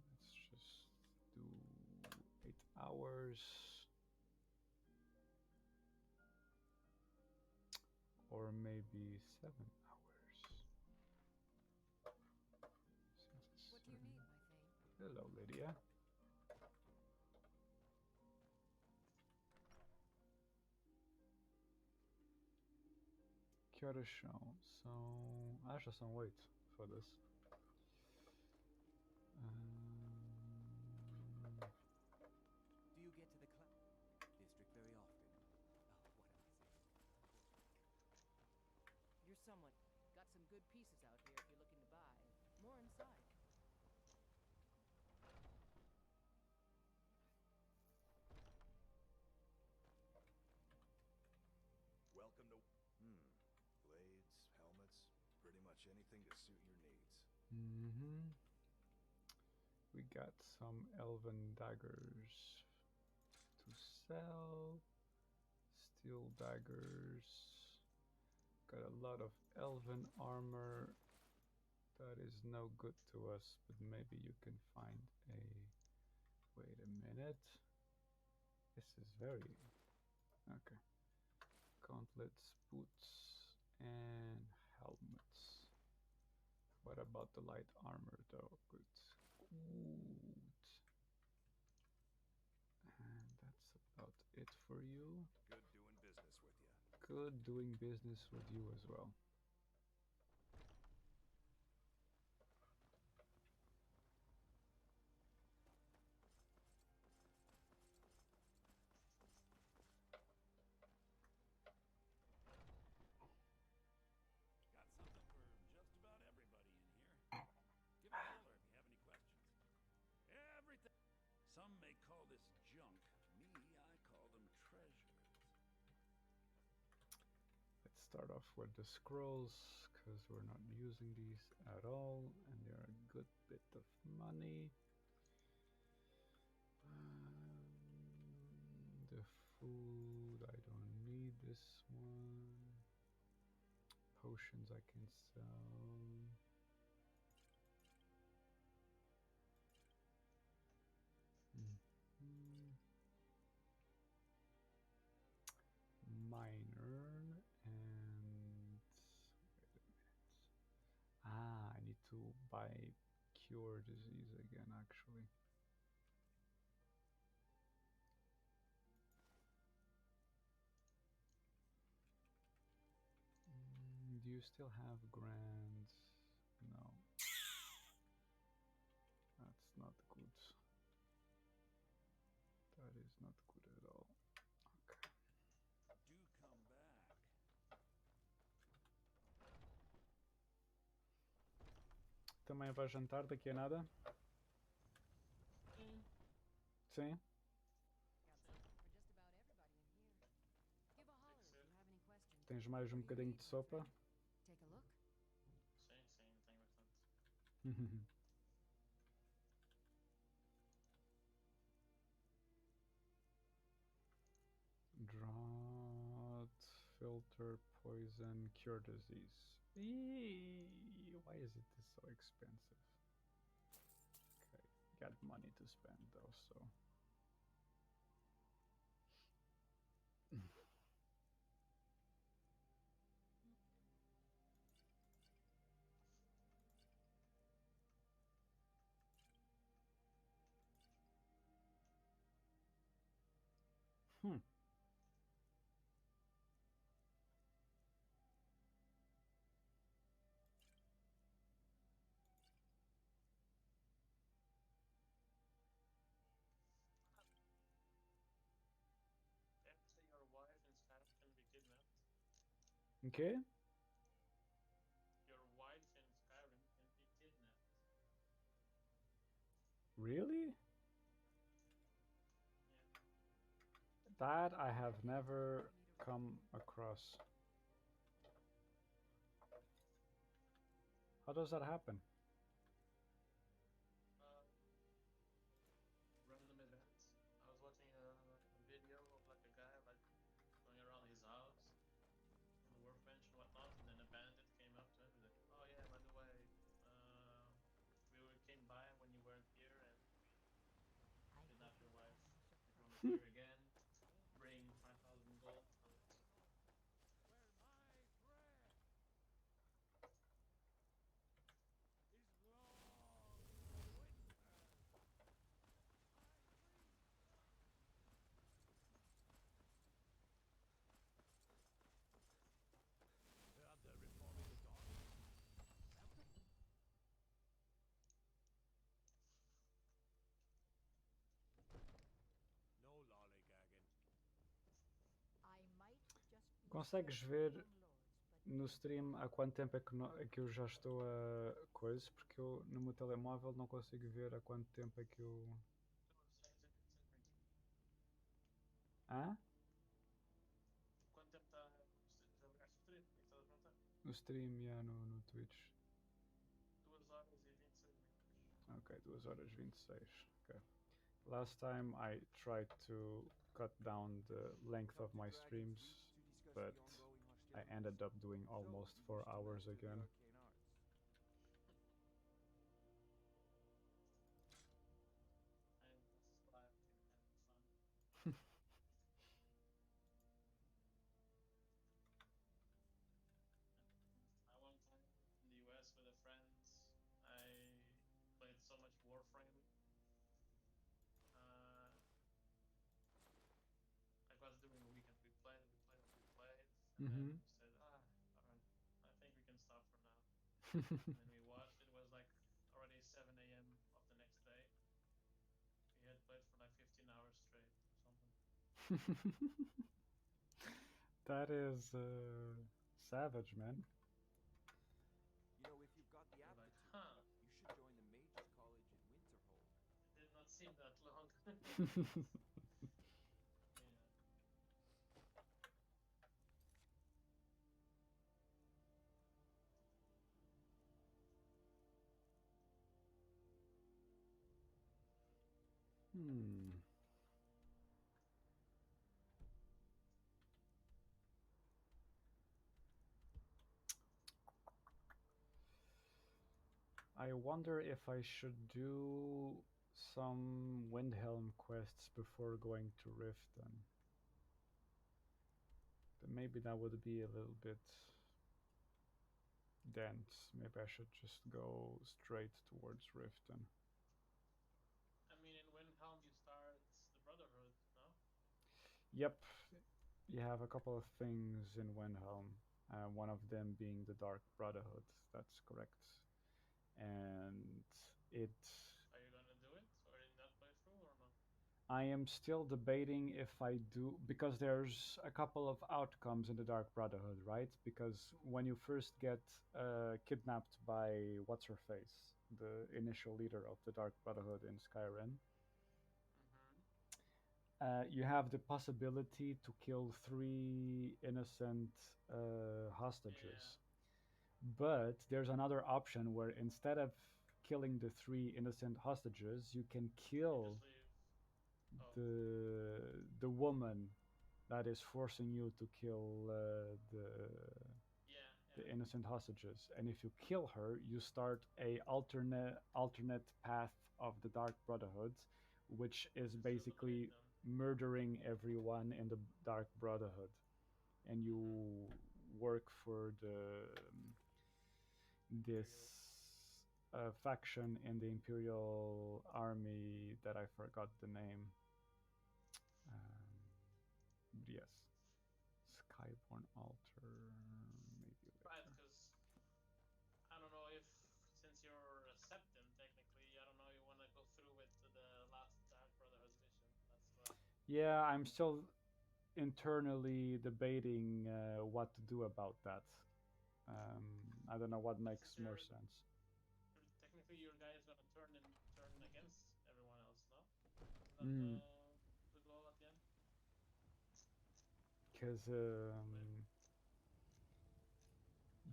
Let's just do 8 hours. Or maybe 7 hours. What do you need, my thing? Hello, Lydia. Kyoto show. So I just don't wait for this. Do you get to the district very often? Oh, what a You're someone. Got some good pieces out here if you're looking to buy. More inside. Welcome to... Blades, helmets, pretty much anything to suit your needs. Mm-hmm. We got some elven daggers to sell. Steel daggers. Got a lot of elven armor. That is no good to us, but maybe you can find a... Wait a minute. This is very... Okay. Gauntlets, boots, and helmets. What about the light armor though? Good. Good. And that's about it for you. Good doing business with you. Good doing business with you as well. Got something for just about everybody in here. Give me a holler if you have any questions. Everything. Some may call this junk. Me, I call them treasures. Let's start off with the scrolls, because we're not using these at all, and they're a good bit of money. The food, I don't need this one. Potions I can sell. Minor and wait a minute. I need to buy cure disease again actually. Do you still have grand? No. That's not good. That is not good at all. Okay. Do come back. Também vais jantar daqui a nada? Sim. Got something for just about everybody in here. Give a holler if you have any questions. Tens mais um bocadinho de sopa? Take a look. Sim, tem bastante. Drought, filter, poison, cure disease. Eee, why is it so expensive? Okay, got money to spend though, so. Actually, your wife in Skyrim can be kidnapped. Okay. Your wife in Skyrim can be kidnapped. Really? Yeah. That I have never come across. How does that happen? Random events. I was watching a video of like a guy like going around his house on the workbench and whatnot, and then a bandit came up to him and was like, "Oh yeah, by the way, we came by when you weren't here and we kidnapped your wife. If you want to see her again, bring 5,000 gold." Where my breath is long winter. They're reforming the dog. No lollygagging. I might just be Consegues ver no stream há quanto tempo é que, é que eu já estou a coisa? Porque eu no meu telemóvel não consigo ver há quanto tempo é que eu. Hã? Quanto tempo está já ligaste o stream? É que estás a perguntar? No stream, yeah, no Twitch. 2 horas e 26 minutos. Ok, 2 horas e 26. Okay. Last time I tried to cut down the length of my streams, but I ended up doing almost 4 hours again. And this is what I've been having fun. I one time in the US with a friend, I played so much Warframe. Like I was doing a weekend, we played, and then we said, alright, I think we can stop for now. And then we watched, it was like already 7 a.m. of the next day. We had played for like 15 hours straight or something. That is savage, man. You know, if you've got the aptitude, you should join the Mages College in Winterhold. It did not seem that long. I wonder if I should do some Windhelm quests before going to Riften. But maybe that would be a little bit dense. Maybe I should just go straight towards Riften. I mean, in Windhelm you start the Brotherhood, no? Yep, you have a couple of things in Windhelm. One of them being the Dark Brotherhood. That's correct. And it. Are you gonna do it, or in that playthrough, or not? I am still debating if I do, because there's a couple of outcomes in the Dark Brotherhood, right? Because when you first get kidnapped by What's-Her-Face, the initial leader of the Dark Brotherhood in Skyrim, you have the possibility to kill 3 innocent hostages. But there's another option where instead of killing the 3 innocent hostages, you can kill the woman that is forcing you to kill the innocent hostages. And if you kill her, you start a alternate path of the Dark Brotherhood, which is basically murdering everyone in the Dark Brotherhood, and you work for this faction in the Imperial Army that I forgot the name. Yes, Skyborn Altar, maybe later. Right, because I don't know if, since you're a Septim, technically, I don't know, you want to go through with the last Dark Brotherhood mission. That's what. Yeah, I'm still internally debating what to do about that. I don't know what makes more sense. Technically, your guy is gonna turn against everyone else, no? Isn't that the goal at the end? Because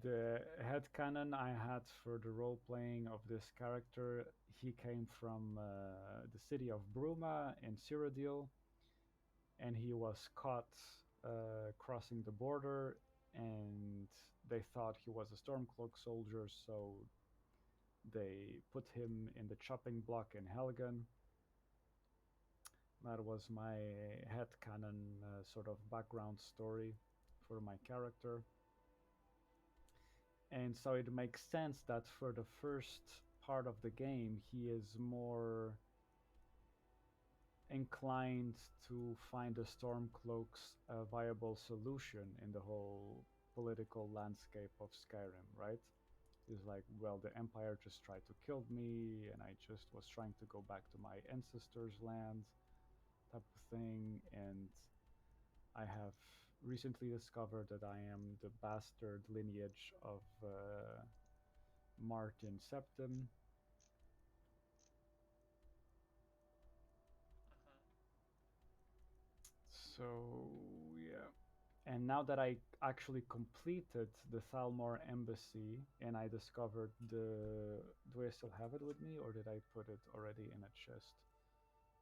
the headcanon I had for the role-playing of this character, he came from the city of Bruma in Cyrodiil, and he was caught crossing the border, and they thought he was a Stormcloak soldier, so they put him in the chopping block in Helgen. That was my headcanon sort of background story for my character. And so it makes sense that for the first part of the game, he is more inclined to find the Stormcloaks a viable solution in the whole political landscape of Skyrim, right? He's like, well, the Empire just tried to kill me, and I just was trying to go back to my ancestors' land, type of thing, and I have recently discovered that I am the bastard lineage of Martin Septim. So, yeah. And now that I actually completed the Thalmor Embassy and I discovered the... Do I still have it with me, or did I put it already in a chest?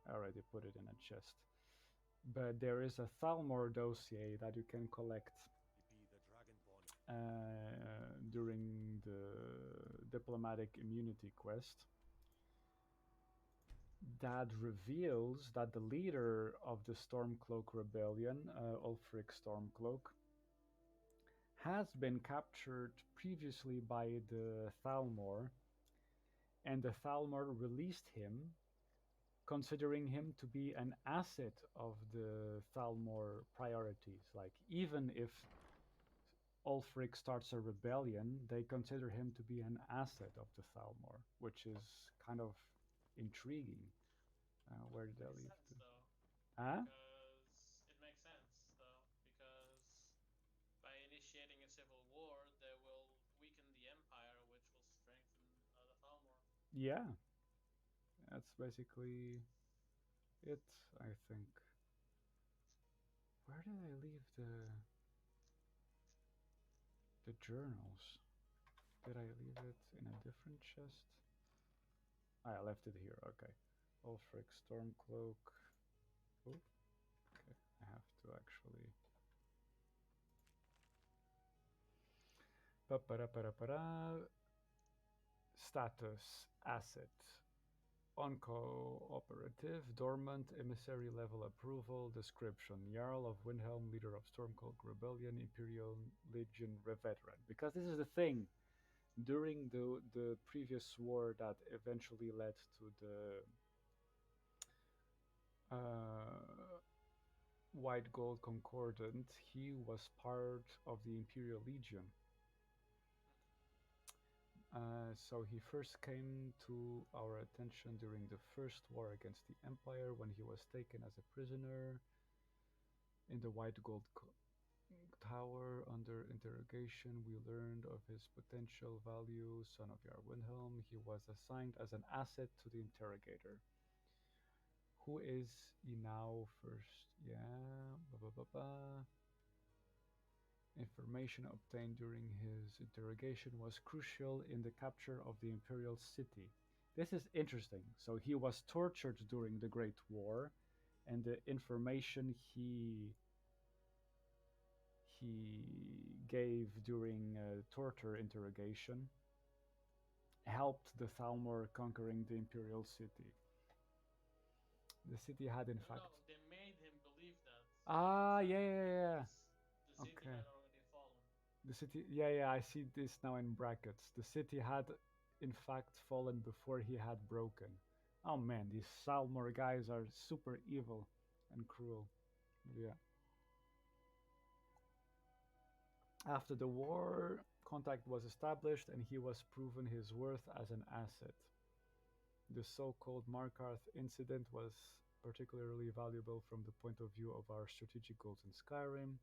I already put it in a chest. But there is a Thalmor dossier that you can collect during the diplomatic immunity quest that reveals that the leader of the Stormcloak Rebellion, Ulfric Stormcloak, has been captured previously by the Thalmor, and the Thalmor released him, considering him to be an asset of the Thalmor priorities. Like, even if Ulfric starts a rebellion, they consider him to be an asset of the Thalmor, which is kind of intriguing. Where did I leave it? Huh? Because it makes sense, though, because by initiating a civil war, they will weaken the Empire, which will strengthen the Thalmor. Yeah. That's basically it, I think. Where did I leave the journals? Did I leave it in a different chest? I left it here, okay. Ulfric Stormcloak. Oh, okay, I have to actually... Pa-para-para-para. Status, asset. Uncooperative, dormant, emissary level approval, description. Jarl of Windhelm, leader of Stormcloak Rebellion, Imperial Legion veteran. Because this is the thing. During the previous war that eventually led to the White Gold Concordant, he was part of the Imperial Legion. So he first came to our attention during the first war against the Empire, when he was taken as a prisoner in the White Gold Tower. Under interrogation, we learned of his potential value. Son of Jarl Windhelm, he was assigned as an asset to the interrogator, who is he now first? Yeah. Blah, blah, blah, blah. Information obtained during his interrogation was crucial in the capture of the Imperial City. This is interesting. So he was tortured during the Great War, and the information he gave during torture interrogation helped the Thalmor conquering the Imperial City. The city had in fact... No, they made him believe that. Ah, yeah. The city Okay. had already fallen. The city, yeah, I see this now in brackets. The city had in fact fallen before he had broken. Oh man, these Thalmor guys are super evil and cruel. Yeah. After the war, contact was established and he was proven his worth as an asset. The so-called Markarth incident was particularly valuable from the point of view of our strategic goals in Skyrim,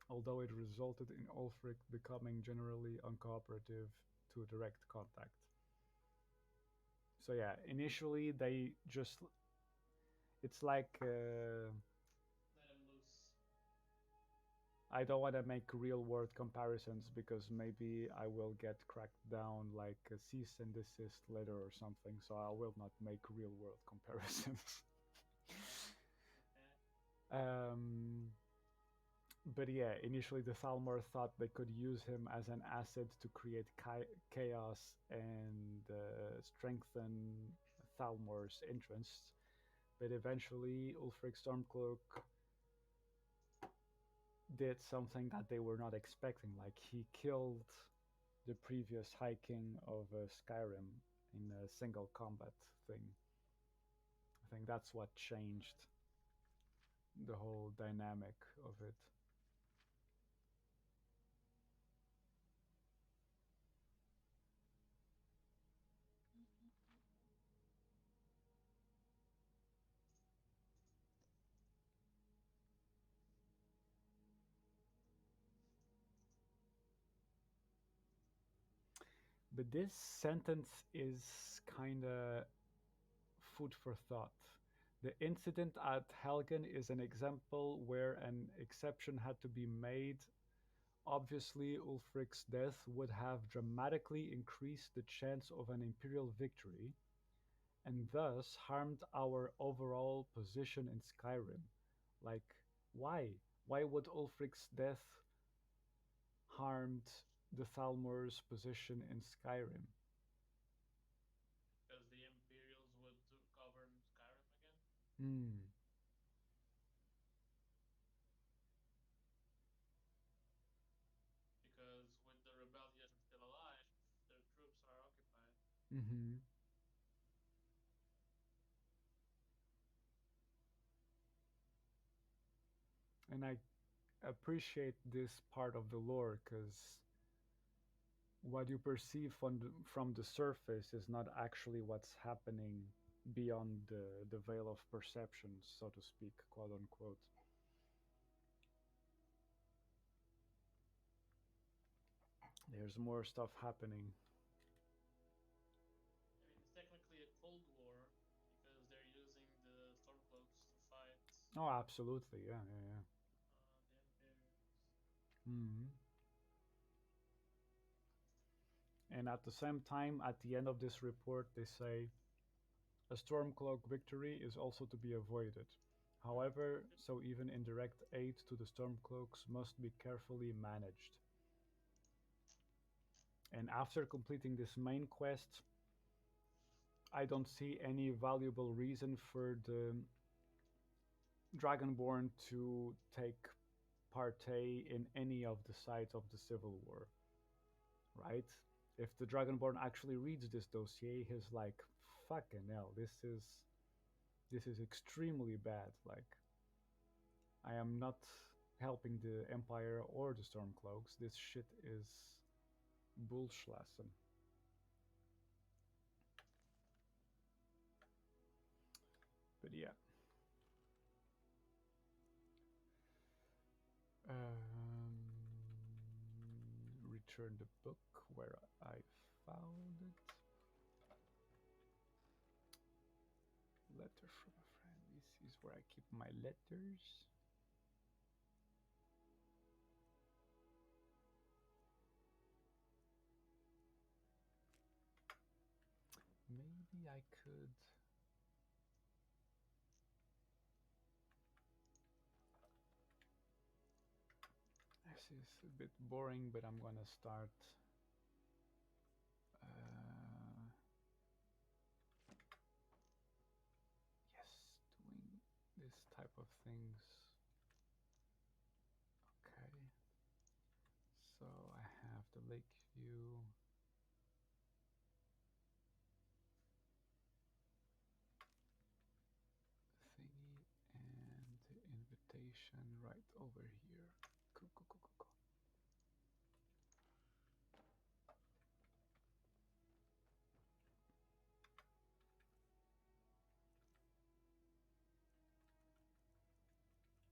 although it resulted in Ulfric becoming generally uncooperative to direct contact. So yeah, initially they just... It's like... Let him loose. I don't want to make real-world comparisons because maybe I will get cracked down like a cease and desist letter or something, so I will not make real-world comparisons. But yeah, initially the Thalmor thought they could use him as an asset to create chaos and strengthen Thalmor's interests. But eventually Ulfric Stormcloak did something that they were not expecting. Like, he killed the previous High King of Skyrim in a single combat thing. I think that's what changed the whole dynamic of it. But this sentence is kinda food for thought. The incident at Helgen is an example where an exception had to be made. Obviously, Ulfric's death would have dramatically increased the chance of an Imperial victory, and thus harmed our overall position in Skyrim. Like, why? Why would Ulfric's death harmed the Thalmor's position in Skyrim? Because the Imperials would govern Skyrim again. Hmm. Because with the rebellion still alive, their troops are occupied. Mm-hmm. And I appreciate this part of the lore, because what you perceive from the surface is not actually what's happening beyond the veil of perception, so to speak, quote unquote. There's more stuff happening. I mean, it's technically a Cold War because they're using the Stormcloaks to fight. Oh, absolutely, yeah. The Imperials. Mm-hmm. And at the same time, at the end of this report, they say, a Stormcloak victory is also to be avoided. However, so even indirect aid to the Stormcloaks must be carefully managed. And after completing this main quest, I don't see any valuable reason for the Dragonborn to take partay in any of the sides of the Civil War, right? If the Dragonborn actually reads this dossier, he's like, fucking hell, this is extremely bad. Like, I am not helping the Empire or the Stormcloaks. This shit is bullschlassen. But yeah. Return the book where I found it. Letter from a friend, is where I keep my letters. Maybe I could. This is a bit boring, but I'm gonna start. Yes, doing this type of things. Okay. So I have the lake view. Thingy and the invitation right over here. Cool, cool, cool, cool, cool.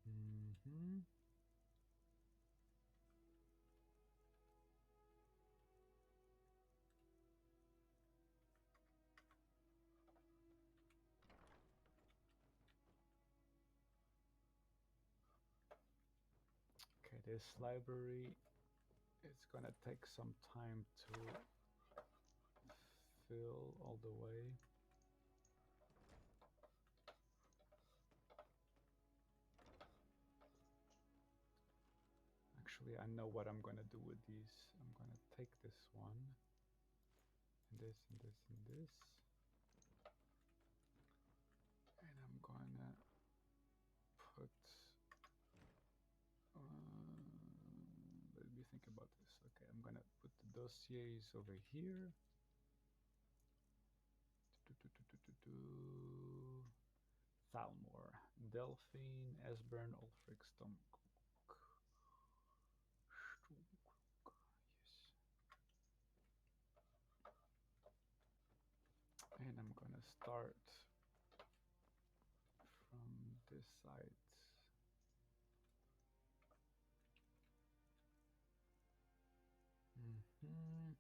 Mm-hmm. Okay, this library, it's gonna take some time to fill all the way. Actually, I know what I'm gonna do with these. I'm gonna take this one, and this, and this, and this, and I'm gonna put. Let me think about this. Okay, I'm gonna put the dossiers over here. Thalmor, Delphine, Esbern, Ulfric, Stomcook. Yes. And I'm gonna start from this side. Mm-hmm.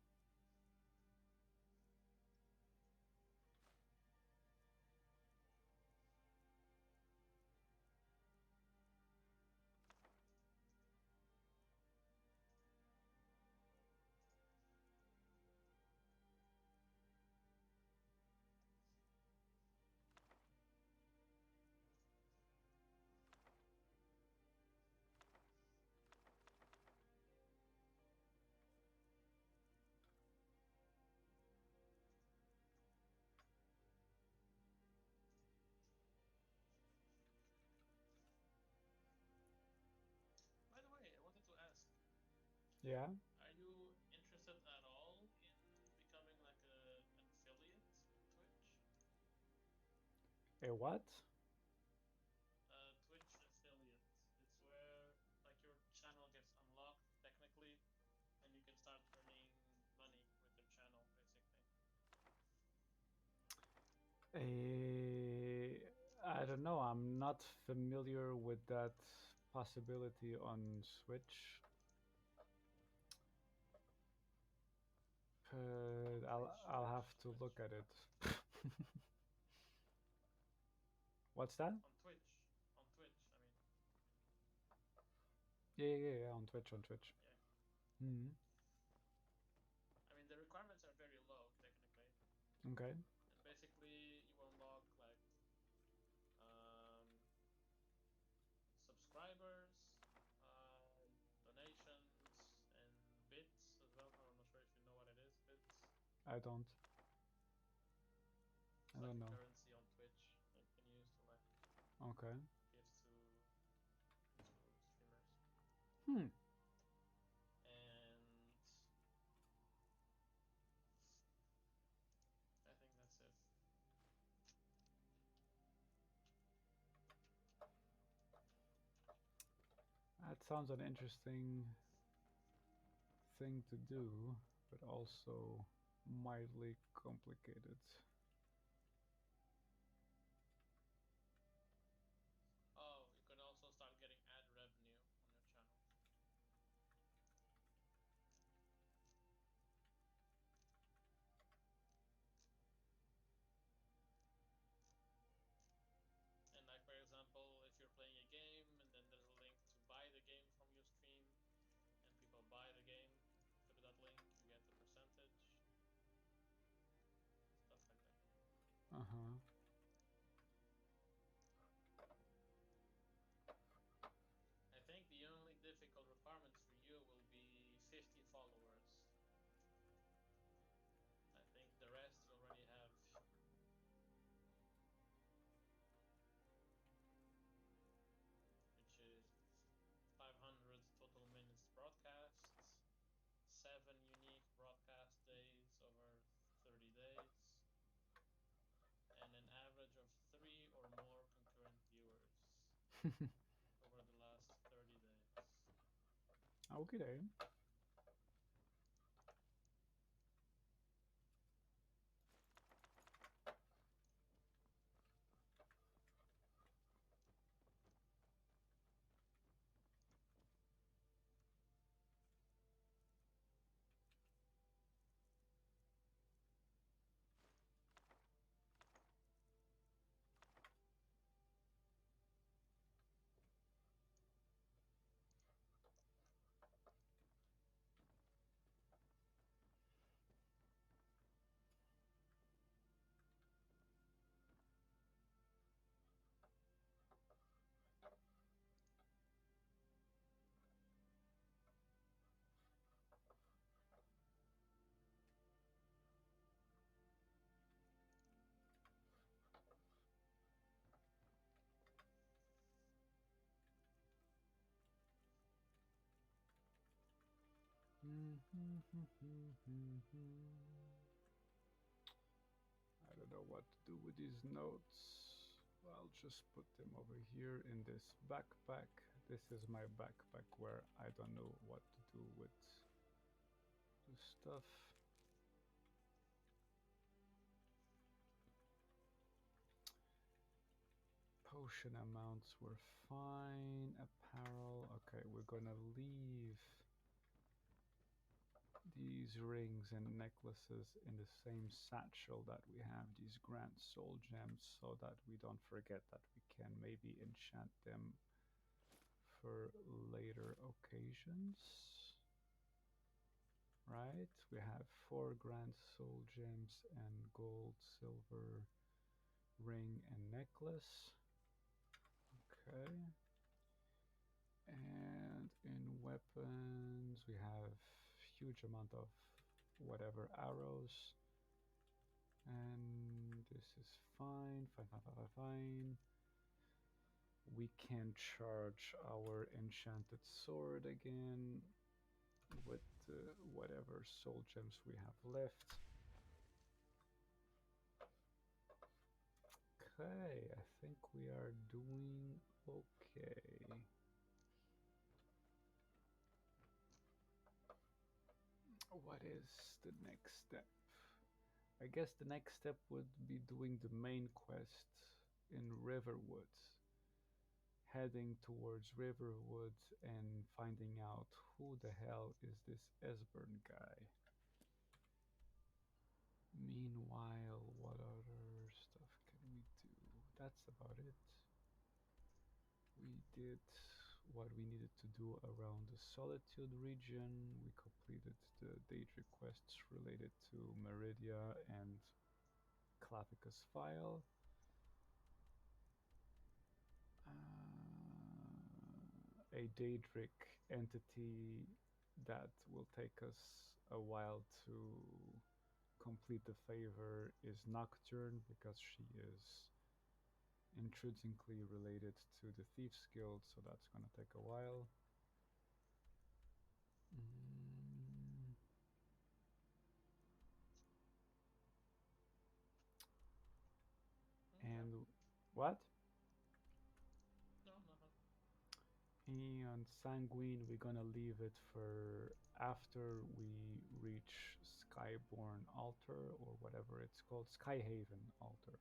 By the way, I wanted to ask. Yeah. Are you interested at all in becoming like an affiliate with Twitch? A what? Twitch affiliate. It's where like your channel gets unlocked technically, and you can start earning money with your channel, basically. I don't know. I'm not familiar with that possibility on Switch. I'll have to look at it. What's that? On Twitch, I mean. Yeah, on Twitch, Yeah. Mm-hmm. I mean, the requirements are very low, technically. Okay. And basically, you unlock like subscribers, donations, and bits as well. I'm not sure if you know what it is, bits. I don't. It's like a currency on Twitch that you can use to like give to streamers. Hmm. And I think that's it. That sounds an interesting thing to do, but also mildly complicated. Oh, you can also start getting ad revenue on your channel. And like, for example, over the last 30 days. Okay. I don't know what to do with these notes. I'll just put them over here in this backpack. This is my backpack where I don't know what to do with the stuff. Potion amounts were fine. Apparel. Okay, we're gonna leave these rings and necklaces in the same satchel that we have these grand soul gems, so that we don't forget that we can maybe enchant them for later occasions. Right, we have 4 grand soul gems and gold, silver ring and necklace. Okay. And in weapons, we have huge amount of whatever arrows. And this is fine, fine. We can charge our enchanted sword again with whatever soul gems we have left. Okay, I think we are doing okay. What is the next step? I guess the next step would be doing the main quest in Riverwood. Heading towards Riverwood and finding out who the hell is this Esbern guy. Meanwhile, what other stuff can we do? That's about it. We did what we needed to do around the Solitude region. We completed the Daedric quests related to Meridia and Clavicus File. A Daedric entity that will take us a while to complete the favor is Nocturne, because she is intrinsically related to the Thieves Guild, so that's gonna take a while. And what? No, nothing. And Sanguine, we're gonna leave it for after we reach Skyborn Altar, or whatever it's called, Skyhaven Altar,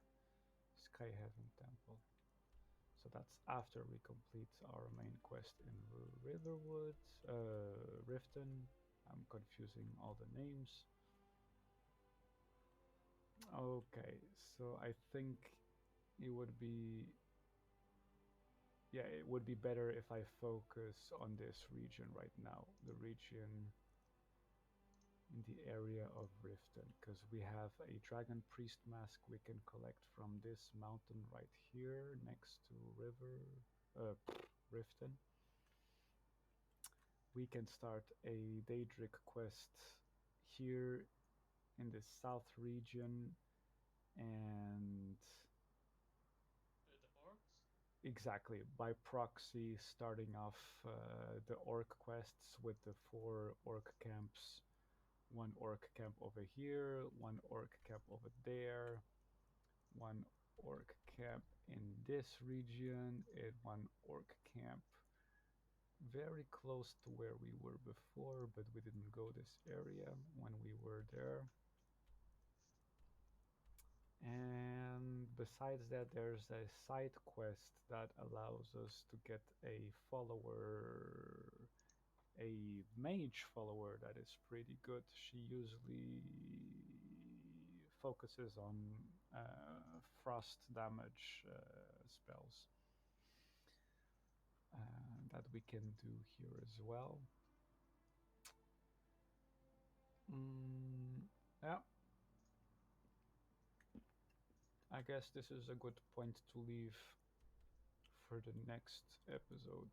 Skyhaven Temple. So that's after we complete our main quest in Riverwood, Riften. I'm confusing all the names. Okay, so I think it would be, yeah, it would be better if I focus on this region right now, the region in the area of Riften, because we have a Dragon Priest mask we can collect from this mountain right here next to Riften. We can start a Daedric quest here in the south region, and The orcs? exactly, by proxy, starting off the orc quests with the 4 orc camps. 1 orc camp over here, 1 orc camp over there, 1 orc camp in this region, in one orc camp, very close to where we were before, but we didn't go this area when we were there. And besides that, there's a side quest that allows us to get a follower, a mage follower that is pretty good. She usually focuses on frost damage spells that we can do here as well. Yeah. I guess this is a good point to leave for the next episode.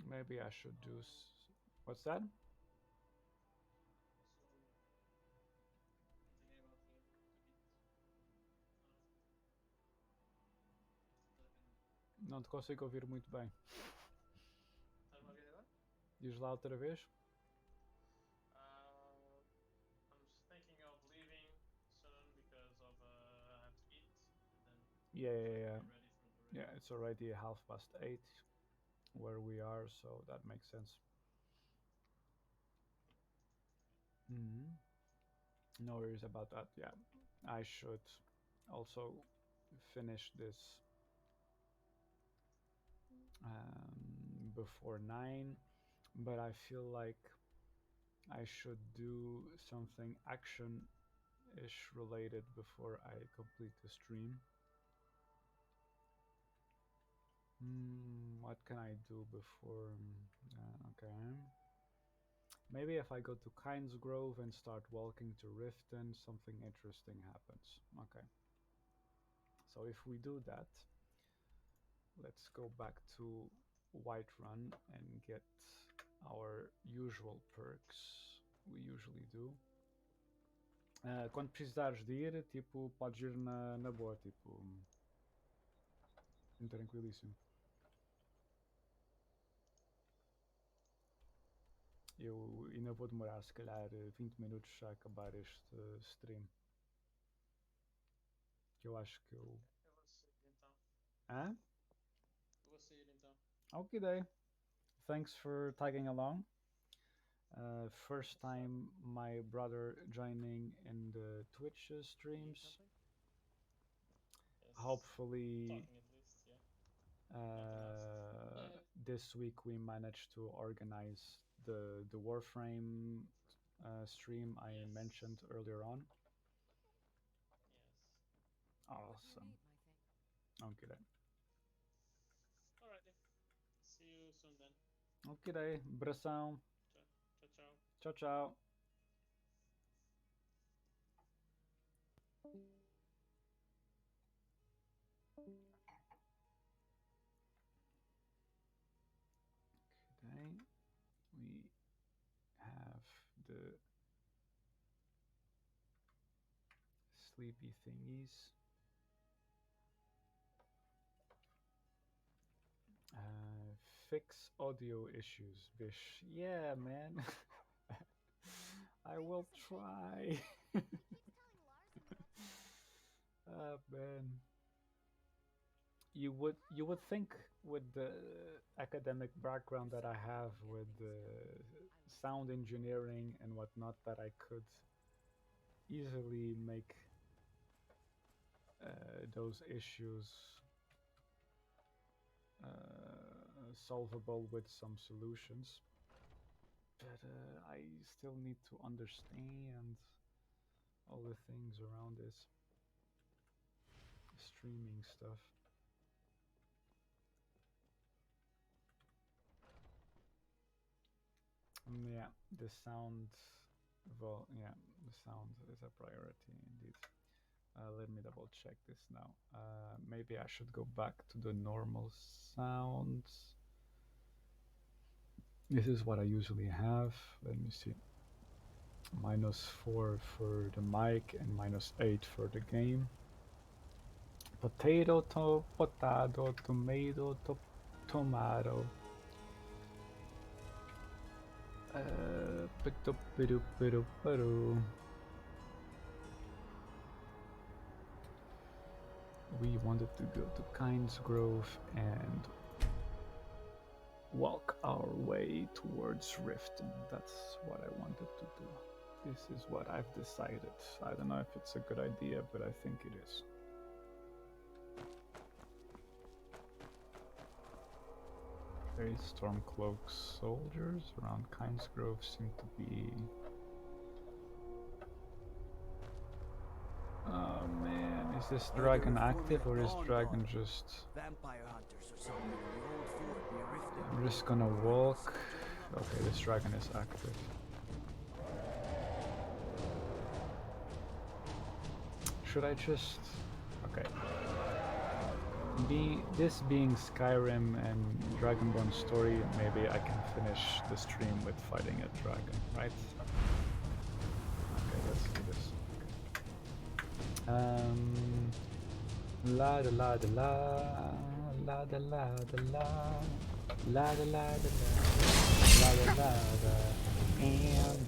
Maybe I should do... What's that? Não te consigo ouvir muito bem. Estás-me a ouvir agora? Diz lá outra vez. I'm just thinking of leaving soon because of I have to eat and then Yeah. get ready for the raid. Yeah, it's already 8:30 where we are, so that makes sense. No worries about that. Yeah, I should also finish this before 9, but I feel like I should do something action-ish related before I complete the stream. What can I do before? Okay. Maybe if I go to Kynes Grove and start walking to Riften, something interesting happens. Okay. So if we do that, let's go back to Whiterun and get our usual perks we usually do. Quando precisares de ir, tipo, podes ir na boa, tipo, tranquilíssimo. Eu ainda vou demorar, se calhar, 20 minutos a acabar este stream. Que eu acho que eu... Eu vou sair então. Hã? Eu vou sair então. Okay, day. Thanks for tagging along. First time my brother joining in the Twitch streams. Yes. Hopefully, talking at least, yeah. this week we managed to organize the Warframe stream I mentioned earlier on. Yes. Awesome. Okay then. Alrighty. See you soon then. Okay then. Abração. Ciao, ciao. Ciao, ciao. Okay, we have the sleepy thingies. Fix audio issues, Bish. Yeah, man. I will try. Man. You would think with the academic background that I have with sound engineering and whatnot that I could easily make those issues solvable with some solutions, but I still need to understand all the things around this streaming stuff. Yeah, the sound, well, yeah, the sound is a priority indeed. Let me double check this now. Maybe I should go back to the normal sounds. This is what I usually have. Let me see. -4 for the mic and -8 for the game. Potato, potato, tomato, tomato. we wanted to go to Kynes Grove and walk our way towards Riften. That's what I wanted to do. This is what I've decided. I don't know if it's a good idea, but I think it is. Okay, Stormcloak soldiers around Kynes Grove seem to be... Oh man, is this dragon active or is dragon just... Vampire hunters or something in the old fort near Riften. I'm just gonna walk. Okay, this dragon is active. Should I just... Okay. This being Skyrim and Dragonborn story, maybe I can finish the stream with fighting a dragon, right? Okay, let's do this. La da la da la, la da la da la, la da la da la, la da la da, and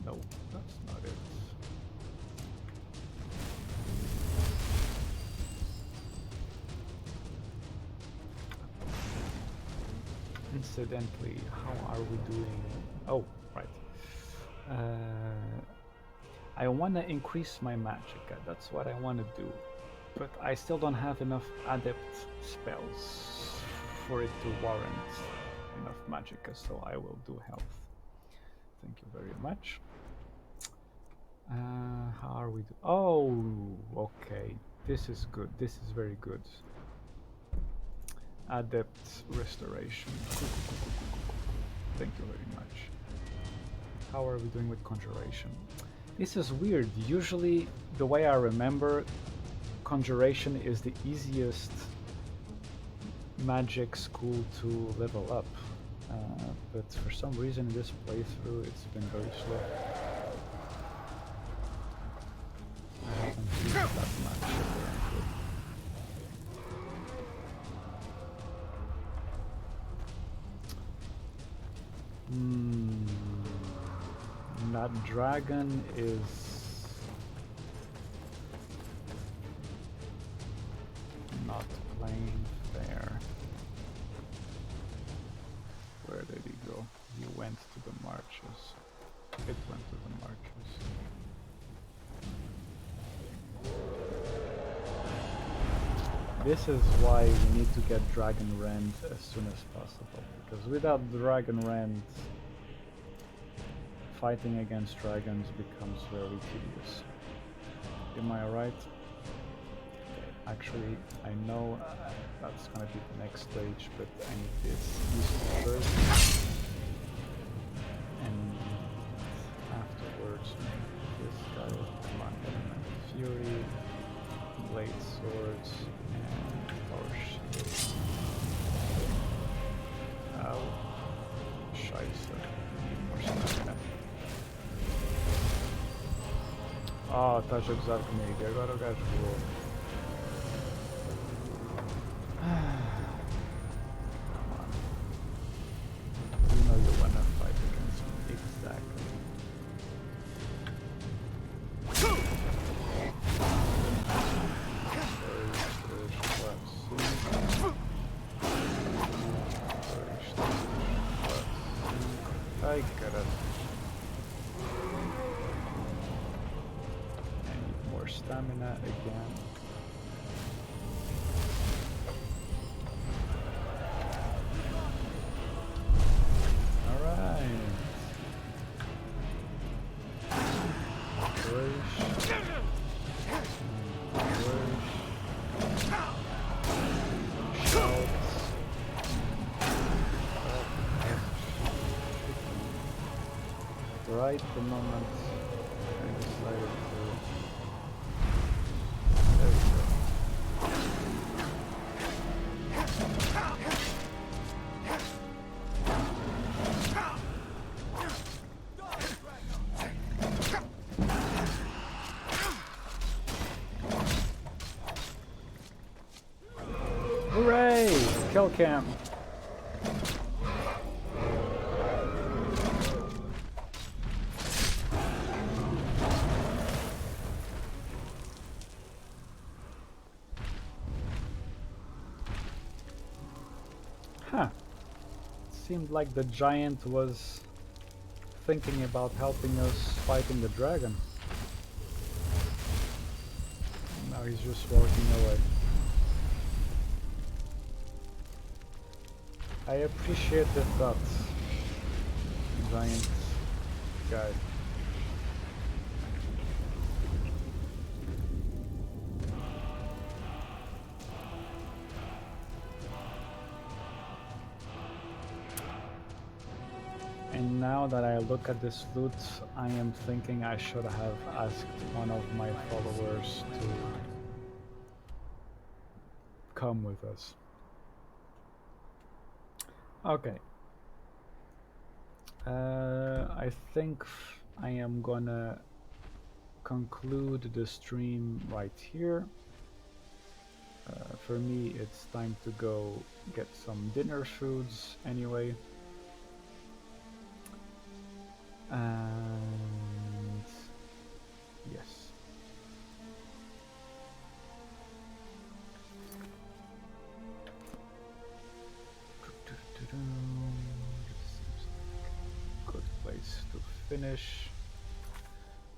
no, that's not it. Incidentally, how are we doing? Oh, right. I want to increase my magicka, that's what I want to do. But I still don't have enough adept spells for it to warrant enough magicka, so I will do health. Thank you very much. How are we doing? Oh, okay. This is good. This is very good. Adept restoration. Thank you very much. How are we doing with conjuration? This is weird. Usually, the way I remember, conjuration is the easiest magic school to level up. But for some reason in this playthrough, it's been very slow. I haven't used that much apparently. That dragon is not playing fair. Where did he go? He went to the marches. It went to the marches. This is why we need to get Dragon Rend as soon as possible, because without Dragon Rend, fighting against dragons becomes very tedious. Am I right? Okay, actually, I know that's gonna be the next stage, but I need this useful first. And afterwards, this guy, come on, Element Fury, Blade Swords, and Power Shield. Ow. Scheiße. Need more stamina. Ah, estás a gozar comigo, agora o gajo voou. Come on. You know you wanna fight against me, exactly. Ai, caralho. Stamina again. Alright. Push. Shouts. Right the moment I decided to... There we go. Hooray! Kill cam. Huh. Seemed like the giant was thinking about helping us fighting the dragon. Now he's just walking away. I appreciate the thoughts, giant guy. And now that I look at this loot, I am thinking I should have asked one of my followers to come with us. Okay. I think I am gonna conclude the stream right here. For me, it's time to go get some dinner foods anyway. And yes. Good place to finish.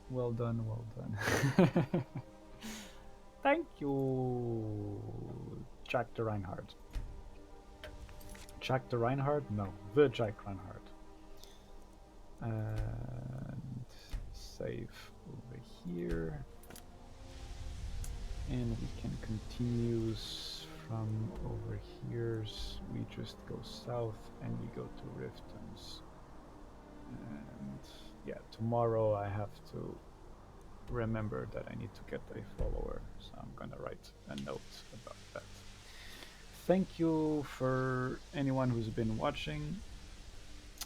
Well done, well done. Thank you, Jack the Reinhardt. Jack the Reinhardt? No, the Jack Reinhardt. And save over here. And we can continue from over here. We just go south and we go to Riften's. And yeah, tomorrow I have to remember that I need to get a follower, so I'm gonna write a note about that. Thank you for anyone who's been watching.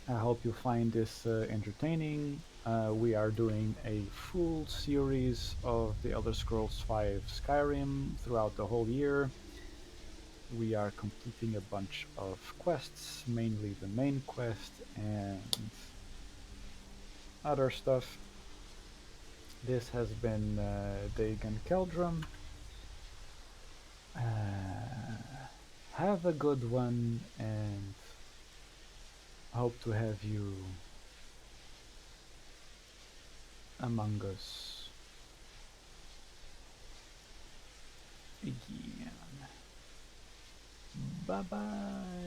I hope you find this entertaining. We are doing a full series of the Elder Scrolls V Skyrim throughout the whole year. We are completing a bunch of quests, mainly the main quest and other stuff. This has been Dagon Keldrum. Have a good one, and hope to have you among us again. Bye bye.